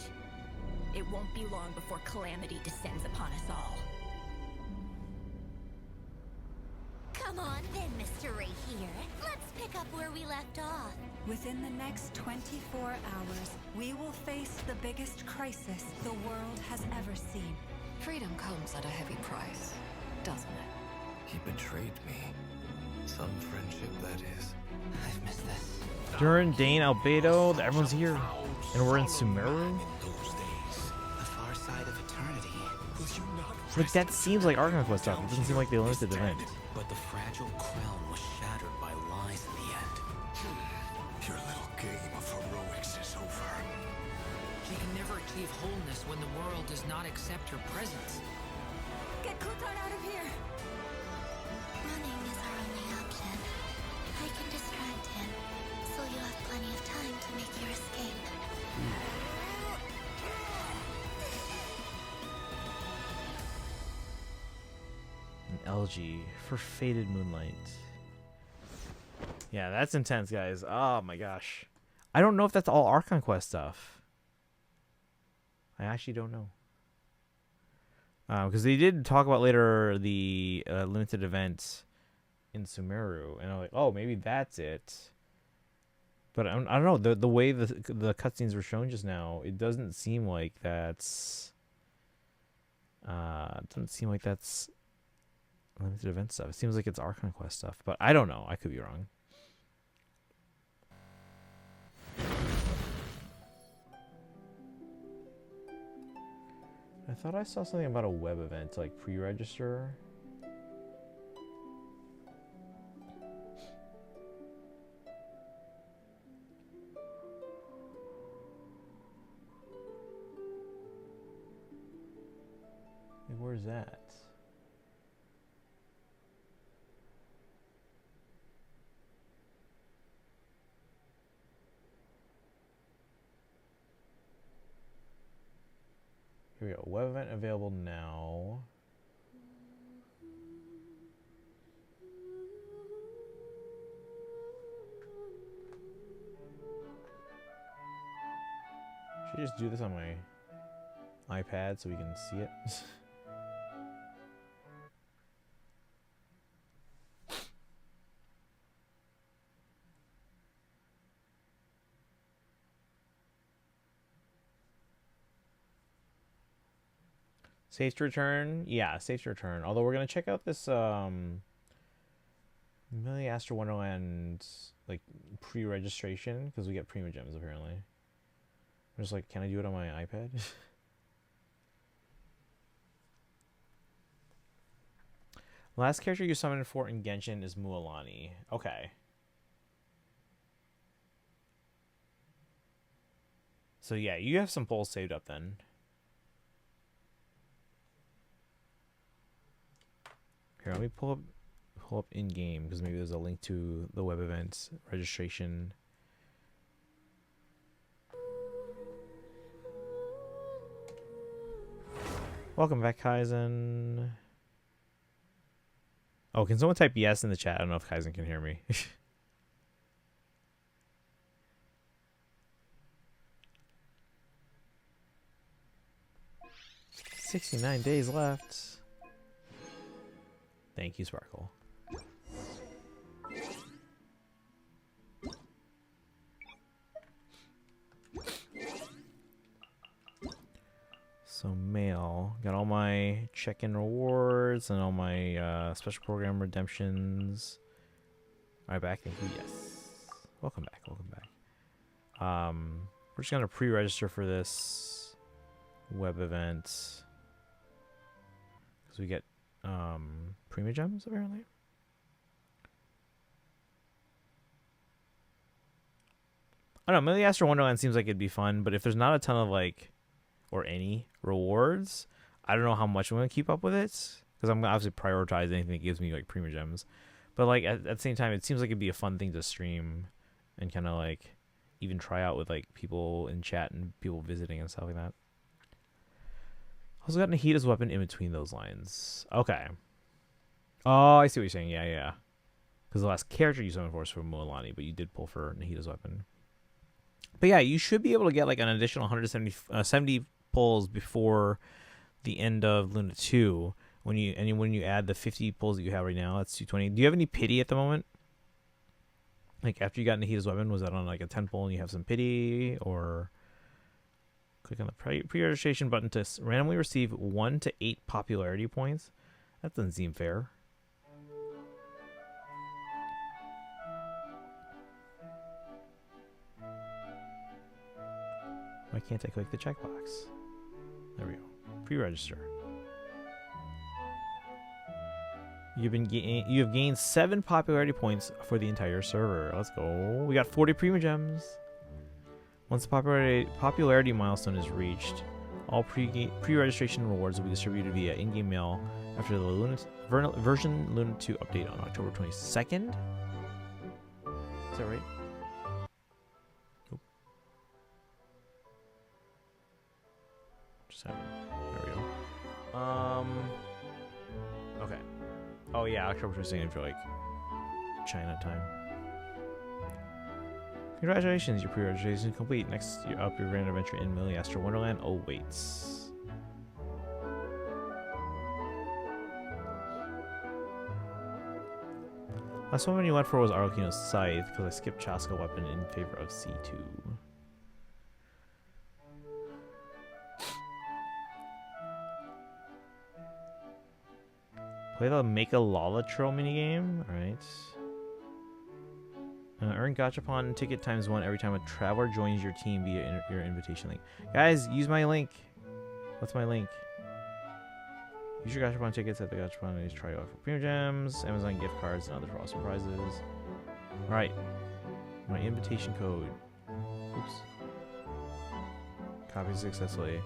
It won't be long before calamity descends upon us all. Come Come on then, Mr. Right here. Let's pick up where we left off. Within the next 24 hours, we will face the biggest crisis the world has ever seen. Freedom comes at a heavy price, doesn't it? He betrayed me. Some friendship, that is. I've missed this. Durin, Dane, Albedo, everyone's here. And we're in Sumeru? The far side of eternity. Like, that seems like Archon Quest stuff. It doesn't seem like the limited event. But the fragile crown was shattered by lies in the end. Your little game of heroics is over. She can never achieve wholeness when the world does not accept her presence. Get Kutan out of here! Running is our only option. I can distract him, so you have plenty of time to make your escape. An LG for Faded Moonlight. Yeah, that's intense, guys. Oh my gosh. I don't know if that's all Archon Quest stuff. I actually don't know. Because they did talk about later the limited event in Sumeru, and I'm like, oh, maybe that's it. But I don't know. The way the cutscenes were shown just now, it doesn't seem like that's. Doesn't seem like that's limited event stuff. It seems like it's Archon Quest stuff, but I don't know. I could be wrong. I thought I saw something about a web event to like pre-register. Like, where's that? Here we go. Web event available now. Should I just do this on my iPad so we can see it? 'Safe to return? Yeah, safe to return. Although we're gonna check out this Million Astro Wonderland like pre-registration because we get Prima Gems apparently. I'm just like, can I do it on my iPad? Last character you summoned for in Genshin is Mualani. Okay. So yeah, you have some polls saved up then. Here, let me pull up in game because maybe there's a link to the web event registration. Welcome back, Kaizen. Oh, can someone type yes in the chat? I don't know if Kaizen can hear me. 69 days left. Thank you, Sparkle. So mail, got all my check-in rewards and all my special program redemptions. All right, back. Thank you. Yes. Welcome back. Welcome back. We're just gonna pre-register for this web event because we get Prima Gems apparently. I don't know. Maybe Astro Wonderland seems like it'd be fun, but if there's not a ton of like, or any rewards, I don't know how much I'm gonna keep up with it because I'm gonna obviously prioritize anything that gives me like Prima Gems. But like at the same time, it seems like it'd be a fun thing to stream and kind of like even try out with like people in chat and people visiting and stuff like that. Also got Nahita's weapon in between those lines. Okay. Oh, I see what you're saying. Yeah. Because the last character you summoned for was from Mualani, but you did pull for Nahita's weapon. But yeah, you should be able to get like an additional 70 pulls before the end of Luna 2, When you add the 50 pulls that you have right now, that's 220. Do you have any pity at the moment? Like after you got Nahida's weapon, was that on like a 10 pull and you have some pity, or click on the pre-registration button to randomly receive 1 to 8 popularity points? That doesn't seem fair. Why can't I click the checkbox? There we go. Pre-register. You have gained 7 popularity points for the entire server. Let's go. We got 40 premium gems. Once the popularity milestone is reached, all pre-registration rewards will be distributed via in-game mail after the version Luna 2 update on October 22nd. Is that right? Nope. Just happened. There we go. Okay. Oh yeah, October 22nd for like China time. Congratulations, your pre-registration is complete. Next, you're up your grand adventure in Milliastra Wonderland awaits. Last one you went for was Arlecchino's Scythe, because I skipped Chaska weapon in favor of C2. Play the Make a Lala Troll minigame. Alright. Earn Gachapon ticket ×1 every time a traveler joins your team via your invitation link. Guys, use my link. What's my link? Use your Gachapon tickets at the Gachapon and try out for premium gems, Amazon gift cards, and other awesome prizes. Alright. My invitation code. Oops. Copy successfully.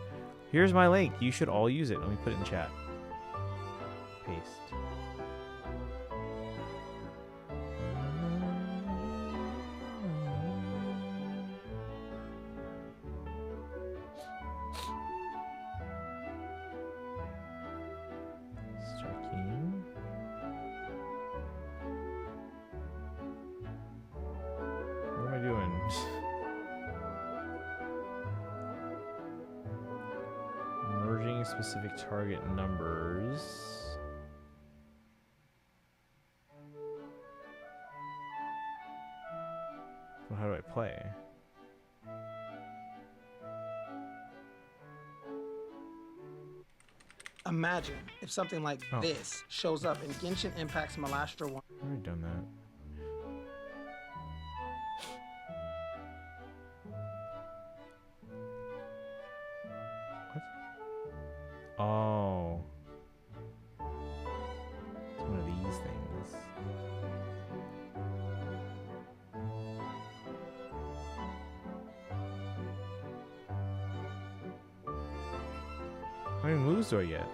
Here's my link. You should all use it. Let me put it in chat. Paste. Striking. What am I doing? Merging specific target numbers. Well, how do I play? Imagine if something like this shows up in Genshin Impact's Milliastra 1. I've already done that. What? Oh. It's one of these things. How many moves do I get?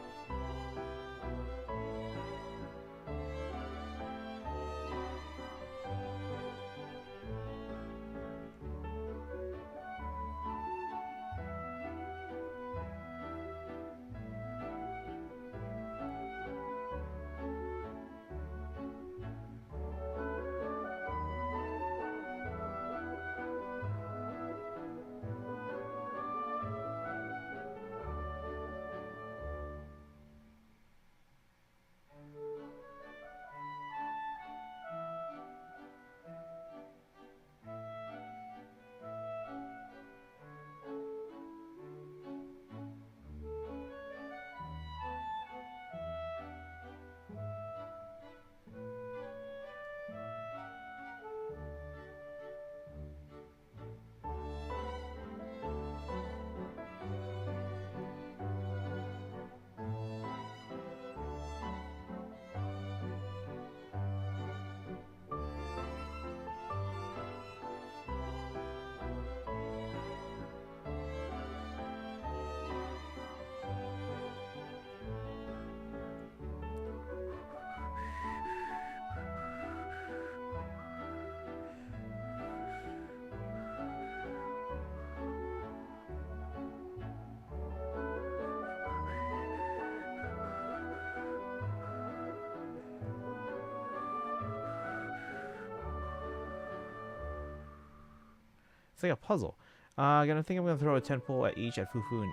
It's like a puzzle. I think I'm gonna throw a 10 pull at each at Fufu and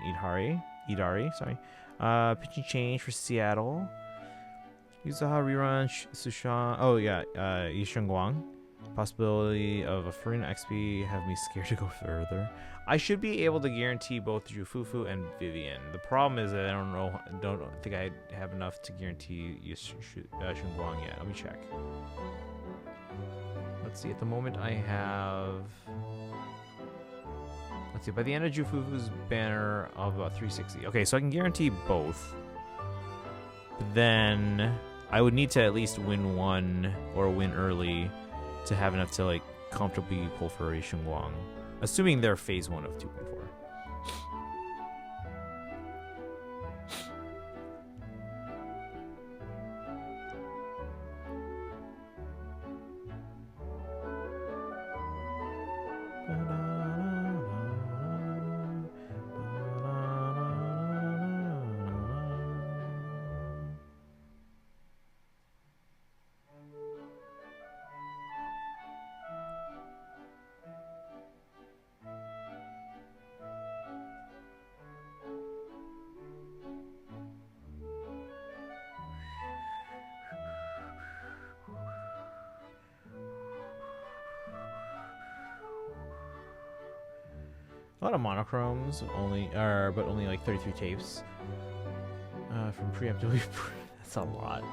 Idari. Sorry. Pitching change for Seattle. Yuzaha rerun Sushan. Oh yeah, Yishun Guang. Possibility of a free XP have me scared to go further. I should be able to guarantee both Jufufu and Vivian. The problem is that I don't think I have enough to guarantee Yishun Guang yet. Let me check. Let's see. At the moment, I have. Let's see. By the end of Jufufu's banner, I'll have about 360. Okay, so I can guarantee both. But then I would need to at least win one or win early to have enough to like comfortably pull for Yishun Guang, assuming they're phase 1 of 2.4. A lot of monochromes, but only like 33 tapes from preemptively. That's a lot.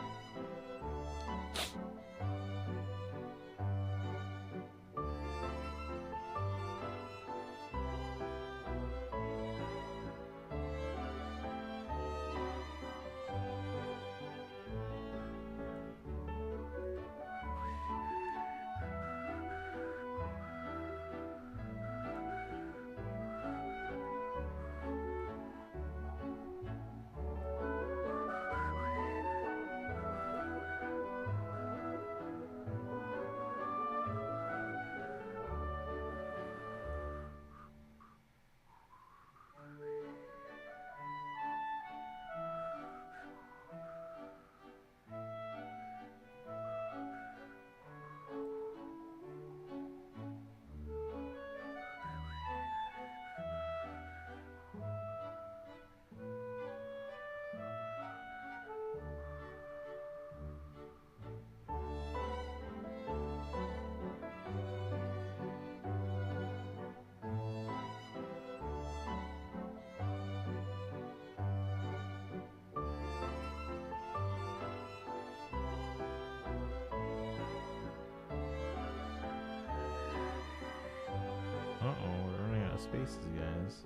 Uh-oh, we're running out of spaces, guys.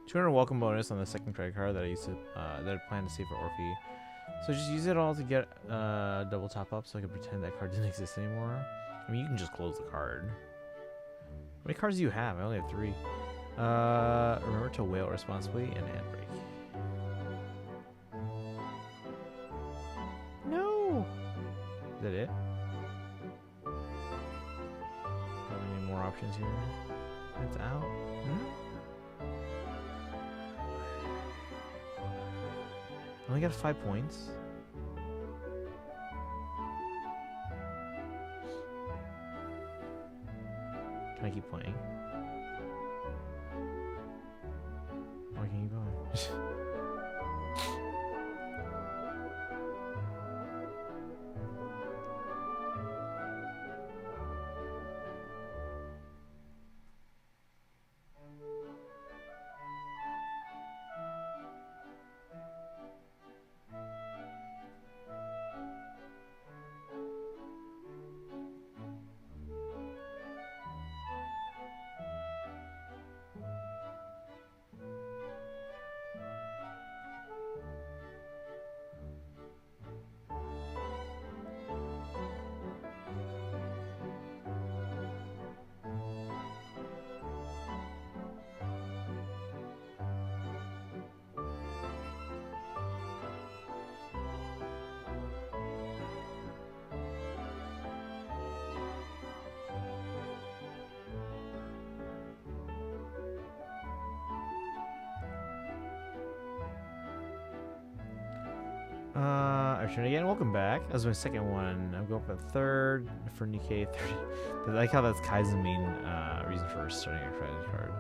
$200 welcome bonus on the second credit card that I used to that I plan to save for Orphe. So just use it all to get double top up so I can pretend that card didn't exist anymore. I mean, you can just close the card. How many cards do you have? I only have 3. Remember to whale responsibly and handbrake. No! Is that it? Have any more options here? It's out. I only got 5 points. Can I keep playing? Why can't you go? I returned again. Welcome back. That was my second one. I'm going for the third for Nikkei. Third. I like how that's Kai's main reason for starting a credit card.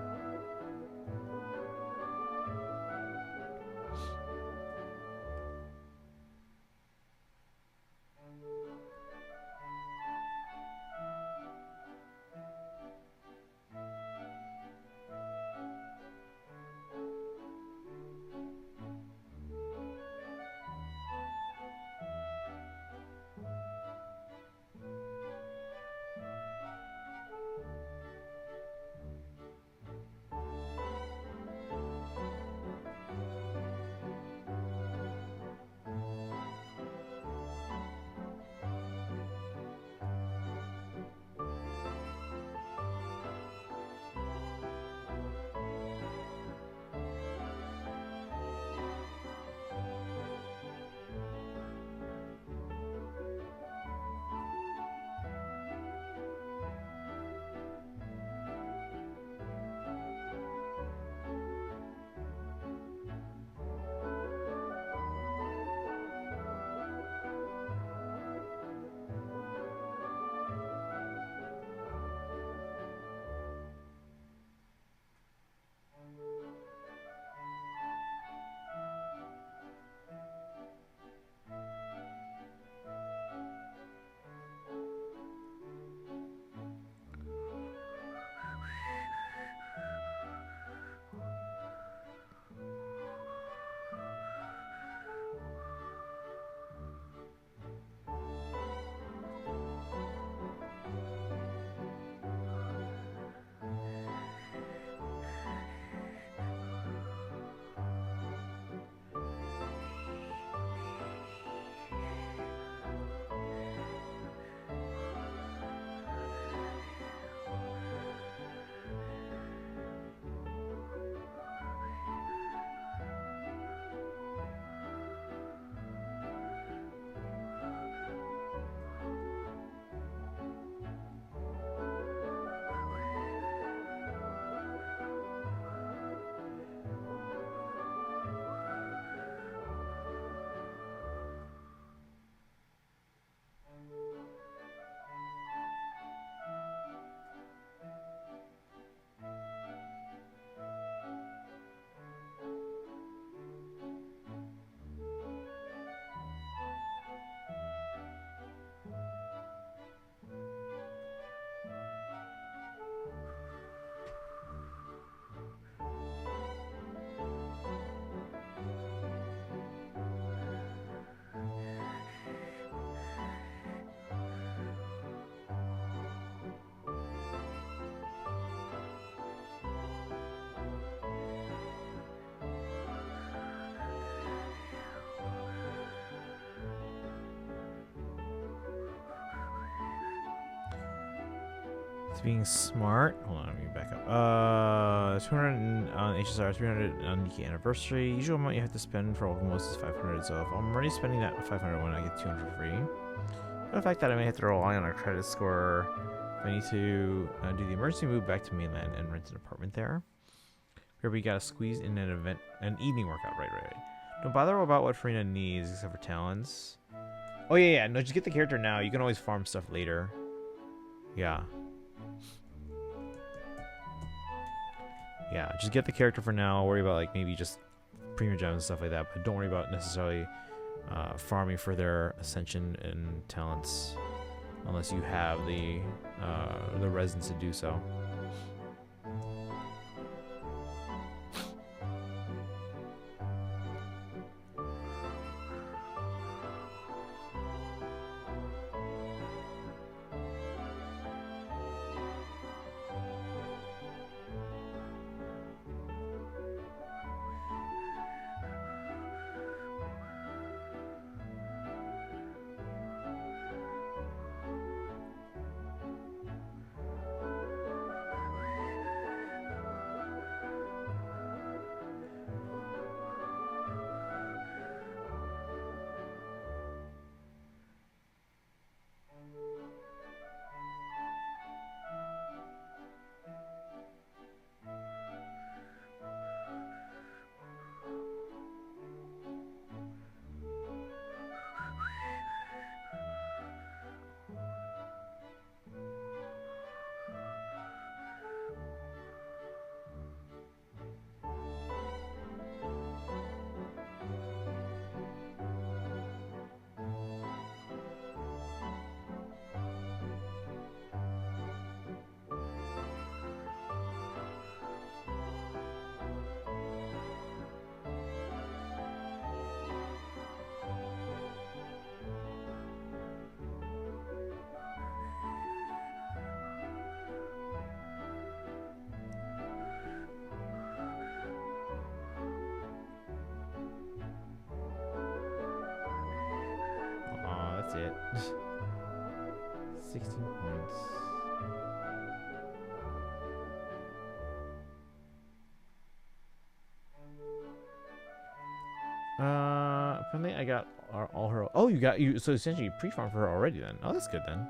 It's being smart. Hold on, let me back up. 200 on HSR, 300 on Nikkei anniversary. Usual amount you have to spend for most is 500. So if I'm already spending that 500 one, I get 200 for free. The fact that I may have to rely on our credit score if I need to do the emergency move back to mainland and rent an apartment there. Here we gotta squeeze in an evening workout. Right. Don't bother about what Farina needs except for talents. Oh yeah. No, just get the character now. You can always farm stuff later. Yeah. Yeah, just get the character for now. Worry about like maybe just premium gems and stuff like that, but don't worry about necessarily farming for their ascension and talents unless you have the residence to do so. That's it. 16 points. Apparently I got all her. Oh, you got you. So essentially, you pre-farmed for her already then. Oh, that's good then.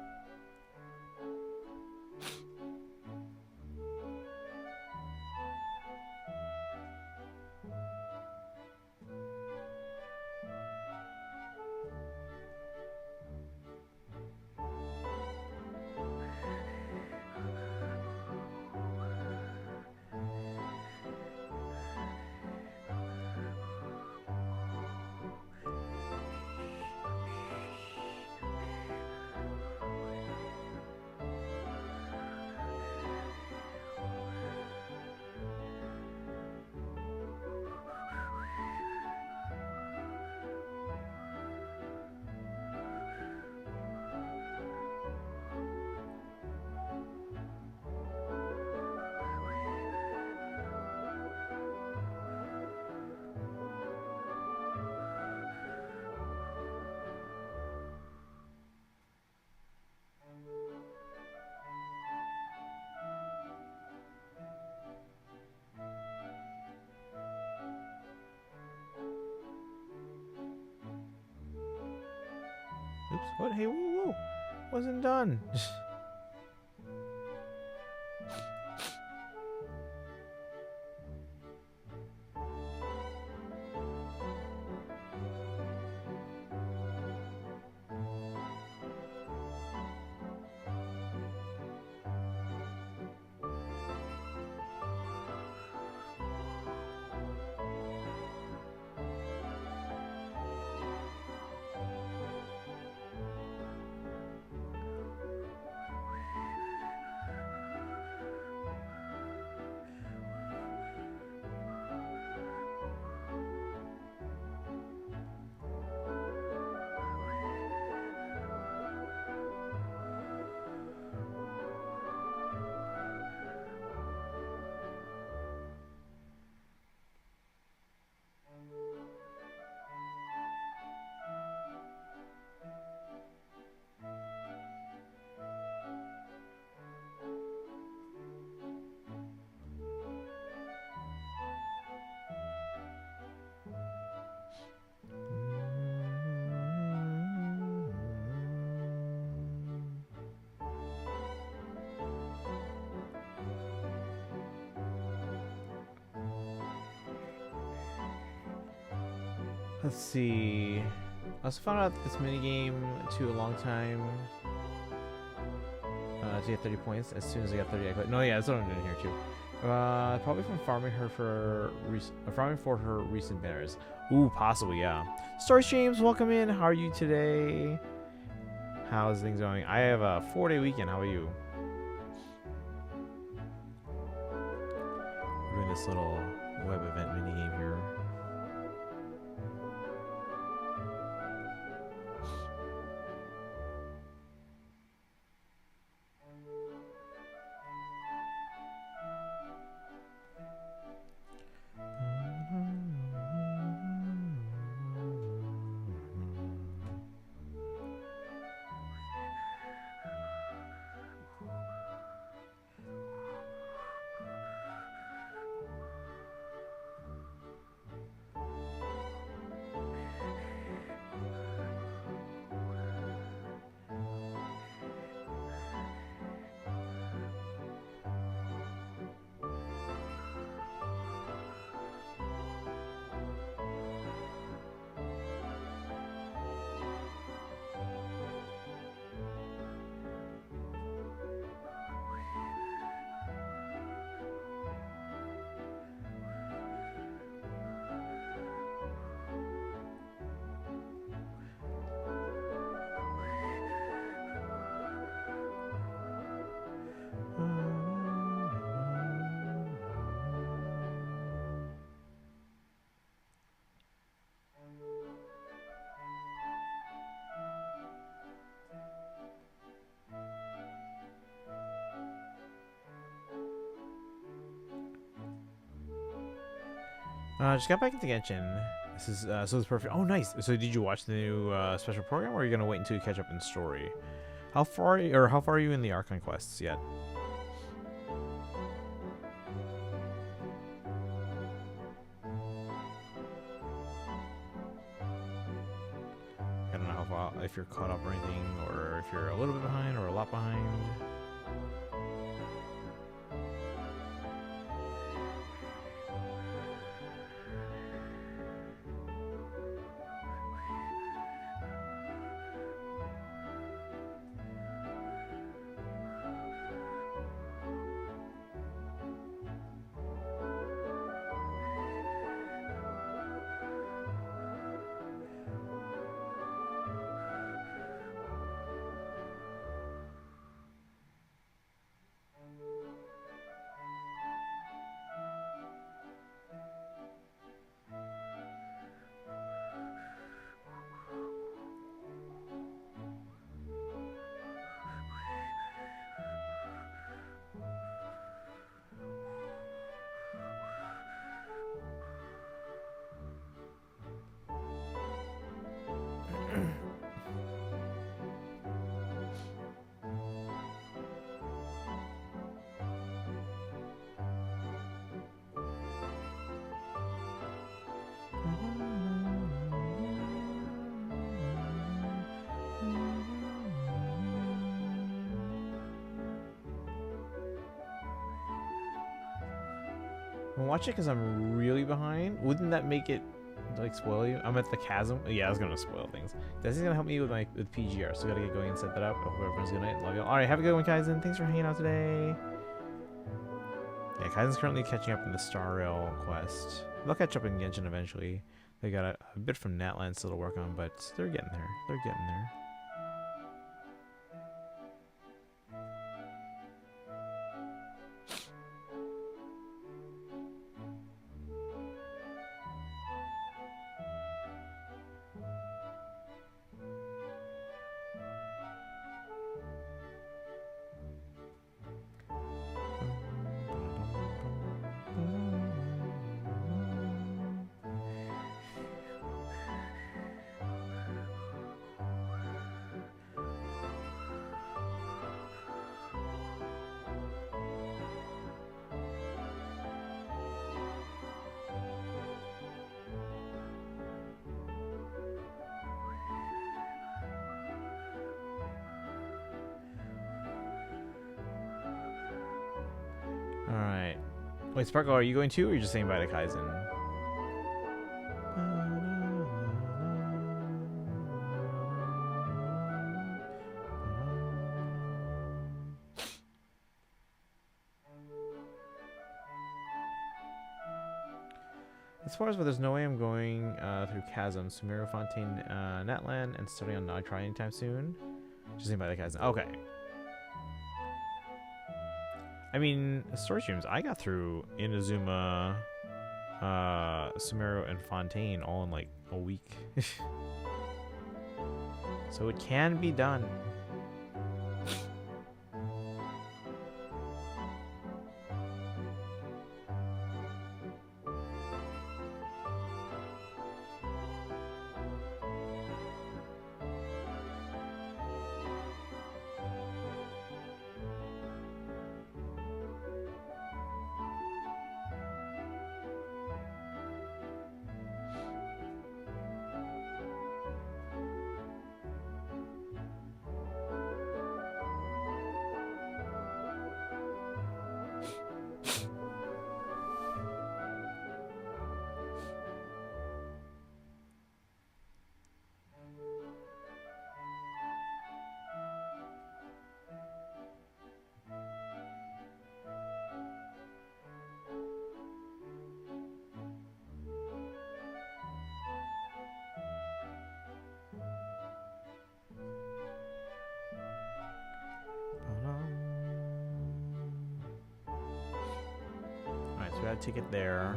Oops. What? Hey, whoa, whoa. Wasn't done. Let's see. I also found out this minigame took a long time to get 30 points. As soon as I got 30, I quit. No, yeah, that's what I'm doing here too. Probably from farming for her recent banners. Ooh, possibly, yeah. Story Streams, welcome in. How are you today? How's things going? I have a 4-day weekend. How are you? We're doing this little web event minigame here. Just got back into Genshin. This is so it's perfect. Oh, nice. So did you watch the new special program, or are you gonna wait until you catch up in story? How far are you in the Archon quests yet? I don't know how far, if you're caught up or anything, or if you're a little bit behind or a lot behind. I'm watching because I'm really behind. Wouldn't that make it like spoil you? I'm at the chasm. Yeah, I was gonna spoil things. This is gonna help me with my PGR, so gotta get going and set that up. I hope everyone's good night. Love you all. All right, have a good one, Kaizen. Thanks for hanging out today. Yeah, Kaizen's currently catching up in the Star Rail quest. They'll catch up in Genshin eventually. They got a bit from Natlan still to work on, but they're getting there. They're getting there. Alright. Wait, Sparkle, are you going too, or are you just saying bye to Kaizen? As far as but there's no way I'm going through Chasm, Sumeru, Fontaine, Natlan, and starting on Nitri anytime soon. Just saying bye to Kaizen. Okay. I mean, story streams, I got through Inazuma, Sumeru, and Fontaine all in like a week. So it can be done. Alright, so we got a ticket there.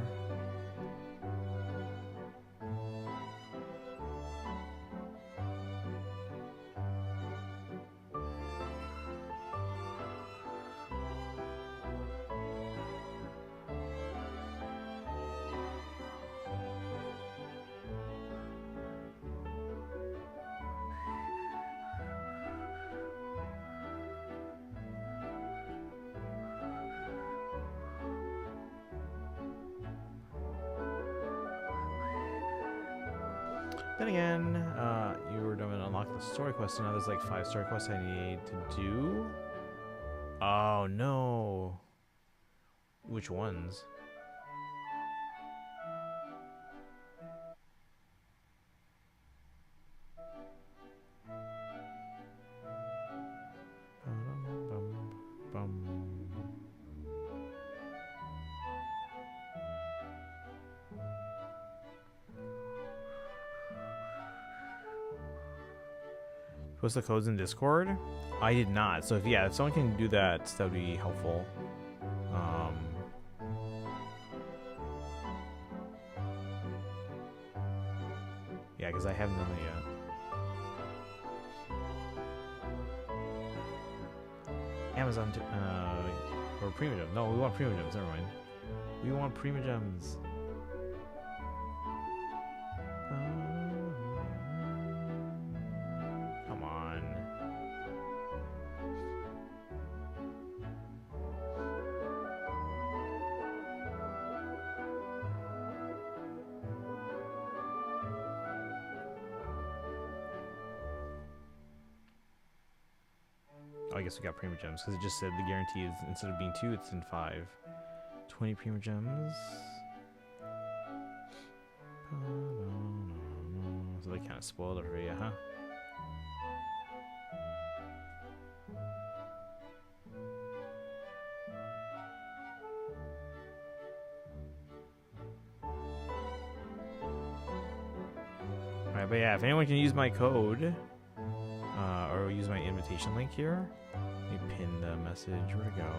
Then again, you were done to unlock the story quest, and now there's like 5 story quests I need to do. Oh no. Which ones? Post the codes in Discord? I did not. So if someone can do that, that would be helpful. Yeah, because I haven't done that yet. Amazon, or Prima Gems. No, we want Prima Gems. Never mind. We want Prima Gems. Come on. Oh, I guess we got Prima Gems because it just said the guarantee is instead of being 2, it's in 5. 20 Prima Gems. So they kind of spoiled it for you, huh? Alright, but yeah, if anyone can use my code, or use my invitation link here, let me pin the message. Where'd it go?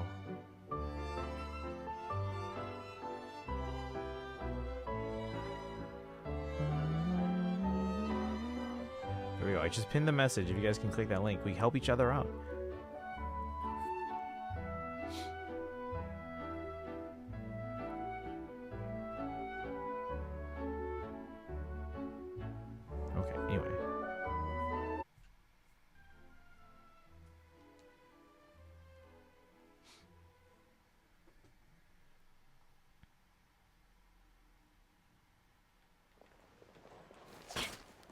There we go. I just pinned the message. If you guys can click that link, we help each other out. Okay, anyway.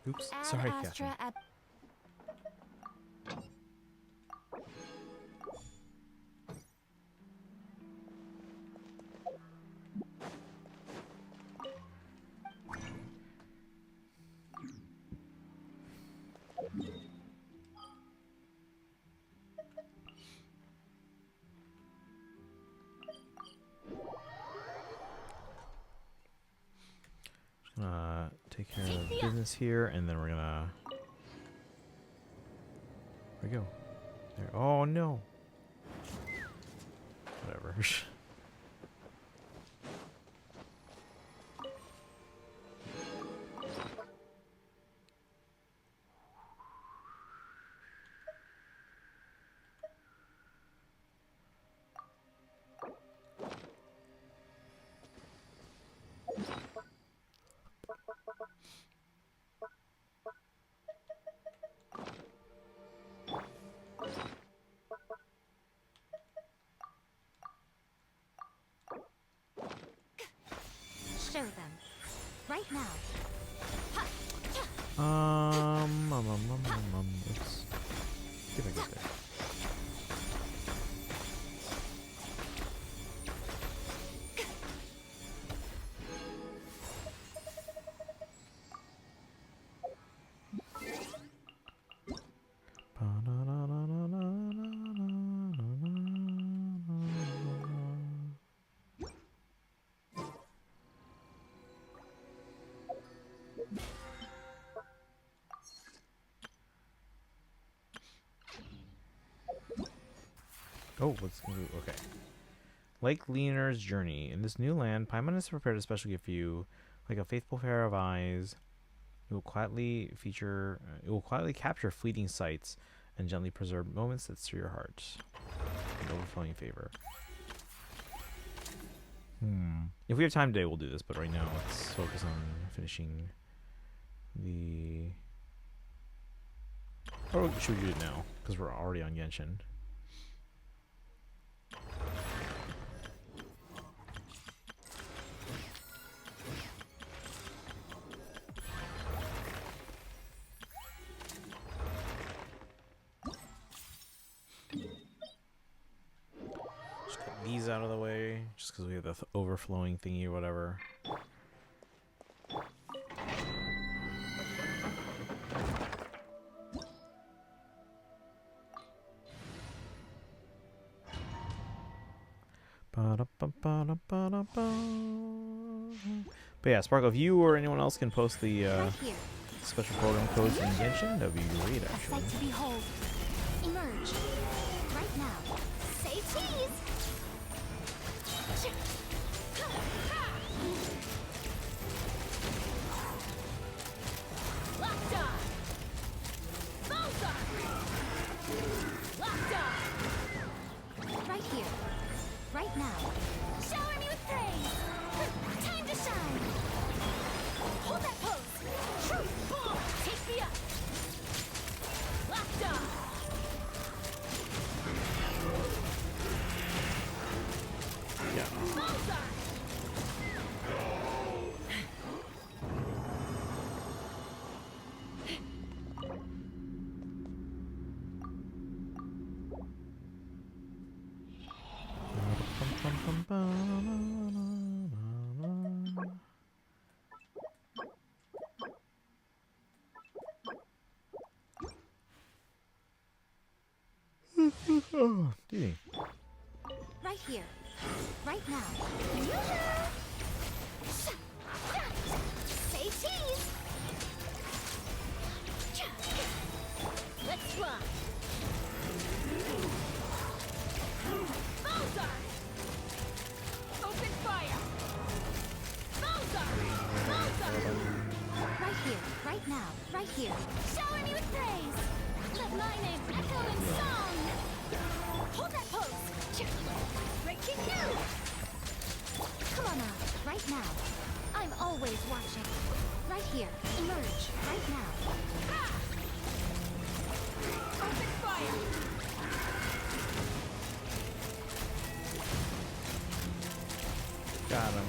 Oops, sorry, Catherine. Just gonna take care of business here, and then we're gonna. Where'd we go? There. Oh no. Whatever. Show them. Right now. Let's see if I get there. Oh, let's do, okay. Like Leonar's journey. In this new land, Paimon has prepared a special gift for you. Like a faithful pair of eyes, it will quietly capture fleeting sights and gently preserve moments that stir your heart. An overflowing favor. If we have time today, we'll do this, but right now, let's focus on finishing the... Or should we do it now? Because we're already on Genshin. these out of the way, just because we have the overflowing thingy or whatever. But yeah, Sparkle, if you or anyone else can post the special program codes in Genshin, that'd be great, actually. A sight to behold. Emerge. Right now. Say cheese! Locked on! Bullseye! Locked on! Right here. Right now. Shower me with praise! Time to shine! Hold that pose! Truth bomb! Take me up! Locked on! Yeah. Bullseye! Oh, dude. Right here. Right now. Say cheese! Let's fly! Bullseye! Open fire! Bullseye! Bullseye! Right here, right now, right here. Shower me with praise! Let my name echo in song! Hold that pose! Breaking news! Come on out, right now. I'm always watching. Right here, emerge, right now. Ah! Open fire! Got him.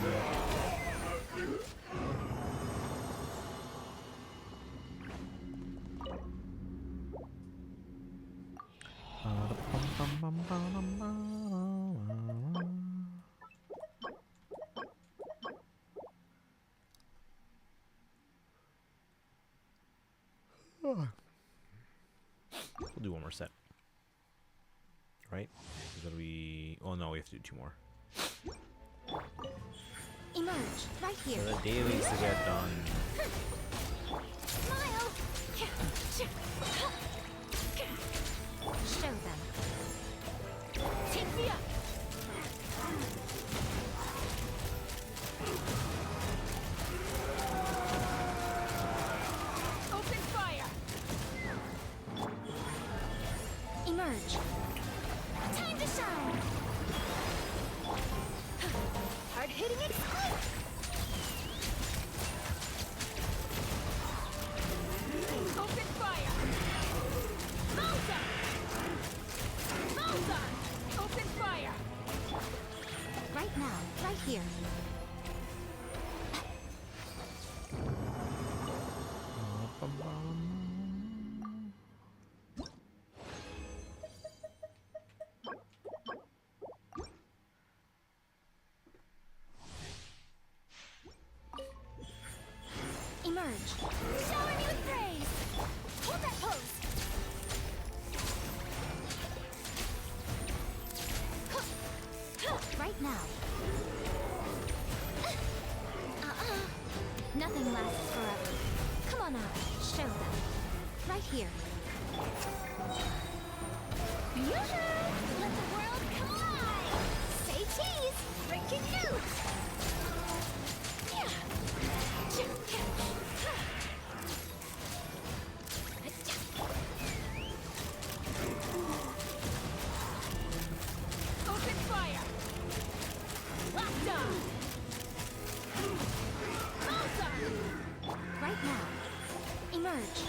We'll do one more set. Right? Is that we... Oh no, we have to do two more. Emerge, right here. So the dailies to get done. Smile! Show them. Take me up! Open fire! Emerge. Time to shine! Hard-hitting explode! Open fire! Bullseye! Bullseye! Open fire! Right now, right here. Emerge. Shower me with praise. Hold that pose. Right now. Nothing lasts forever. Come on out. Show them. Right here. Let the world collide. Say cheese. Breaking news. Open fire! Locked on! Bullseye! Right now. Emerge.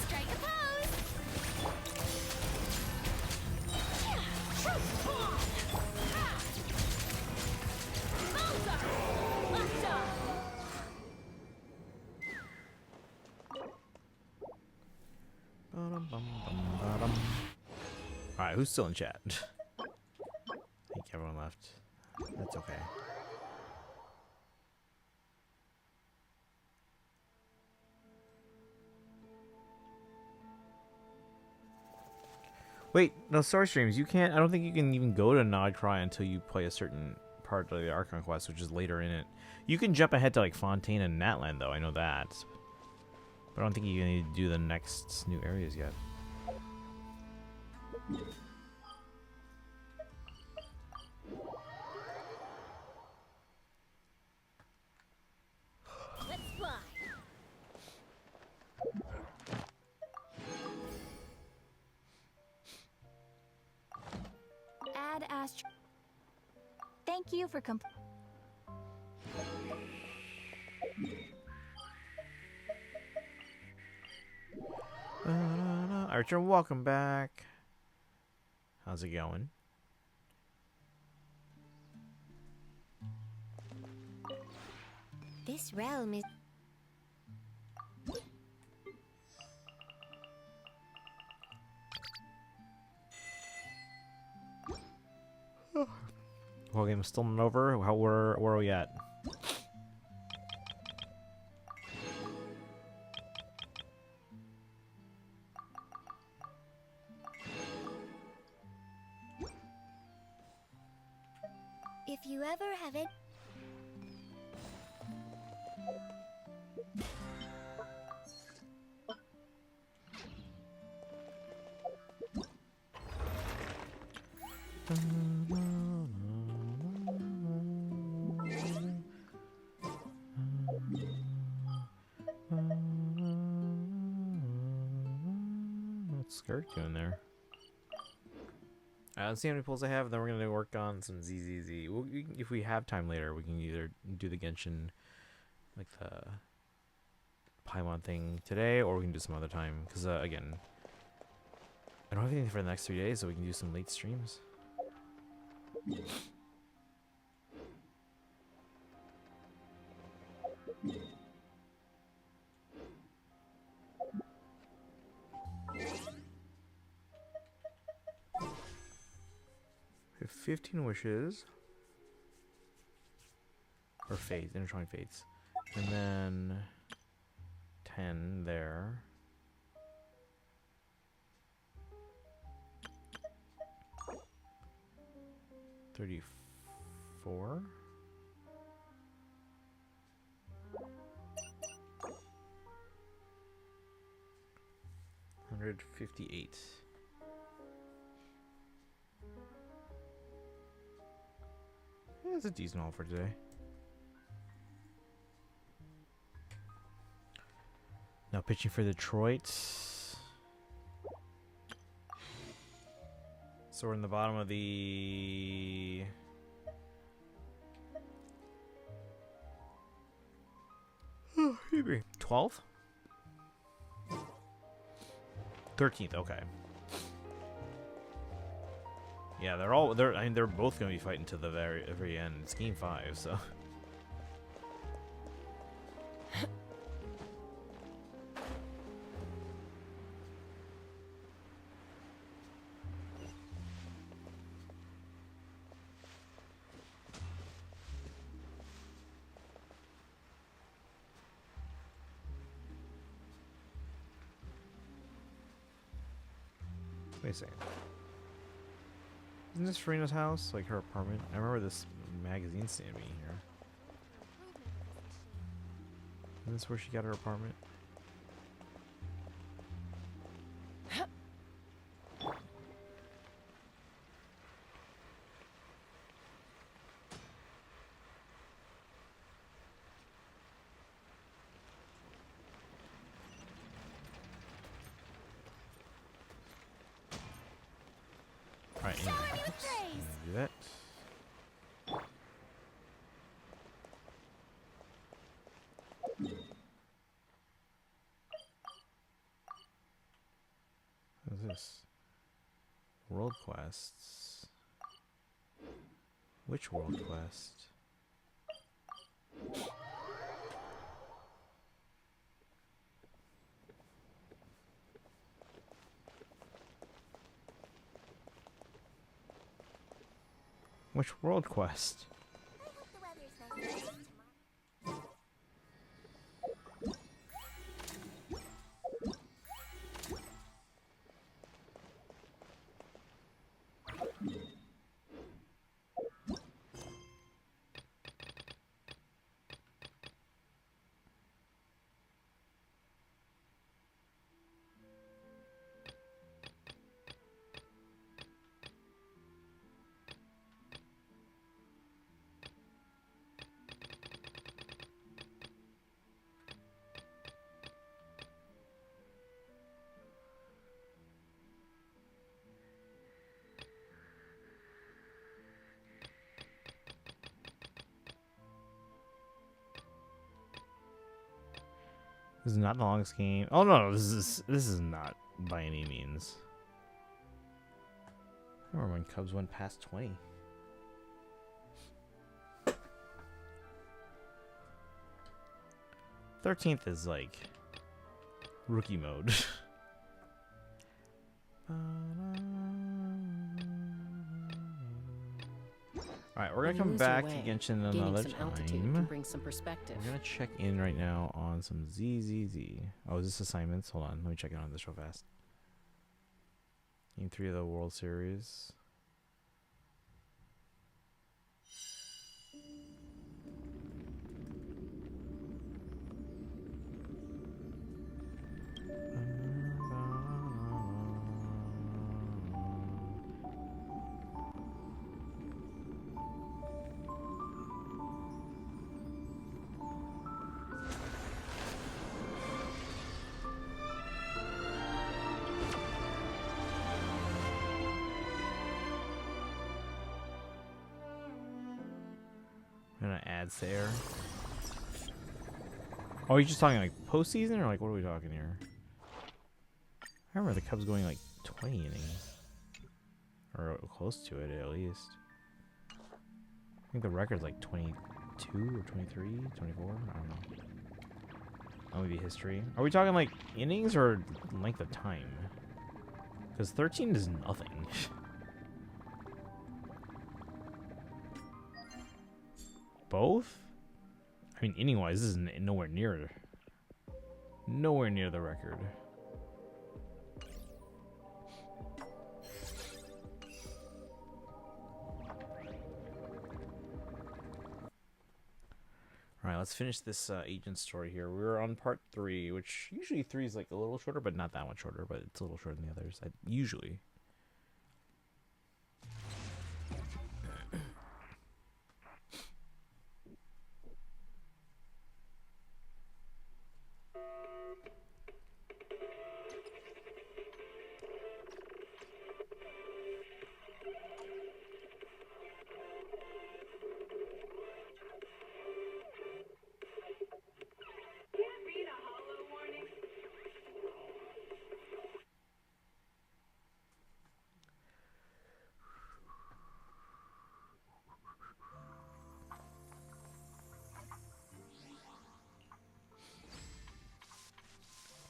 Strike a pose! Truth bomb! Bullseye! Locked on! Alright, who's still in chat? I think everyone left. left. That's okay. Wait, no, story streams. You can't. I don't think you can even go to Nodcry until you play a certain part of the Archon quest, which is later in it. You can jump ahead to like Fontaine and Natland, though. I know that, but I don't think you need to do the next new areas yet. Let's fly. Add Astro. Thank you for Archer, welcome back. How's it going? This realm is... Well, game's still not over. Where are we at? If you ever have it... What's Skirt doing there? Let's see how many pulls I have, then we're gonna work on some ZZZ. If we have time later, we can either do the Genshin, like the Paimon thing today, or we can do some other time. Because again, I don't have anything for the next 3 days, so we can do some late streams. We have 15 wishes. Or fades, intertwined fades. And then 10 there. $34. $158. Yeah, it's a decent haul for today. Now pitching for Detroit. So we're in the bottom of the... Oh, 12th? 13th, okay. Yeah, I mean, they're both gonna be fighting to the very end. It's game 5, so. Wait a second. Isn't this Farina's house? Like her apartment? I remember this magazine seeing me here. Isn't this where she got her apartment? Alright, anyway. Oops. Do that. What's this? World quests. Which world quest? Which world quest? This is not the longest game. Oh no, this is not by any means. I remember when Cubs went past 20. "13th is like rookie mode. Alright, we're gonna come back to Genshin another time. Can bring some perspective. We're gonna check in right now on some ZZZ. Oh, is this assignments? Hold on, let me check in on this real fast. Game 3 of the World Series. I'm gonna add there. Oh, are you just talking like postseason or like what are we talking here? I remember the Cubs going like 20 innings. Or close to it at least. I think the record's like 22 or 23, 24, I don't know. That would be history. Are we talking like innings or length of time? Because 13 is nothing. Both? I mean, inning-wise, this is nowhere near the record. All right, let's finish this agent story here. We're on part 3, which usually 3 is like a little shorter, but not that much shorter, but it's a little shorter than the others, usually.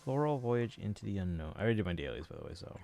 Floral Voyage into the Unknown. I already did my dailies, by the way, so.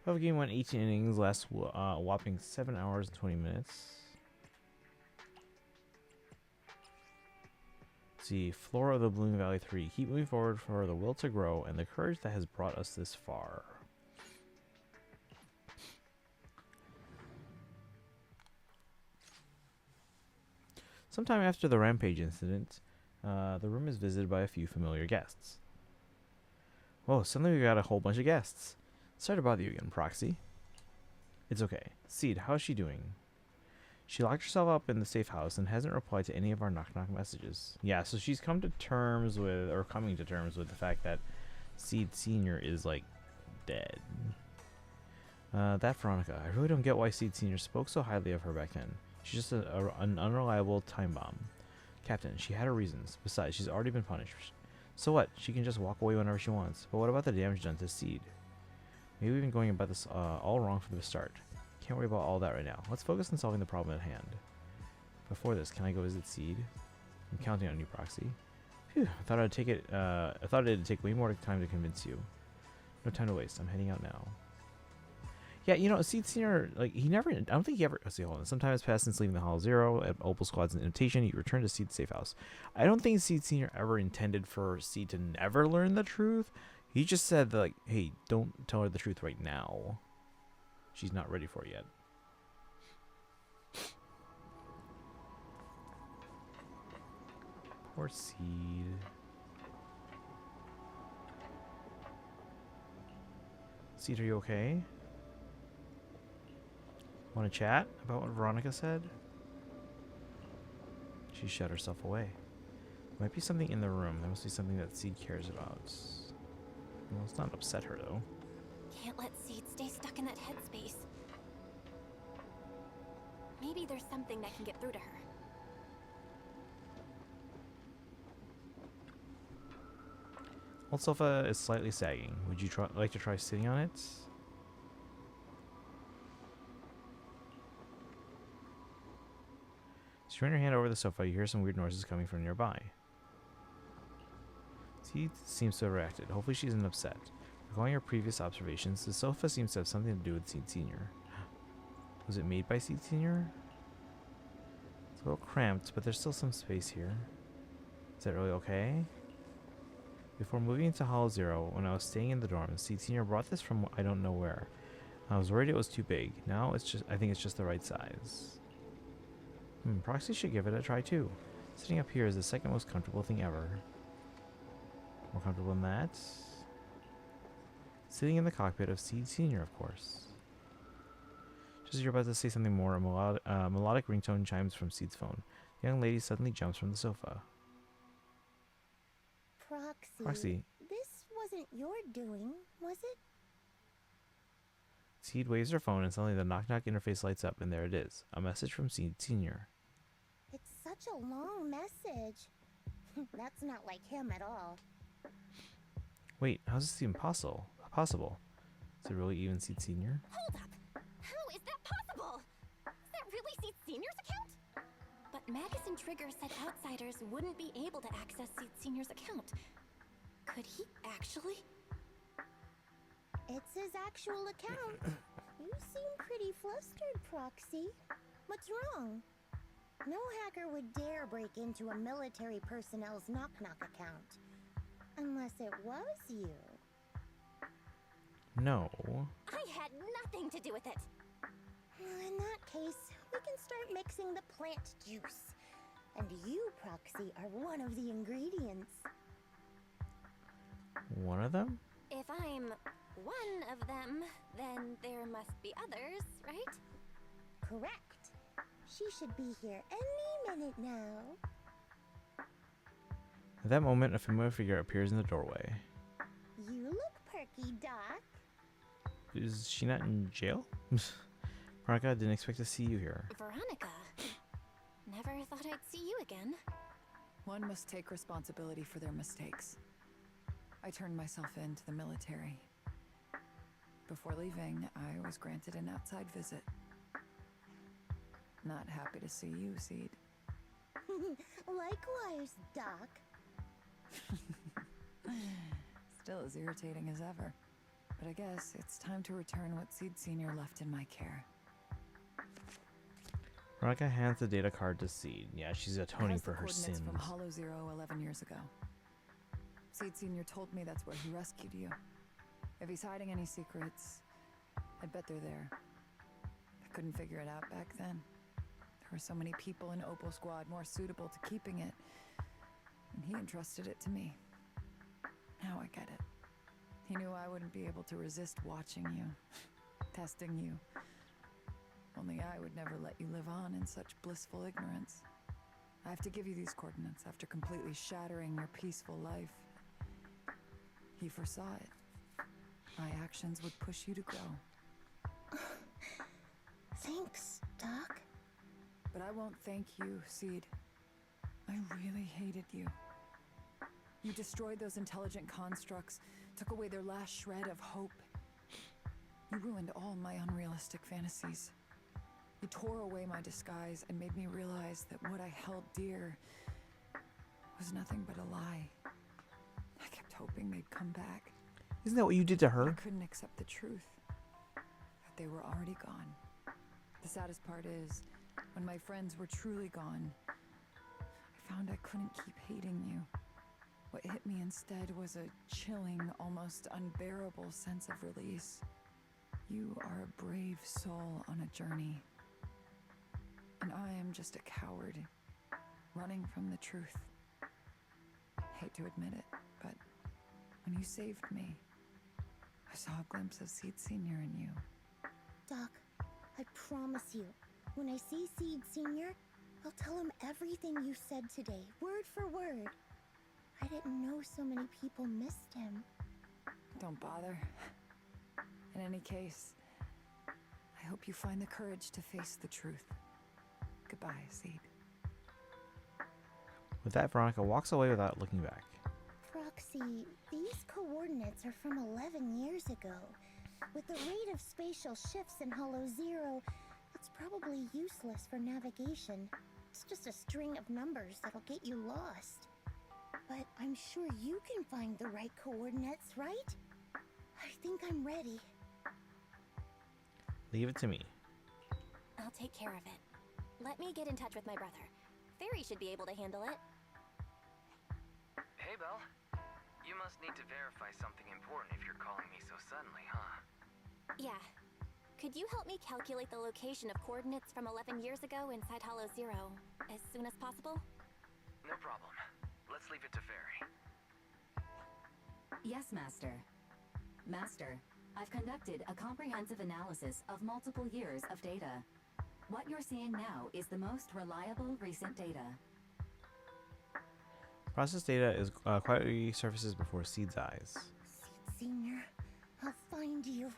Puff game went 18 innings, last whopping 7 hours and 20 minutes. Let's see, Flora of the Bloom Valley 3. Keep moving forward for the will to grow and the courage that has brought us this far. Sometime after the rampage incident, the room is visited by a few familiar guests. Whoa, suddenly we got a whole bunch of guests. Sorry to bother you again, Proxy. It's okay. Seed, how's she doing? She locked herself up in the safe house and hasn't replied to any of our knock-knock messages. Yeah, so she's coming to terms with the fact that Seed Senior is, like, dead. That Veronica. I really don't get why Seed Senior spoke so highly of her back then. She's just an unreliable time bomb. Captain, she had her reasons. Besides, she's already been punished. So what? She can just walk away whenever she wants. But what about the damage done to Seed? Maybe we've been going about this all wrong from the start. Can't worry about all that right now. Let's focus on solving the problem at hand. Before this, can I go visit Seed? I'm counting on you, Proxy. Phew, I thought it'd take way more time to convince you. No time to waste. I'm heading out now. Yeah, you know, Seed Senior, like, I don't think he ever, let's see, hold on. Some time has passed since leaving the Hollow Zero. At Opal Squad's invitation, you return to Seed's safe house. I don't think Seed Senior ever intended for Seed to never learn the truth. He just said, like, hey, don't tell her the truth right now. She's not ready for it yet. Poor Seed. Seed, are you okay? Want to chat about what Veronica said? She shut herself away. Might be something in the room. There must be something that Seed cares about. Well, let's not upset her, though. Can't let Seed stay stuck in that headspace. Maybe there's something that can get through to her. Old sofa is slightly sagging. Would you like to try sitting on it? As you run your hand over the sofa, you hear some weird noises coming from nearby. Seed seems to have reacted. Hopefully she isn't upset. Recalling your previous observations, the sofa seems to have something to do with Seed Senior. Was it made by Seed Senior? It's a little cramped, but there's still some space here. Is that really okay? Before moving into Hollow Zero, when I was staying in the dorm, Seed Senior brought this from I don't know where. I was worried it was too big. Now I think it's just the right size. Proxy should give it a try too. Sitting up here is the second most comfortable thing ever. More comfortable than that? Sitting in the cockpit of Seed Senior, of course. Just as you're about to say something more, a melodic ringtone chimes from Seed's phone. The young lady suddenly jumps from the sofa. Proxy, this wasn't your doing, was it? Seed waves her phone and suddenly the knock-knock interface lights up and there it is. A message from Seed Senior. It's such a long message. That's not like him at all. Wait, how's this even possible? Is it really even Seed Senior? Hold up! How is that possible? Is that really Seed Senior's account? But Magus and Trigger said outsiders wouldn't be able to access Seed Senior's account. Could he actually? It's his actual account. You seem pretty flustered, Proxy. What's wrong? No hacker would dare break into a military personnel's knock-knock account. Unless it was you. No. I had nothing to do with it. In that case, we can start mixing the plant juice. And you, Proxy, are one of the ingredients. One of them? If I'm one of them, then there must be others, right? Correct. She should be here any minute now. At that moment, a familiar figure appears in the doorway. You look perky, Doc. Is she not in jail? Veronica, I didn't expect to see you here. Veronica. Never thought I'd see you again. One must take responsibility for their mistakes. I turned myself in to the military. Before leaving, I was granted an outside visit. Not happy to see you, Seed. Likewise, Doc. Still as irritating as ever. But I guess it's time to return what Seed Senior left in my care. Veronica hands the data card to Seed. Yeah, she's atoning for her sins. From Hollow Zero 11 years ago. Seed Senior told me that's where he rescued you. If he's hiding any secrets, I bet they're there. I couldn't figure it out back then. were so many people in Opal Squad more suitable to keeping it, and he entrusted it to me. Now I get it. He knew I wouldn't be able to resist watching you, testing you. Only I would never let you live on in such blissful ignorance. I have to give you these coordinates after completely shattering your peaceful life. He foresaw it. My actions would push you to grow. Thanks, Doc. But I won't thank you, Seed. I really hated you. You destroyed those intelligent constructs, took away their last shred of hope. You ruined all my unrealistic fantasies. You tore away my disguise and made me realize that what I held dear was nothing but a lie. I kept hoping they'd come back. Isn't that what you did to her? I couldn't accept the truth, that they were already gone. The saddest part is, when my friends were truly gone, I found I couldn't keep hating you. What hit me instead was a chilling, almost unbearable sense of release. You are a brave soul on a journey. And I am just a coward, running from the truth. Hate to admit it, but when you saved me, I saw a glimpse of Seed Senior in you. Doc, I promise you, when I see Seed Senior, I'll tell him everything you said today, word for word. I didn't know so many people missed him. Don't bother. In any case, I hope you find the courage to face the truth. Goodbye, Seed. With that, Veronica walks away without looking back. Proxy, these coordinates are from 11 years ago. With the rate of spatial shifts in Hollow Zero, it's probably useless for navigation. It's just a string of numbers that'll get you lost. But I'm sure you can find the right coordinates, right? I think I'm ready. Leave it to me. I'll take care of it. Let me get in touch with my brother. Fairy should be able to handle it. Hey, Belle. You must need to verify something important if you're calling me so suddenly, huh? Yeah. Could you help me calculate the location of coordinates from 11 years ago inside Hollow Zero as soon as possible? No problem. Let's leave it to Fairy. Yes, Master. Master, I've conducted a comprehensive analysis of multiple years of data. What you're seeing now is the most reliable recent data. Process data is quietly surfaces before Seed's eyes. Seed Senior, I'll find you.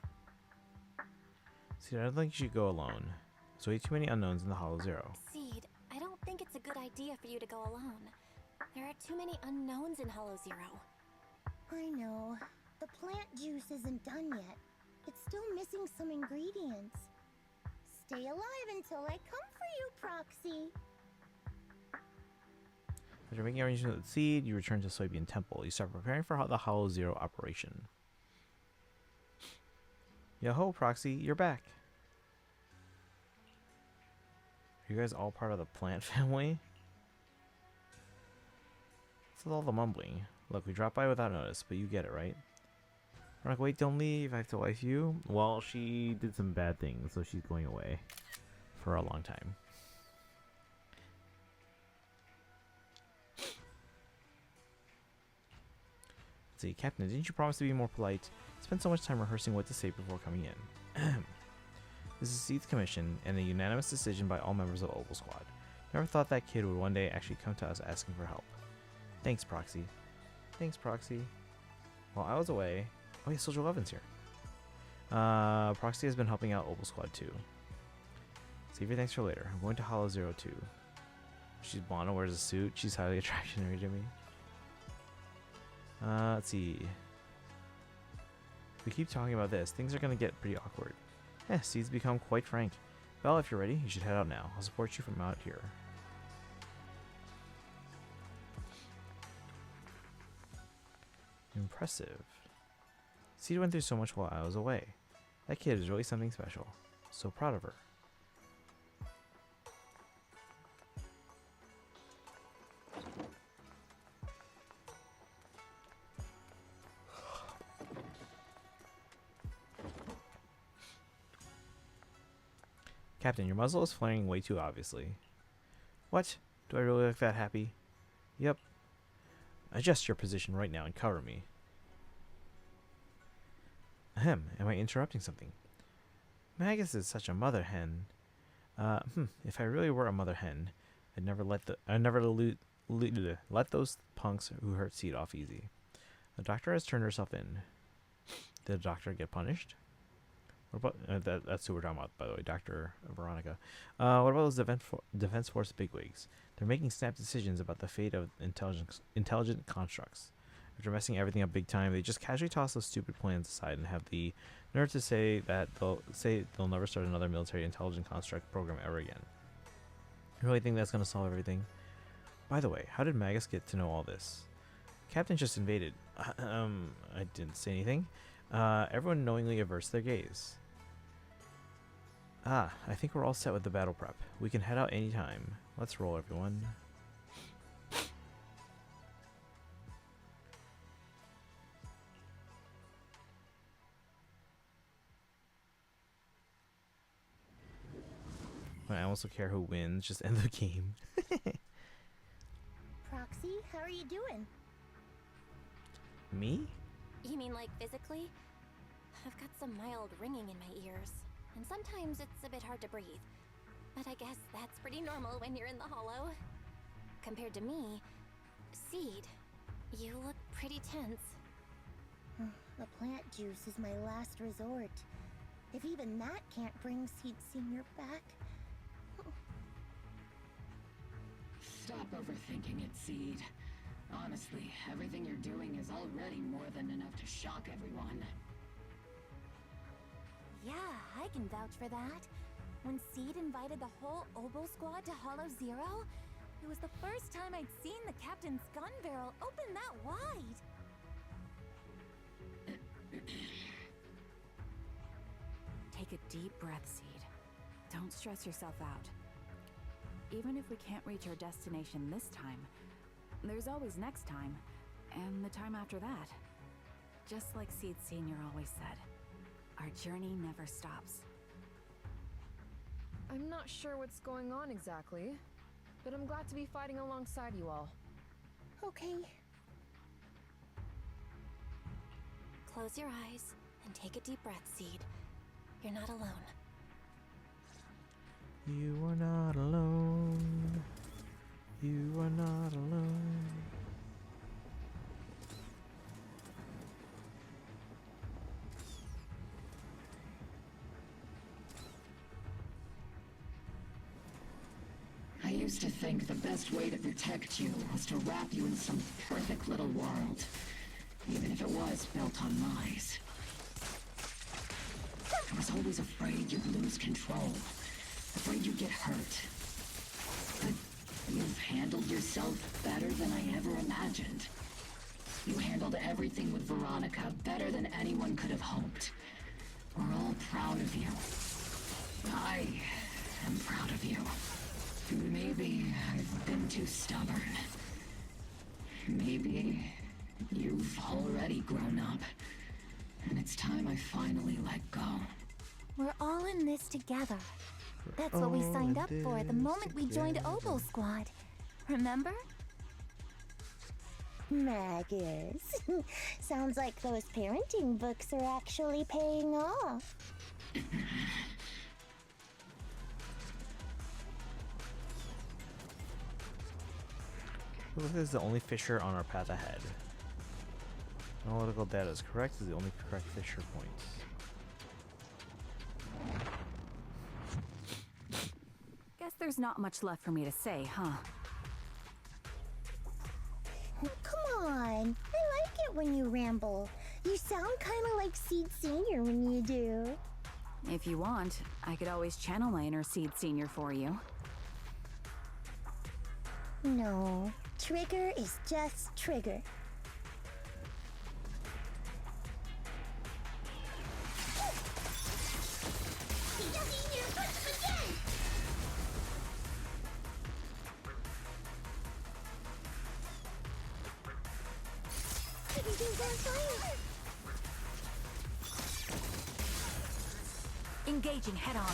Seed, I don't think you should go alone. There's way too many unknowns in the Hollow Zero. Seed, I don't think it's a good idea for you to go alone. There are too many unknowns in Hollow Zero. I know. The plant juice isn't done yet. It's still missing some ingredients. Stay alive until I come for you, Proxy. After making arrangements with Seed, you return to Soybean Temple. You start preparing for the Hollow Zero operation. Yo-ho, Proxy, you're back. Are you guys all part of the plant family? What's with all the mumbling? Look, we dropped by without notice, but you get it, right? I'm like, wait, don't leave. I have to wife you. Well, she did some bad things, so she's going away for a long time. Let's see, Captain, didn't you promise to be more polite? Spent so much time rehearsing what to say before coming in. This is Seed's commission and a unanimous decision by all members of Opal Squad. Never thought that kid would one day actually come to us asking for help. Thanks, Proxy. Thanks, Proxy. While I was away... Oh yeah, Soldier 11's here. Proxy has been helping out Opal Squad too. Save your thanks for later. I'm going to Hollow Zero too. She's blonde and wears a suit. She's highly attractionary to me. Let's see. If we keep talking about this, things are going to get pretty awkward. Seed's become quite frank. Well, if you're ready, you should head out now. I'll support you from out here. Impressive. Seed went through so much while I was away. That kid is really something special. So proud of her. Captain, your muzzle is flaring way too obviously. What? Do I really look that happy? Yep. Adjust your position right now and cover me. Ahem, am I interrupting something? Magus is such a mother hen. If I really were a mother hen, I'd never let those punks who hurt Seed off easy. The doctor has turned herself in. Did the doctor get punished? What about, that's who we're talking about, by the way, Dr. Veronica. What about those Defense Force bigwigs? They're making snap decisions about the fate of intelligent constructs. After messing everything up big time, they just casually toss those stupid plans aside and have the nerve to say that they'll never start another military intelligent construct program ever again. You really think that's going to solve everything? By the way, how did Magus get to know all this? Captain just invaded. I didn't say anything. Everyone knowingly averts their gaze. I think we're all set with the battle prep. We can head out anytime. Let's roll, everyone. I also care who wins. Just end the game. Proxy, how are you doing? Me? You mean like physically? I've got some mild ringing in my ears, and sometimes it's a bit hard to breathe. But I guess that's pretty normal when you're in the hollow. Compared to me, Seed, you look pretty tense. The plant juice is my last resort. If even that can't bring Seed Senior back. Stop overthinking it, Seed. Honestly, everything you're doing is already more than enough to shock everyone. Yeah, I can vouch for that. When Seed invited the whole Obel squad to Hollow Zero, it was the first time I'd seen the captain's gun barrel open that wide. Take a deep breath, Seed. Don't stress yourself out. Even if we can't reach our destination this time, there's always next time, and the time after that. Just like Seed Senior always said, our journey never stops. I'm not sure what's going on exactly, but I'm glad to be fighting alongside you all. Okay. Close your eyes and take a deep breath, Seed. You're not alone. You are not alone. You are not alone. I used to think the best way to protect you was to wrap you in some perfect little world, even if it was built on lies. I was always afraid you'd lose control, afraid you'd get hurt. But you've handled yourself better than I ever imagined. You handled everything with Veronica better than anyone could have hoped. We're all proud of you. I am proud of you. Maybe I've been too stubborn. Maybe you've already grown up, and it's time I finally let go. We're all in this together. That's what we signed up for the moment we joined Obel Squad. Remember? Magus. Sounds like those parenting books are actually paying off. This is the only fissure on our path ahead. Analytical data is correct. Is the only correct fissure points. Guess there's not much left for me to say, huh? Come on. I like it when you ramble. You sound kind of like Seed Senior when you do. If you want, I could always channel my inner Seed Senior for you. No. Trigger is just Trigger. Engaging head on.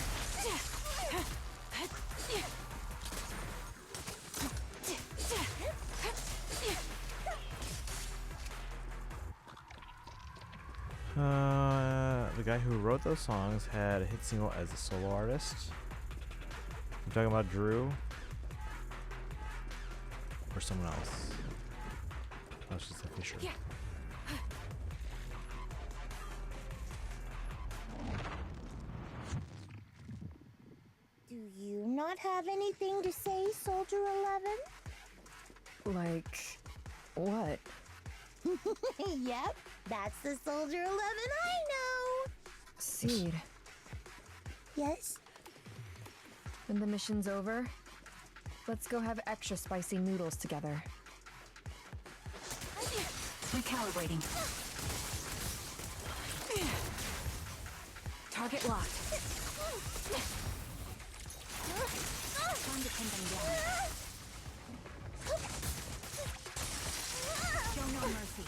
The guy who wrote those songs had a hit single as a solo artist. I'm talking about Drew or someone else. Oh, it's just a Fisher. Do you not have anything to say, Soldier 11? Like, what? Yep, that's the Soldier 11 I know! Seed. Yes? When the mission's over, let's go have extra spicy noodles together. Recalibrating. Target locked. Time to pin them down. Show no mercy.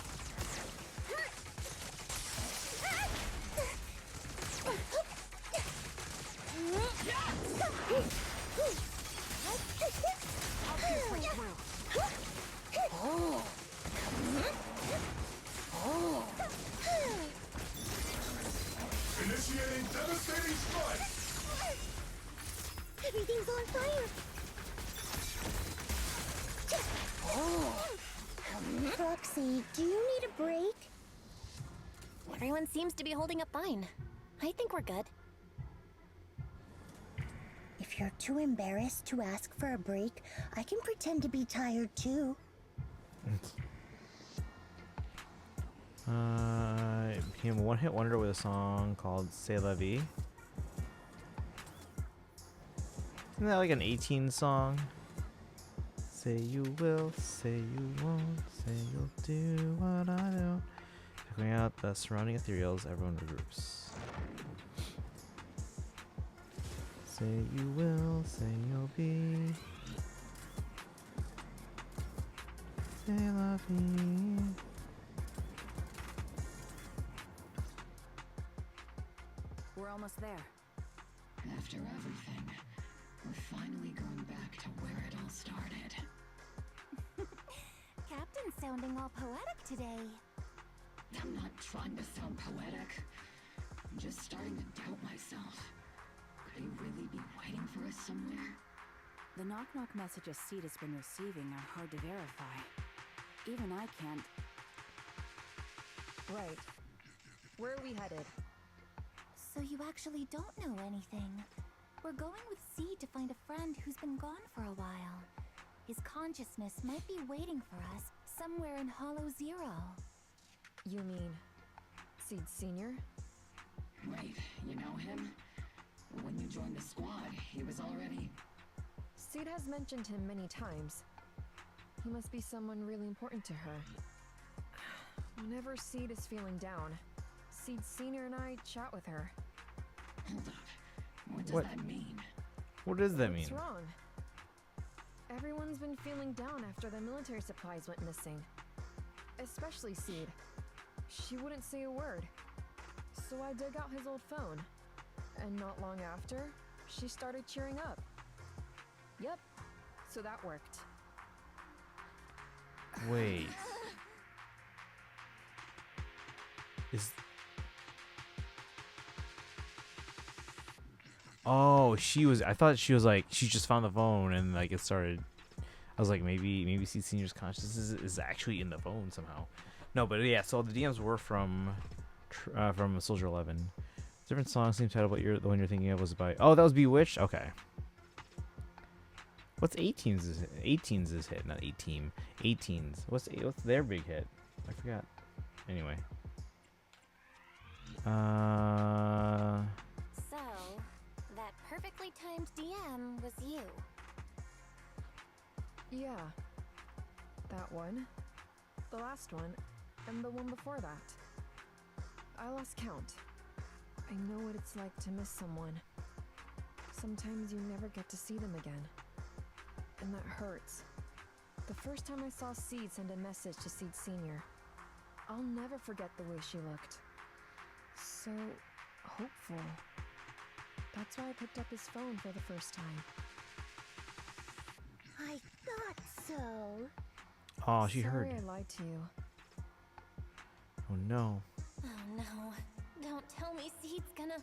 I'll pierce right through. Oh. Oh. Initiating devastating strike! Everything's on fire! Oh. Roxy, do you need a break? Everyone seems to be holding up fine. I think we're good. If you're too embarrassed to ask for a break, I can pretend to be tired too. Became a one-hit wonder with a song called C'est la vie. Isn't that like an 18 song? Say you will, say you won't, say you'll do what I do. Echoing out the surrounding ethereals, everyone regroups. Say you will, say you'll be. C'est la vie. We're almost there. After everything, we're finally going back to where it all started. Captain's sounding all poetic today. I'm not trying to sound poetic. I'm just starting to doubt myself. Could he really be waiting for us somewhere? The knock-knock messages Seed has been receiving are hard to verify. Even I can't. Right. Where are we headed? So you actually don't know anything. We're going with Seed to find a friend who's been gone for a while. His consciousness might be waiting for us somewhere in Hollow Zero. You mean Seed Senior? Wait, you know him? When you joined the squad, he was already... Seed has mentioned him many times. He must be someone really important to her. Whenever Seed is feeling down, Seed Senior and I chat with her. Hold up. What does that mean? What does that mean? What's wrong? Everyone's been feeling down after the military supplies went missing. Especially Seed. She wouldn't say a word. So I dug out his old phone. And not long after, she started cheering up. Yep. So that worked. Wait. Oh, I thought she was like, she just found the phone and like it started. I was like, maybe Seed Senior's consciousness is actually in the phone somehow. No, but yeah, so the DMs were from Soldier 11. Different song, same title, but the one you're thinking of was by, oh, that was Bewitched? Okay. What's 18's? 18's is hit, not 18. 18's. What's their big hit? I forgot. Anyway. So, that perfectly timed DM was you. Yeah. That one. The last one. And the one before that. I lost count. I know what it's like to miss someone. Sometimes you never get to see them again. And that hurts. The first time I saw Seed send a message to Seed Senior, I'll never forget the way she looked. So hopeful. That's why I picked up his phone for the first time. I thought so. Oh, she heard. Sorry I lied to you. Oh no. Oh no. Don't tell me Seed's gonna...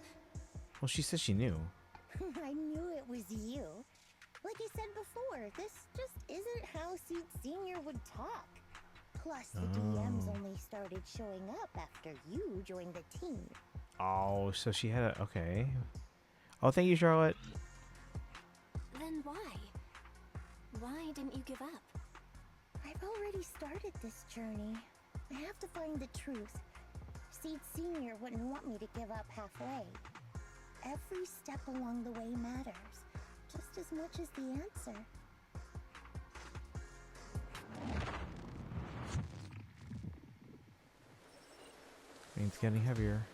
Well, she said she knew. I knew it was you. Like I said before, this just isn't how Seed Senior would talk. Plus, the DMs only started showing up after you joined the team. Oh, so she had a... Okay. Oh, thank you, Charlotte. Then why? Why didn't you give up? I've already started this journey. I have to find the truth. Seed Senior wouldn't want me to give up halfway. Every step along the way matters, just as much as the answer. It's getting heavier.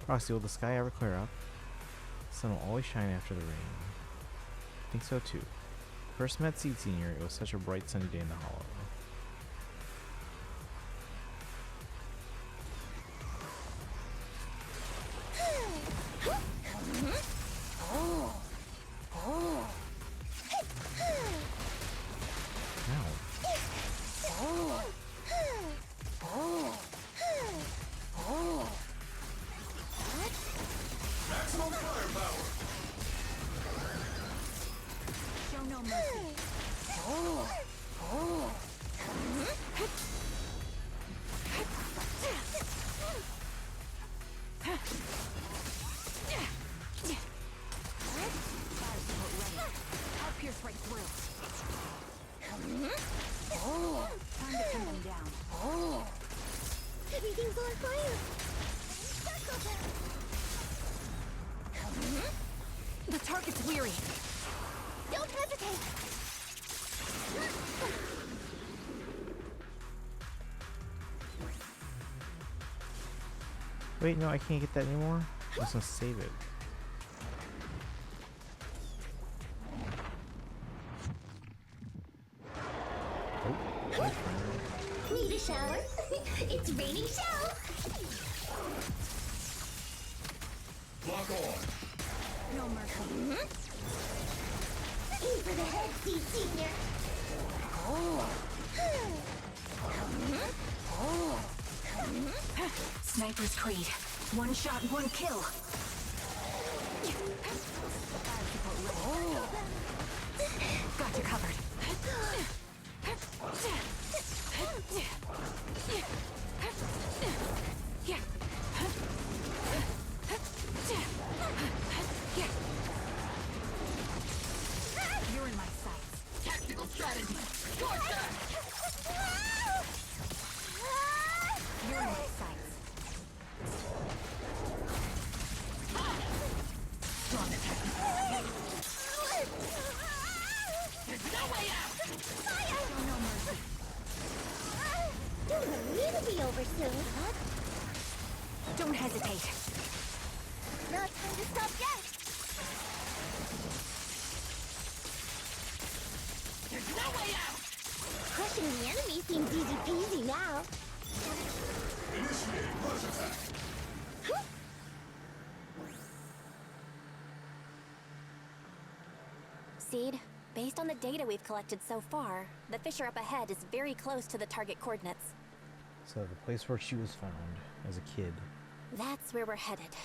Roxy, will the sky ever clear up? The sun will always shine after the rain. I think so too. First met Seed Senior, it was such a bright sunny day in the hollow. Maximum firepower. Show no mercy. I'll pierce right through. Time to pin them down. Everything's on fire! The target's weary. Don't hesitate! Wait, no, I can't get that anymore. I'm just gonna save it. Need a shower? It's raining shell! Lock on. No mercy. Aim for the head, Seed Senior! Sniper's Creed. One shot, one kill. Got you covered. You're in my sights. Tactical strategy. Start that. You're in my sights. Strong attack. There's no way out. Show no mercy. Don't want me to be over soon, huh? Don't hesitate. Not time to stop yet! There's no way out. Crushing the enemy seems easy peasy now. Initiate rush attack. Seed, based on the data we've collected so far, the fissure up ahead is very close to the target coordinates. So the place where she was found as a kid. That's where we're headed.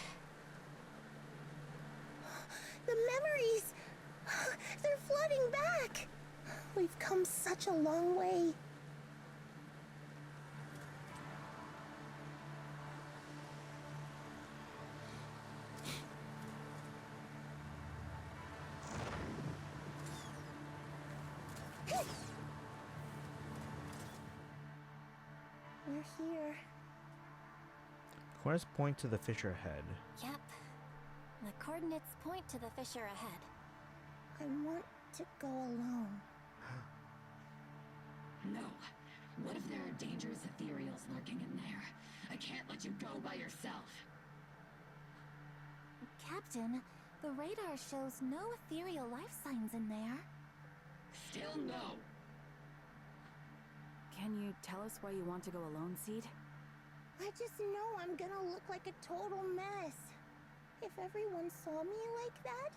The memories! They're flooding back! We've come such a long way. We're here. Coordinates point to the fissure ahead. Yep. The coordinates point to the fissure ahead. I want to go alone. No. What if there are dangerous ethereals lurking in there? I can't let you go by yourself. Captain, the radar shows no ethereal life signs in there. Still no. Can you tell us why you want to go alone, Seed? I just know I'm gonna look like a total mess. If everyone saw me like that,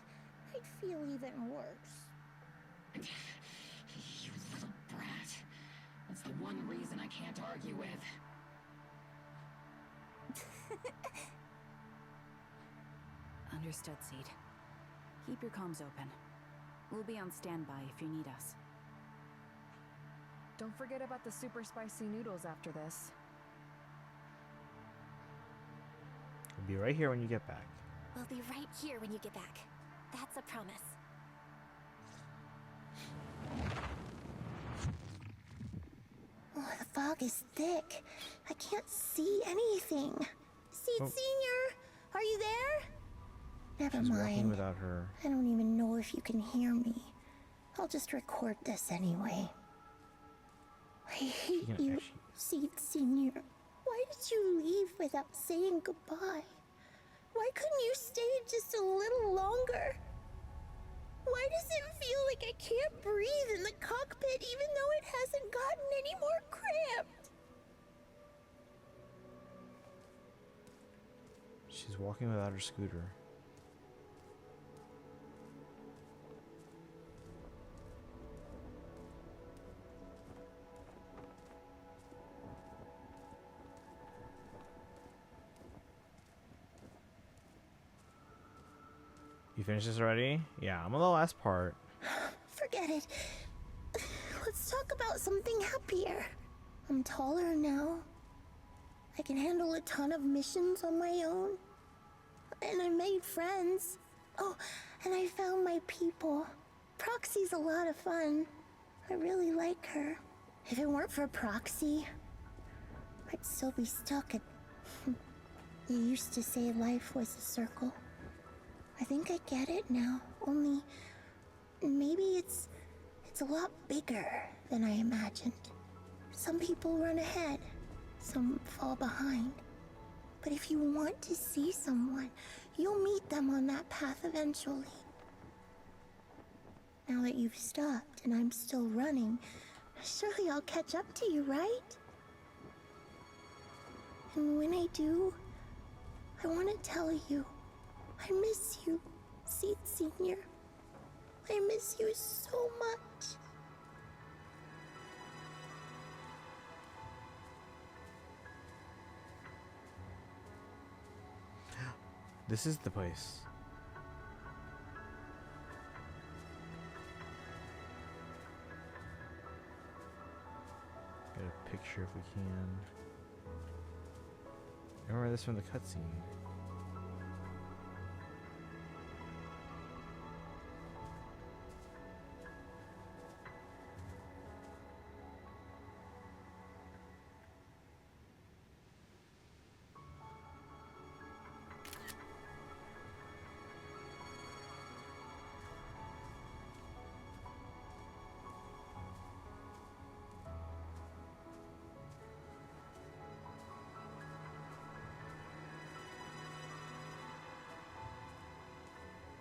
I'd feel even worse. You little brat. That's the one reason I can't argue with. Understood, Seed. Keep your comms open. We'll be on standby if you need us. Don't forget about the super spicy noodles after this. I'll be right here when you get back. We'll be right here when you get back. That's a promise. Oh, the fog is thick. I can't see anything. Seed Senior, are you there? Never She's walking mind. without her. I don't even know if you can hear me. I'll just record this anyway. I hate you, Seed Senior. Why did you leave without saying goodbye? Why couldn't you stay just a little longer? Why does it feel like I can't breathe in the cockpit even though it hasn't gotten any more cramped? She's walking without her scooter. You finished this already? Yeah, I'm on the last part. Forget it. Let's talk about something happier. I'm taller now. I can handle a ton of missions on my own. And I made friends. Oh, and I found my people. Proxy's a lot of fun. I really like her. If it weren't for Proxy, I'd still be stuck at... You used to say life was a circle. I think I get it now, only maybe it's a lot bigger than I imagined. Some people run ahead, some fall behind. But if you want to see someone, you'll meet them on that path eventually. Now that you've stopped and I'm still running, surely I'll catch up to you, right? And when I do, I want to tell you, I miss you, Seed Senior. I miss you so much. This is the place. Get a picture if we can. I remember this from the cutscene.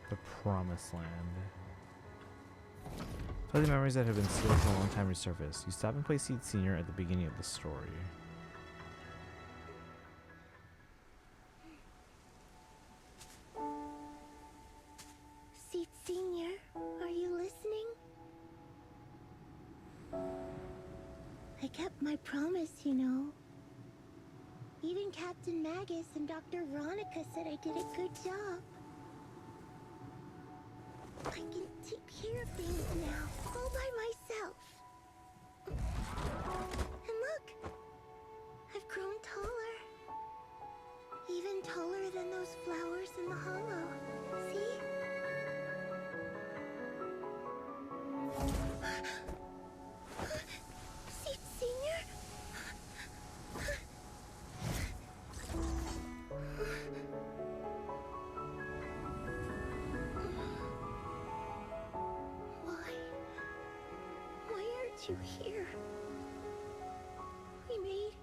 The Promised Land. Fuzzy memories that have been sealed for a long time resurface. You stop and play Seed Senior at the beginning of the story. Seed Senior, are you listening? I kept my promise, you know. Even Captain Magus and Dr. Veronica said I did a good job. I can take care of things now, all by myself. And look, I've grown taller. Even taller than those flowers in the hollow. See? Seed Senior? You here. We made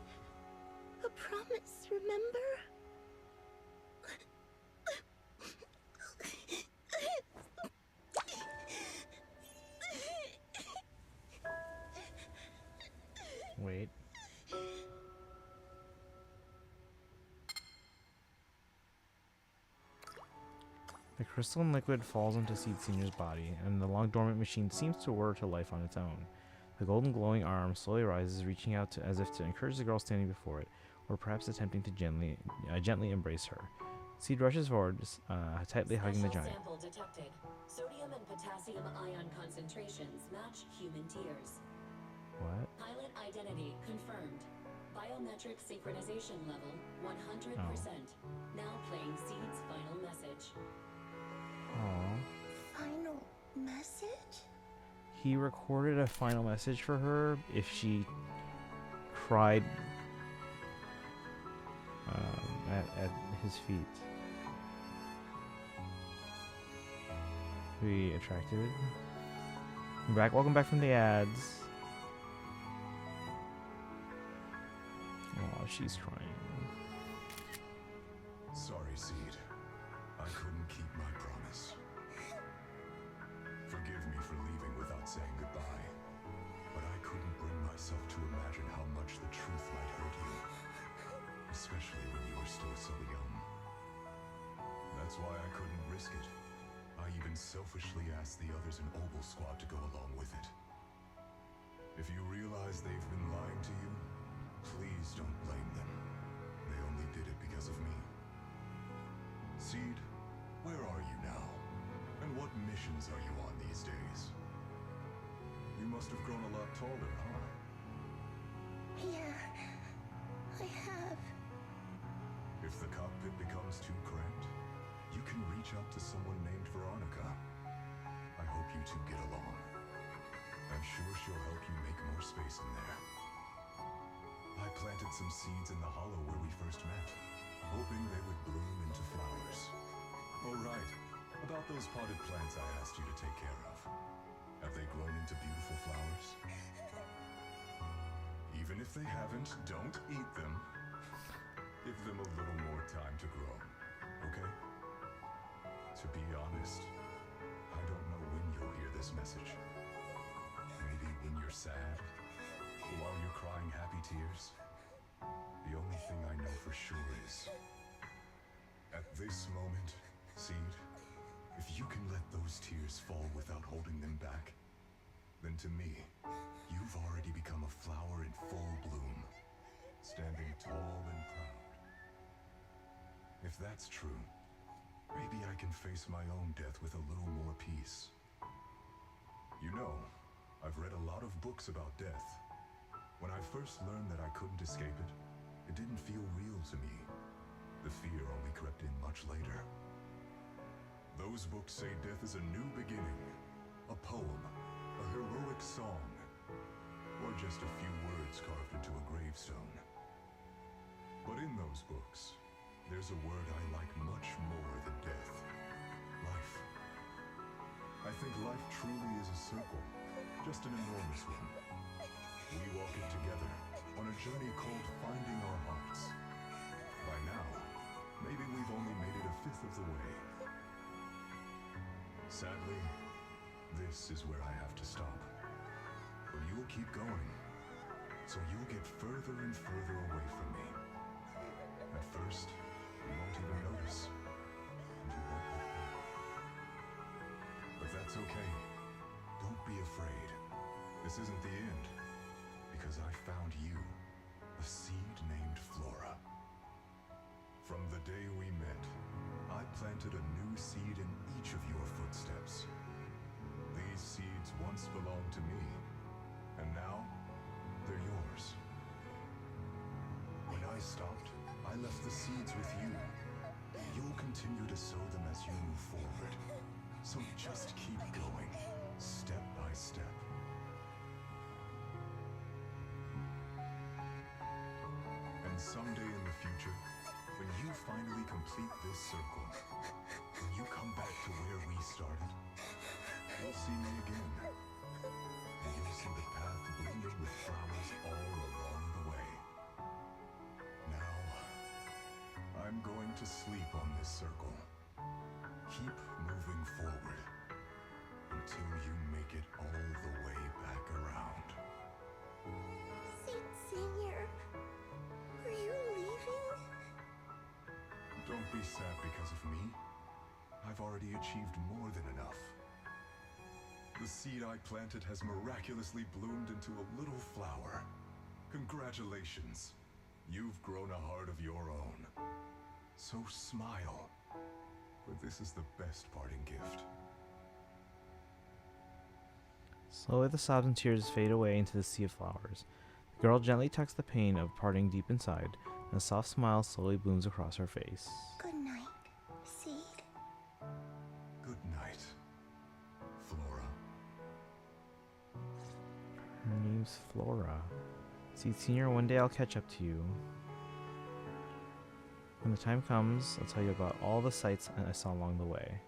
a promise, remember? Wait. The crystalline liquid falls into Seed Senior's body, and the long dormant machine seems to whir to life on its own. The golden glowing arm slowly rises, reaching out as if to encourage the girl standing before it, or perhaps attempting to gently embrace her. Seed rushes forward, tightly hugging the giant. Sample detected. Sodium and potassium ion concentrations match human tears. What? Pilot identity confirmed. Biometric synchronization level 100%. Now playing Seed's final message. Aww. Final message? He recorded a final message for her if she cried at his feet. We attracted. Welcome back from the ads. Oh, she's crying. Sorry, Seed. I couldn't keep my promise. Forgive me for leaving without saying goodbye, but I couldn't bring myself to imagine how much the truth might hurt you, especially when you were still so young. That's why I couldn't risk it. I even selfishly asked the others in Obel Squad to go along with it. If you realize they've been lying to you, please don't blame them. They only did it because of me. Seed, where are you now? And what missions are you on these days? You must have grown a lot taller, huh? Yeah, I have. If the cockpit becomes too cramped, you can reach out to someone named Veronica. I hope you two get along. I'm sure she'll help you make more space in there. I planted some seeds in the hollow where we first met, hoping they would bloom into flowers. Oh right, about those potted plants I asked you to take care of. Have they grown into beautiful flowers? Even if they haven't, don't eat them. Give them a little more time to grow, okay? To be honest, I don't know when you'll hear this message. Maybe when you're sad, or while you're crying happy tears. The only thing I know for sure is, at this moment, Seed, if you can let those tears fall without holding them back, then to me, you've already become a flower in full bloom, standing tall and proud. If that's true, maybe I can face my own death with a little more peace. You know, I've read a lot of books about death. When I first learned that I couldn't escape it, it didn't feel real to me. The fear only crept in much later. Those books say death is a new beginning, a poem, a heroic song, or just a few words carved into a gravestone. But in those books, there's a word I like much more than death. Life. I think life truly is a circle, just an enormous one. We walk it together on a journey called Finding Our Hearts. By now, maybe we've only made it a fifth of the way. Sadly, this is where I have to stop. But you'll keep going, so you'll get further and further away from me. At first, you won't even notice, and you won't look back. But that's okay. Don't be afraid. This isn't the end, because I found you, a seed named Flora. From the day we met, I planted a new seed in each of your footsteps. These seeds once belonged to me, and now they're yours. When I stopped, I left the seeds with you. You'll continue to sow them as you move forward. So just keep going, step by step. And someday in the future, when you finally complete this circle, when you come back to where we started, you'll see me again. And you'll see the path blooming with flowers all along the way. Now, I'm going to sleep on this circle. Keep moving forward until you make it all the way back around. Seed Senior, are you leaving? Don't be sad because of me. I've already achieved more than enough. The seed I planted has miraculously bloomed into a little flower. Congratulations. You've grown a heart of your own. So smile, for this is the best parting gift. Slowly the sobs and tears fade away into the sea of flowers. The girl gently tucks the pain of parting deep inside, and a soft smile slowly blooms across her face. Good night, Seed. Good night, Flora. Her name's Flora. See, Senior, one day I'll catch up to you. When the time comes, I'll tell you about all the sights I saw along the way.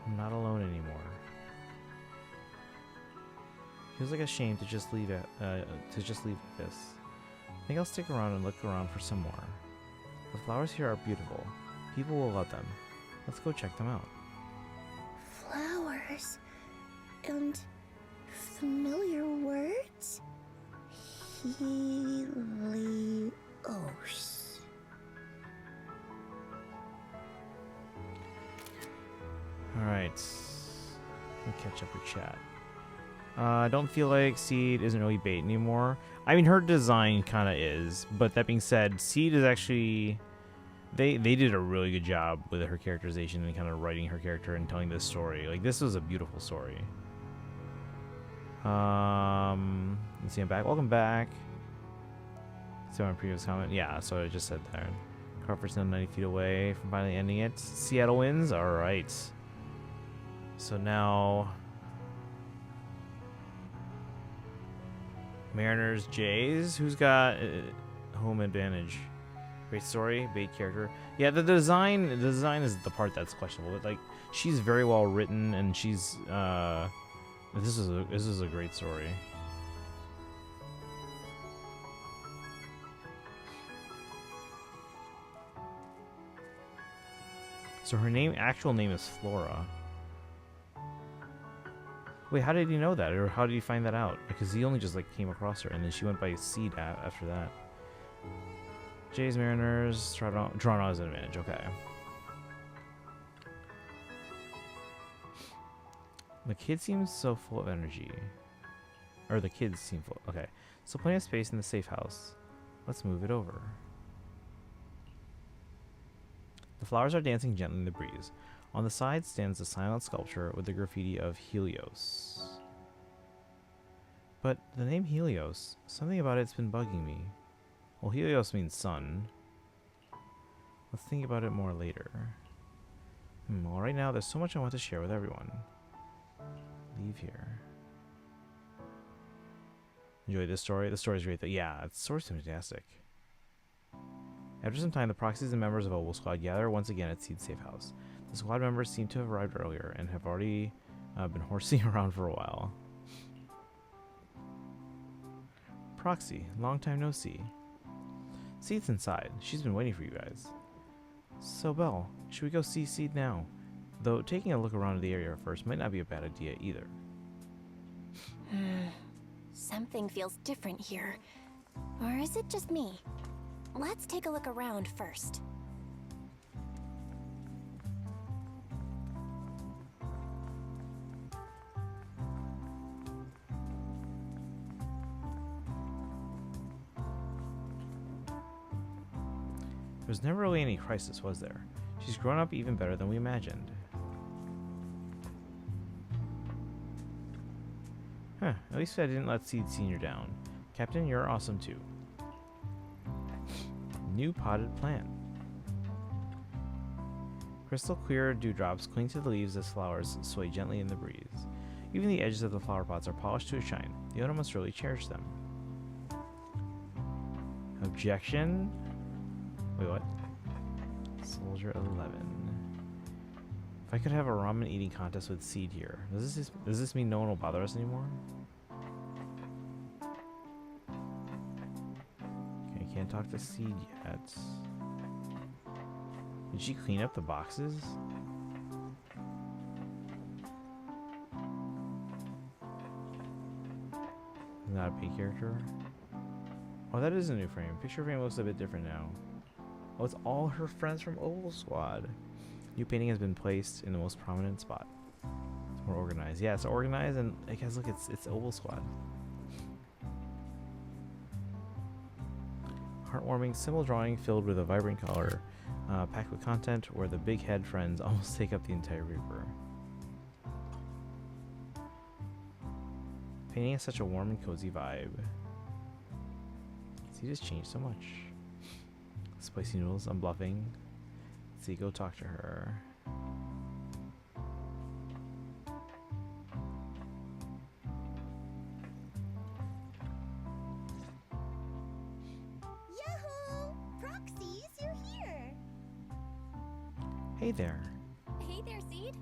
I'm not alone anymore. Feels like a shame to just leave it. This. I think I'll stick around and look around for some more. The flowers here are beautiful. People will love them. Let's go check them out. Flowers and familiar words. Helios. Alright. Let me catch up with chat. I don't feel like Seed isn't really bait anymore. I mean, her design kind of is, but that being said, Seed is actually... They did a really good job with her characterization and kind of writing her character and telling this story. Like, this was a beautiful story. Let's see, I'm back. Welcome back. So my previous comment, yeah, so I just said there. Crawford's now 90 feet away from finally ending it. Seattle wins? Alright. So now... Mariners, Jays. Who's got home advantage? Great story, bait character. Yeah, the design is the part that's questionable. But like, she's very well written, and she's this is a great story. So her actual name is Flora. Wait, how did he know that? Or how did he find that out? Because he only just like came across her, and then she went by Seed after that. Jays, Mariners, Toronto has an advantage. Okay. The kid seems so full of energy. Or the kids seem full. Okay. So plenty of space in the safe house. Let's move it over. The flowers are dancing gently in the breeze. On the side stands a silent sculpture with the graffiti of Helios. But the name Helios, something about it's been bugging me. Well, Helios means sun. Let's think about it more later. Well, right now there's so much I want to share with everyone. Leave here. Enjoy this story? The story's great though. Yeah, the story's fantastic. After some time, the proxies and members of Oval Squad gather once again at Seed's safe house. The squad members seem to have arrived earlier and have already been horsing around for a while. Proxy, long time no see. Seed's inside. She's been waiting for you guys. So, Belle, should we go see Seed now? Though taking a look around the area first might not be a bad idea either. Something feels different here. Or is it just me? Let's take a look around first. There was never really any crisis, was there? She's grown up even better than we imagined. Huh, at least I didn't let Seed Senior down. Captain, you're awesome too. New potted plant. Crystal clear dewdrops cling to the leaves as flowers sway gently in the breeze. Even the edges of the flower pots are polished to a shine. The owner must really cherish them. Objection? Wait, what? Soldier 11. If I could have a ramen eating contest with Seed here, does this mean no one will bother us anymore? Okay, can't talk to Seed yet. Did she clean up the boxes? Not a big character. Oh, that is a new frame. Picture frame looks a bit different now. Oh, it's all her friends from Oval Squad. New painting has been placed in the most prominent spot. It's more organized. Yeah, it's organized, and guys, look, it's Oval Squad. Heartwarming symbol drawing filled with a vibrant color, packed with content where the big head friends almost take up the entire paper. Painting has such a warm and cozy vibe. See, just changed so much. Spicy noodles, I'm bluffing. Let's see, go talk to her. Yahoo! Proxies, you're here! Hey there. Hey there, Seed.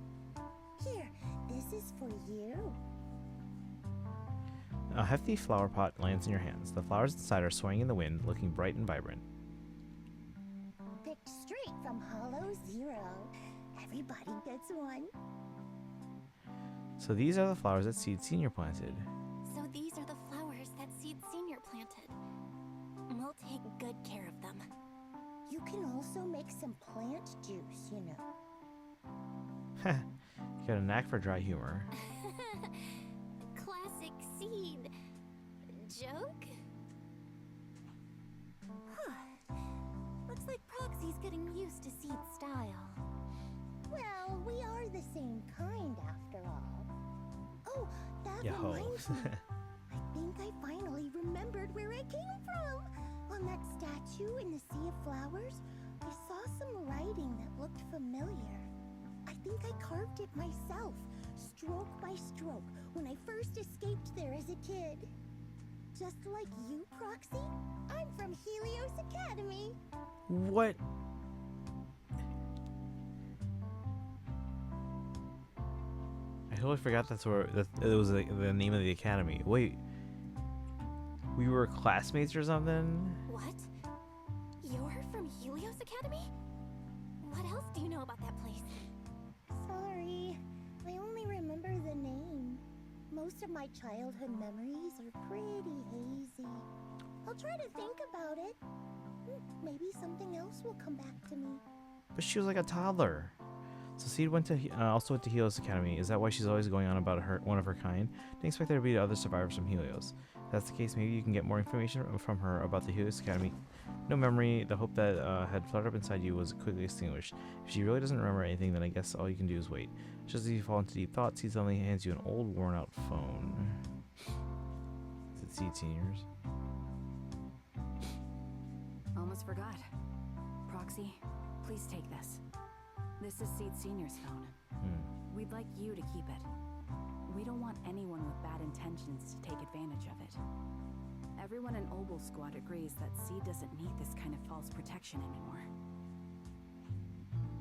Here, this is for you. A hefty flower pot lands in your hands. The flowers inside are swaying in the wind, looking bright and vibrant. Picked straight from Hollow Zero. Everybody gets one. So these are the flowers that Seed Senior planted. So these are the flowers that Seed Senior planted. We'll take good care of them. You can also make some plant juice, you know. Heh, you got a knack for dry humor. Classic Seed. Joke? Huh. Looks like Proxy's getting used to Seed's style. Well, we are the same kind after all. Oh, that Yo. reminds me. I think I finally remembered where I came from. On that statue in the Sea of Flowers, I saw some writing that looked familiar. I think I carved it myself, stroke by stroke, when I first escaped there as a kid. Just like you, Proxy, I'm from Helios Academy. What? I totally forgot that's where it was the name of the academy. Wait, we were classmates or something? What? You're from Helios Academy? What else do you know about that place? Sorry, I only remember the name. Most of my childhood memories are pretty hazy. I'll try to think about it. Maybe something else will come back to me. But she was like a toddler. So Seed also went to Helios Academy. Is that why she's always going on about one of her kind? Didn't expect there to be other survivors from Helios. If that's the case, maybe you can get more information from her about the Helios Academy. No memory. The hope that had fluttered up inside you was quickly extinguished. If she really doesn't remember anything, then I guess all you can do is wait. Just as you fall into deep thought, Seed suddenly hands you an old, worn-out phone. Is it Seed Seniors? Almost forgot. Proxy, please take this. This is Seed Senior's phone. We'd like you to keep it. We don't want anyone with bad intentions to take advantage of it. Everyone in Oval Squad agrees that Seed doesn't need this kind of false protection anymore.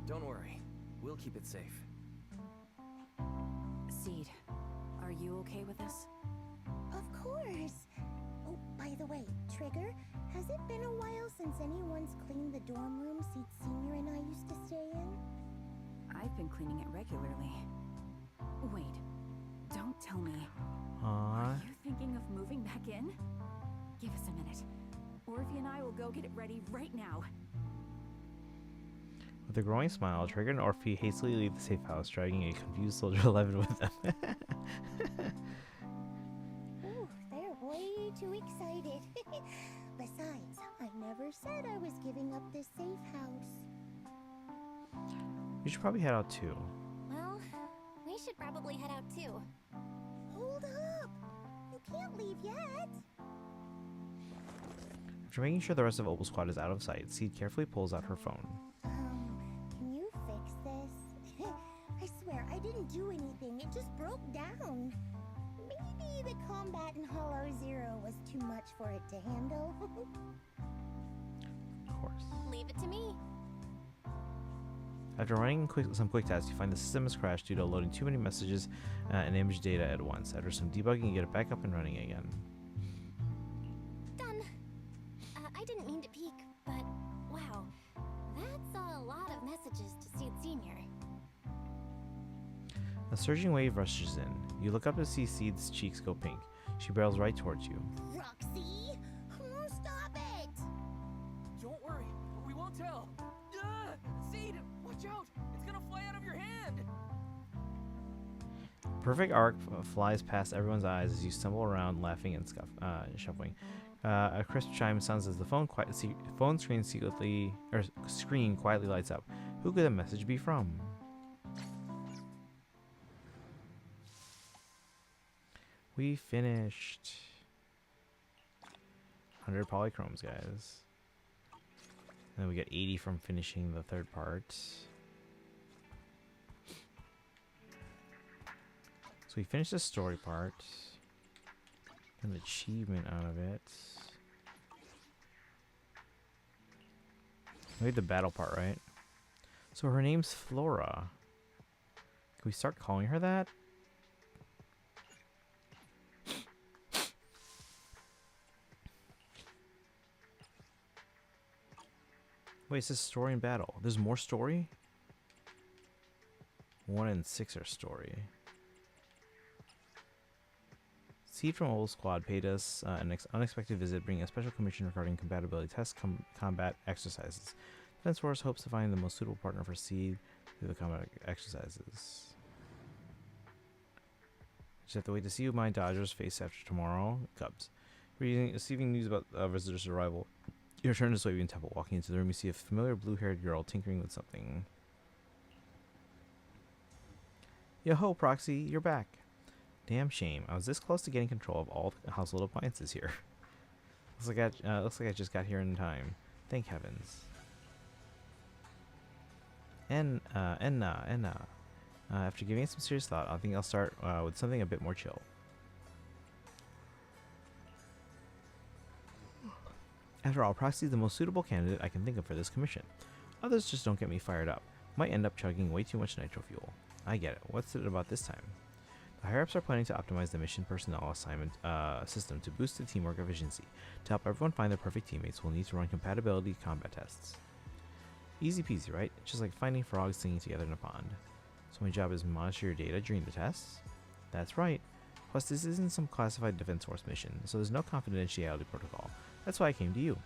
Don't worry. We'll keep it safe. Seed, are you okay with this? Of course. Oh, by the way, Trigger, has it been a while since anyone's cleaned the dorm room Seed Senior and I used to stay in? I've been cleaning it regularly. Wait, don't tell me. Are you thinking of moving back in? Give us a minute. Orphe and I will go get it ready right now. With a growing smile, Trigger and Orphe hastily leave the safe house, dragging a confused Soldier 11 with them. Ooh, they're way too excited. Besides, I never said I was giving up this safe house. You should probably head out too. Well, we should probably head out too. Hold up! You can't leave yet! After making sure the rest of Oval Squad is out of sight, Seed carefully pulls out her phone. Can you fix this? I swear, I didn't do anything. It just broke down. Maybe the combat in Hollow Zero was too much for it to handle. Of course. Leave it to me. After running some quick tests, you find the system has crashed due to loading too many messages and image data at once. After some debugging, you get it back up and running again. Done. I didn't mean to peek, but wow, that's a lot of messages to Seed Senior. A surging wave rushes in. You look up to see Seed's cheeks go pink. She barrels right towards you. Roxy! Stop it! Don't worry, we won't tell. Watch out! It's gonna fly out of your hand! Perfect arc flies past everyone's eyes as you stumble around, laughing and shuffling. A crisp chime sounds as the phone screen quietly lights up. Who could the message be from? We finished. 100 polychromes, guys. And then we get 80 from finishing the third part. So we finished the story part. An achievement out of it. We made the battle part, right? So her name's Flora. Can we start calling her that? Wait, it says story and battle. There's more story? 1 and 6 are story. Seed from Old Squad paid us an unexpected visit, bringing a special commission regarding compatibility test combat exercises. Defense Force hopes to find the most suitable partner for Seed through the combat exercises. Just have to wait to see who my Dodgers face after tomorrow. Cubs. Receiving news about visitors' arrival. You return to Soybean Temple. Walking into the room, you see a familiar blue-haired girl tinkering with something. Yo-ho, Proxy, you're back. Damn shame. I was this close to getting control of all the household appliances here. looks like I just got here in time. Thank heavens. After giving it some serious thought, I think I'll start with something a bit more chill. After all, Proxy is the most suitable candidate I can think of for this commission. Others just don't get me fired up. Might end up chugging way too much nitro fuel. I get it. What's it about this time? The higher-ups are planning to optimize the mission personnel assignment system to boost the teamwork efficiency. To help everyone find their perfect teammates, we'll need to run compatibility combat tests. Easy peasy, right? Just like finding frogs singing together in a pond. So my job is monitor your data during the tests? That's right. Plus, this isn't some classified Defense Force mission, so there's no confidentiality protocol. That's why I came to you.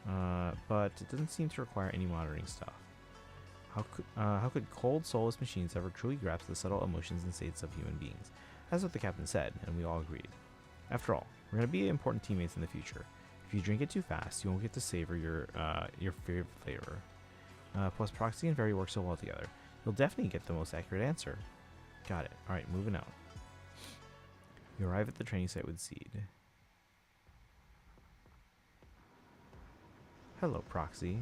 But it doesn't seem to require any monitoring stuff. How could cold, soulless machines ever truly grasp the subtle emotions and states of human beings? That's what the captain said, and we all agreed. After all, we're going to be important teammates in the future. If you drink it too fast, you won't get to savor your favorite flavor. Plus, Proxy and Fairy work so well together. You'll definitely get the most accurate answer. Got it. Alright, moving out. You arrive at the training site with Seed. Hello, Proxy.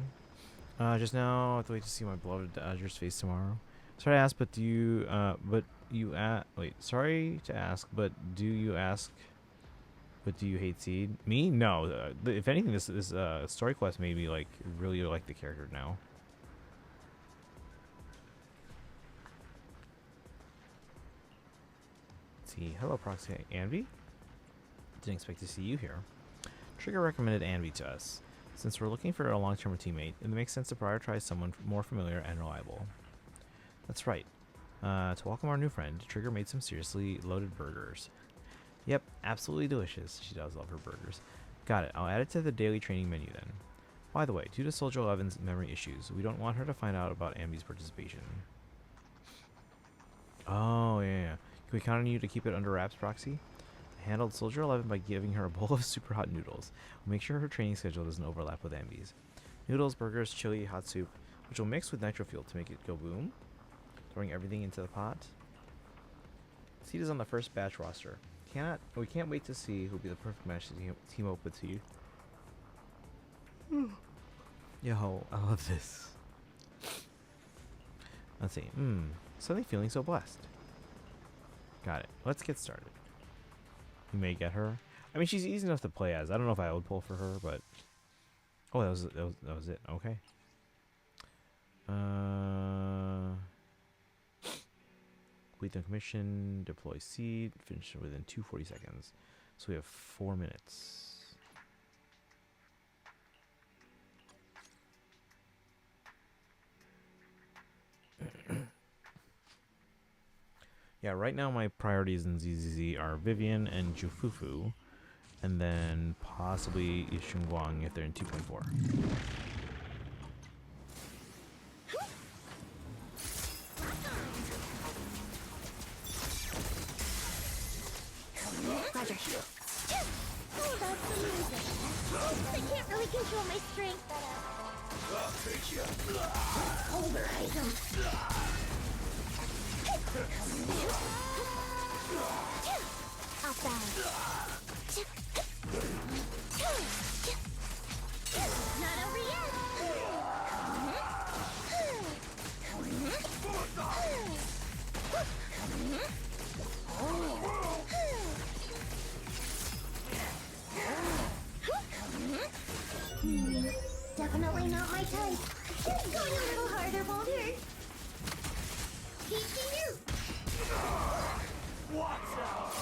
Just now, I have to wait to see my beloved Dodgers face tomorrow. Sorry to ask, but do you, sorry to ask, but do you hate Seed? Me? No. If anything, this story quest made me, really like the character now. Let's see. Hello, Proxy. Anvi? Didn't expect to see you here. Trigger recommended Anvi to us. Since we're looking for a long-term teammate, it makes sense to prioritize someone more familiar and reliable. That's right. To welcome our new friend, Trigger made some seriously loaded burgers. Yep, absolutely delicious. She does love her burgers. Got it. I'll add it to the daily training menu then. By the way, due to Soldier 11's memory issues, we don't want her to find out about Ambi's participation. Oh, yeah. Can we count on you to keep it under wraps, Proxy? I handled Soldier 11 by giving her a bowl of super hot noodles. We'll make sure her training schedule doesn't overlap with Ambi's. Noodles, burgers, chili, hot soup, which will mix with nitro fuel to make it go boom. Throwing everything into the pot. Seed is on the first batch roster. We can't wait to see who'll be the perfect match to team up with you. Yo, I love this. Let's see. Suddenly feeling so blessed. Got it. Let's get started. You may get her. I mean, she's easy enough to play as. I don't know if I would pull for her, but oh, that was it. Okay. Complete the commission. Deploy Seed. Finish within 240 seconds. So we have 4 minutes. Yeah, right now my priorities in ZZZ are Vivian and Jufufu, and then possibly Ishungwang if they're in 2.4. soldier. Oh, that's the music. I can't really control my strength. Pulverize him. Off balance. Not over yet. Definitely not my type. Going a little harder won't hurt. Keep you. Watch out.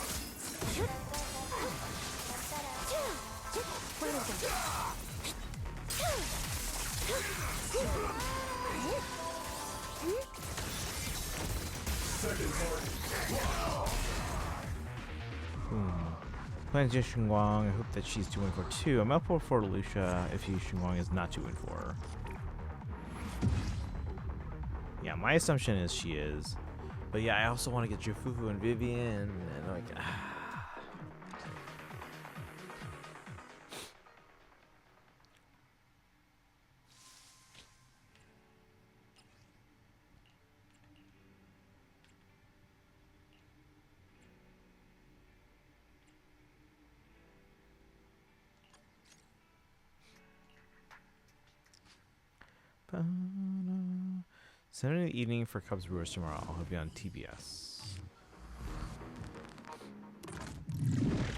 Where is it? Plans Yu Xinguang. I hope that she's 2-1-4 too. I'm up for Lucia if Yu Xinguang is not 2-4. Yeah, my assumption is she is. But yeah, I also want to get Jufufu and Vivian and like. Saturday in the evening for Cubs Brewers tomorrow. I'll be on TBS.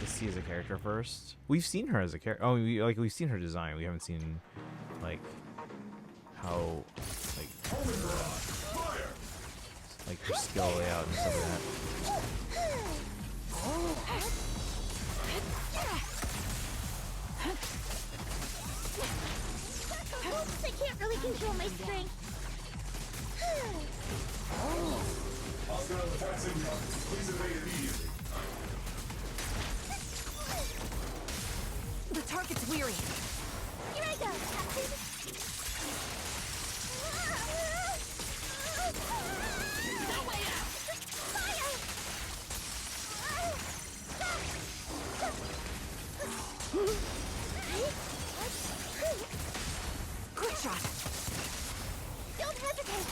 Let's see as a character first. We've seen her as a character. Oh, we've seen her design. We haven't seen like how like her skill layout and stuff like I can't really control my strength. Hostile attacks incoming. Please evade immediately. The target's weary. Here I go, Captain. No way out! Fire! Quick shot! Don't hesitate!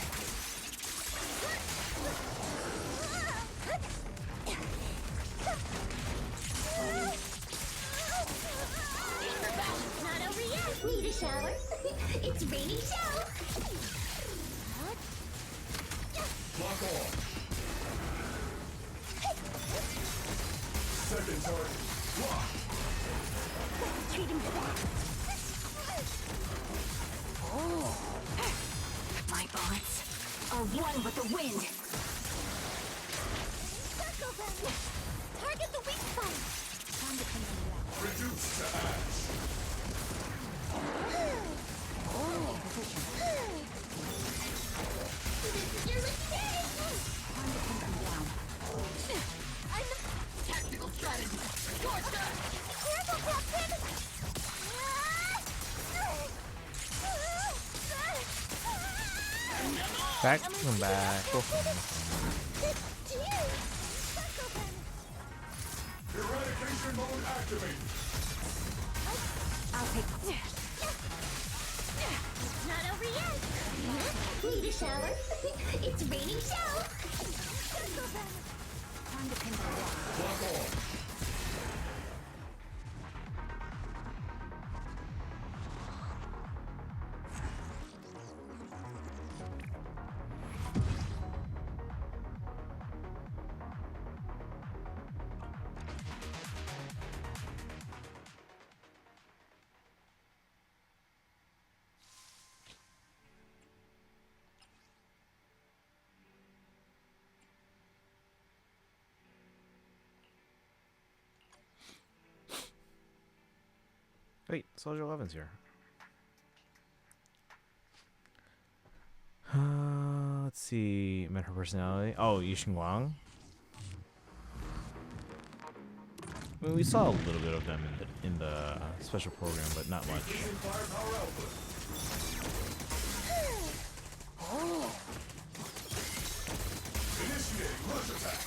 Not over yet. Need a shower? It's raining show. Lock on. Second target. Lock. Treat him fast. My bullets are one with the wind. Circle them. Target the weak spot. Time to come in. Reduce to ash. Position. This is your lucky day. Time to pin them down. I'm the tactical strategy. Your turn. Careful, Captain. Back, come back. Eradication mode activated. I'll take Not over yet. Need a shower? It's raining show. Time to pin them down. Lock on. Wait, Soldier 11's here. Let's see. Met her personality. Oh, Yu Xinguang. I mean, we saw a little bit of them in the special program, but not much. Initiating rush attack.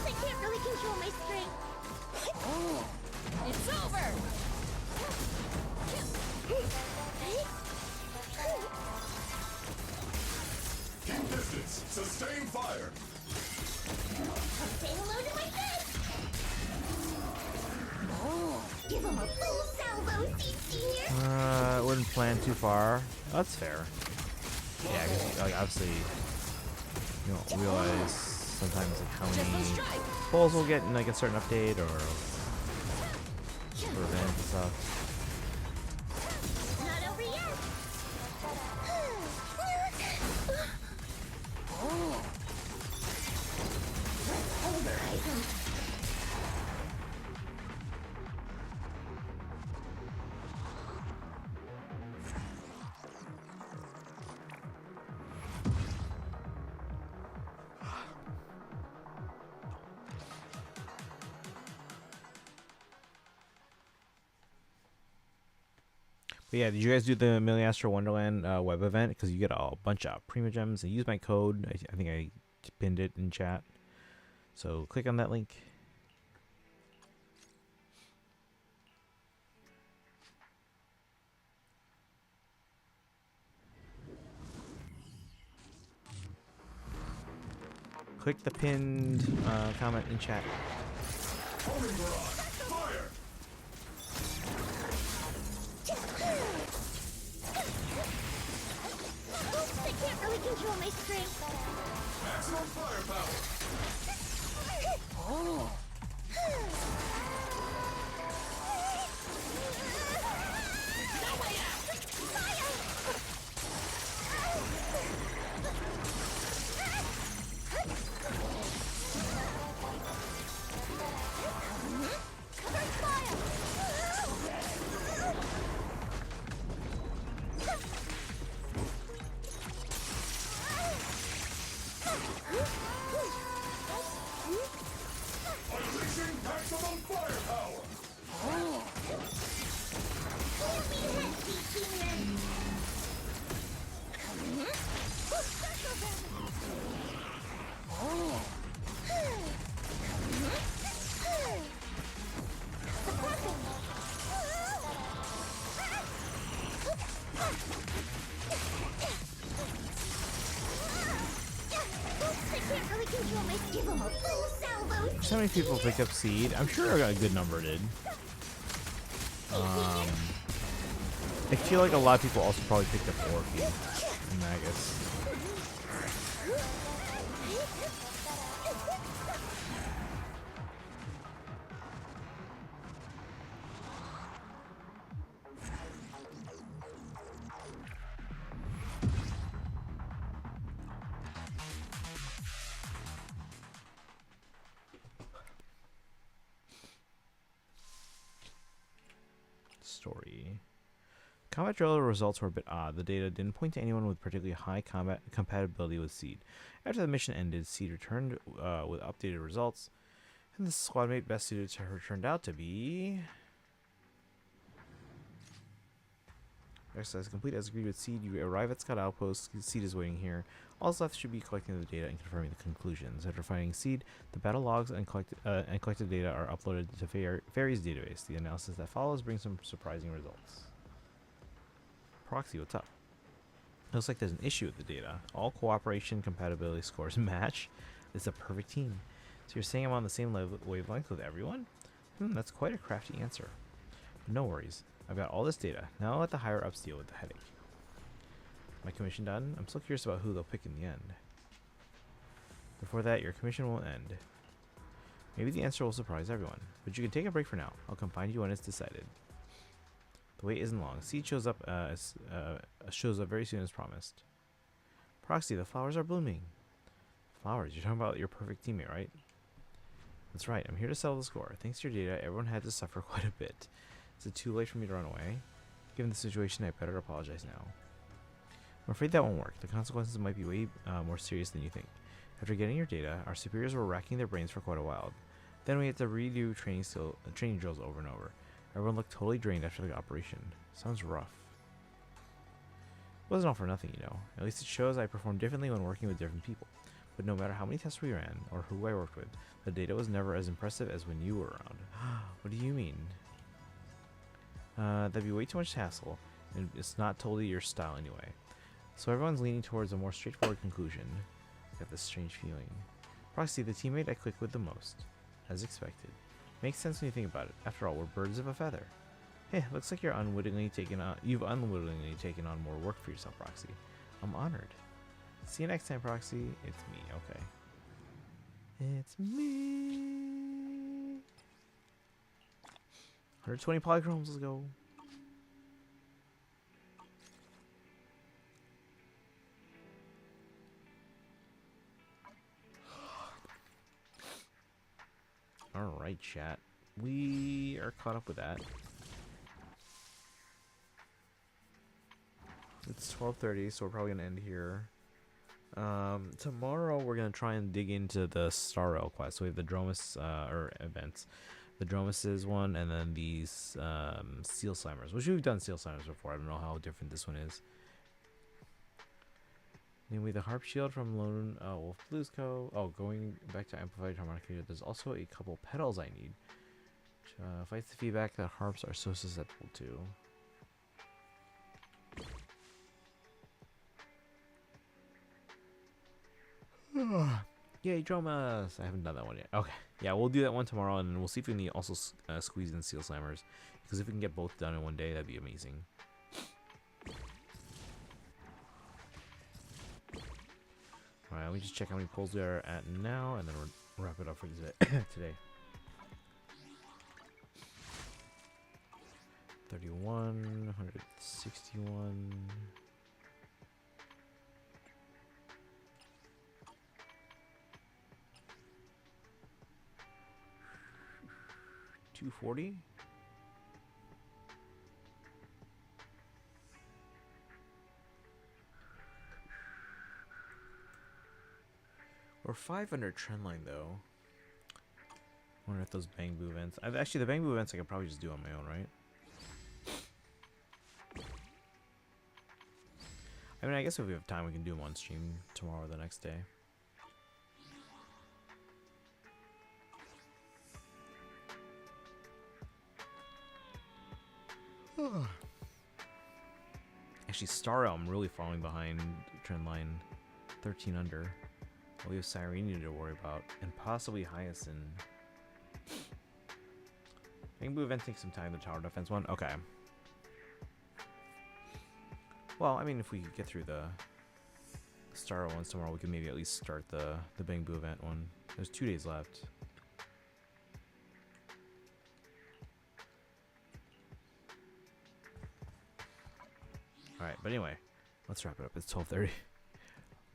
I can't really control my strength. It's over! Keep distance. Sustain fire. Say hello to my friend! Give him a full salvo, Seed Senior! I wouldn't plan too far. That's fair. Yeah, because like, obviously you don't realize sometimes like how many pulls we'll get in like a certain update or event and stuff. Not over yet! Pulverize him! But yeah, did you guys do the Million Astro Wonderland web event? Because you get a bunch of Prima Gems and use my code. I think I pinned it in chat. So click on that link. Click the pinned comment in chat. Homing barrage. Fire. I can't really control my strength. Maximum firepower. Unleashing maximum firepower. I can't really control my strength. Give him a full salvo. So many people picked up Seed. I'm sure a good number did. I feel like a lot of people also probably picked up Orphe and Magus. Story. Combat drill results were a bit odd. The data didn't point to anyone with particularly high combat compatibility with Seed. After the mission ended, Seed returned with updated results, and the squad mate best suited to her turned out to be... Exercise complete as agreed with Seed. You arrive at Scout Outpost. Seed is waiting here. All that's left should be collecting the data and confirming the conclusions. After finding Seed, the battle logs and collected data are uploaded to Fairy's database. The analysis that follows brings some surprising results. Proxy, what's up? Looks like there's an issue with the data. All cooperation compatibility scores match. It's a perfect team. So you're saying I'm on the same wavelength with everyone? That's quite a crafty answer. But no worries. I've got all this data. Now I'll let the higher ups deal with the headache. My commission done? I'm still curious about who they'll pick in the end. Before that, your commission won't end. Maybe the answer will surprise everyone. But you can take a break for now. I'll come find you when it's decided. The wait isn't long. Seed shows up very soon as promised. Proxy, the flowers are blooming. Flowers? You're talking about your perfect teammate, right? That's right. I'm here to settle the score. Thanks to your data, everyone had to suffer quite a bit. Is it too late for me to run away? Given the situation, I better apologize now. I'm afraid that won't work. The consequences might be way more serious than you think. After getting your data, our superiors were racking their brains for quite a while. Then we had to redo training drills over and over. Everyone looked totally drained after the operation. Sounds rough. It wasn't all for nothing, you know. At least it shows I performed differently when working with different people. But no matter how many tests we ran, or who I worked with, the data was never as impressive as when you were around. What do you mean? That'd be way too much hassle, and it's not totally your style anyway. So everyone's leaning towards a more straightforward conclusion. Got this strange feeling. Proxy, the teammate I click with the most. As expected. Makes sense when you think about it. After all, we're birds of a feather. Hey, looks like you've unwittingly taken on more work for yourself, Proxy. I'm honored. See you next time, Proxy. It's me, okay. It's me. 120 polychromes, let's go. Alright, chat. We are caught up with that. It's 12:30, so we're probably gonna end here. Tomorrow we're gonna try and dig into the Star Rail quest. So we have the Dromus or events, the Dromus's one, and then these Seal Slimers, which we've done Seal Slimers before. I don't know how different this one is. Namely, the Harp Shield from Lone Wolf Blues Co. Oh, going back to Amplified Harmonica, there's also a couple pedals I need. Which, fights the feedback that harps are so susceptible to. Yay, Dromas! I haven't done that one yet. Okay, yeah, we'll do that one tomorrow, and then we'll see if we can also squeeze in Seal Slimers. Because if we can get both done in one day, that'd be amazing. Alright, let me just check how many polls we are at now, and then we'll wrap it up for today. 31, 161. 240. We're 5 under trendline though. Wonder if those Bang Boo events. Actually, the Bang Boo events I could probably just do on my own, right? I mean, I guess if we have time, we can do them on stream tomorrow or the next day. Actually, Star I'm really falling behind trendline. 13 under. We have Cyrene to worry about, and possibly Hyacinth. Bang Boo event takes some time. The tower defense one, okay. Well, I mean, if we could get through the Star ones tomorrow, we can maybe at least start the Bang Boo event one. There's 2 days left. Alright, but anyway, let's wrap it up. It's 12:30.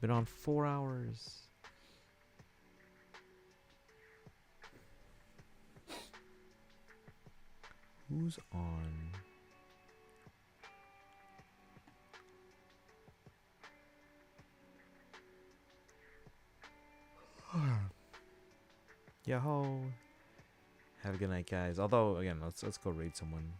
Been on 4 hours. Who's on? Yo-ho. Have a good night, guys. Although, again, let's go raid someone.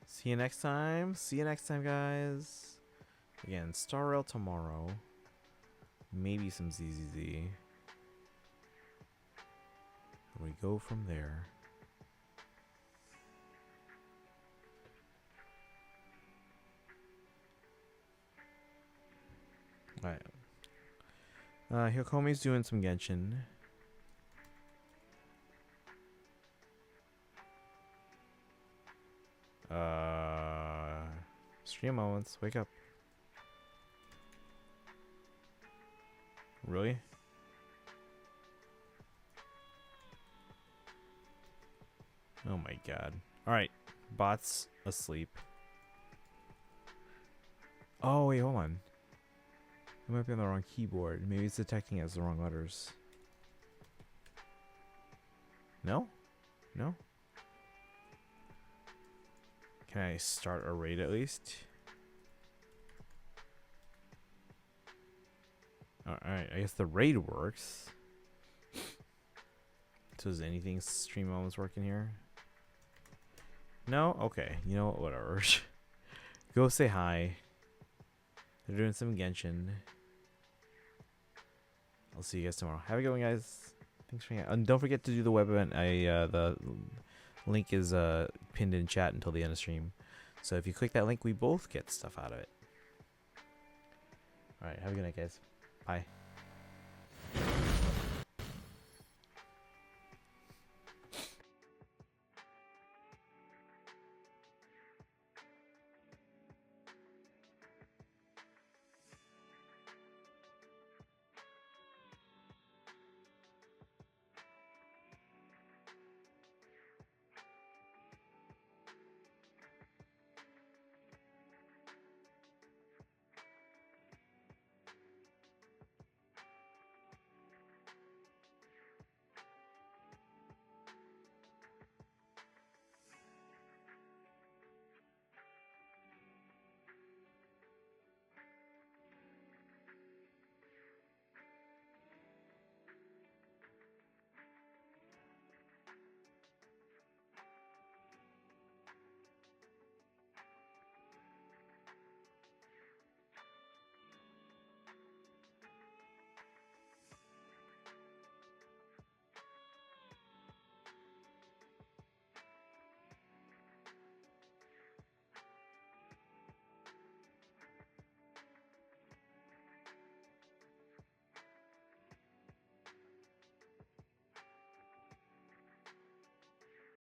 See you next time. See you next time, guys. Again, Star Rail tomorrow. Maybe some ZZZ. And we go from there. Alright. Hyokomi's doing some Genshin. Stream moments. Wake up. Really? Oh my god. Alright. Bot's asleep. Oh, wait, hold on. It might be on the wrong keyboard. Maybe it's detecting as the wrong letters. No? No? Can I start a raid at least? Alright, I guess the raid works. So is anything stream moments working here? No? Okay. You know what? Whatever. Go say hi. They're doing some Genshin. I'll see you guys tomorrow. Have a good one, guys. Thanks for hanging out. And don't forget to do the web event. The link is pinned in chat until the end of stream. So if you click that link, we both get stuff out of it. Alright, have a good night, guys. Bye.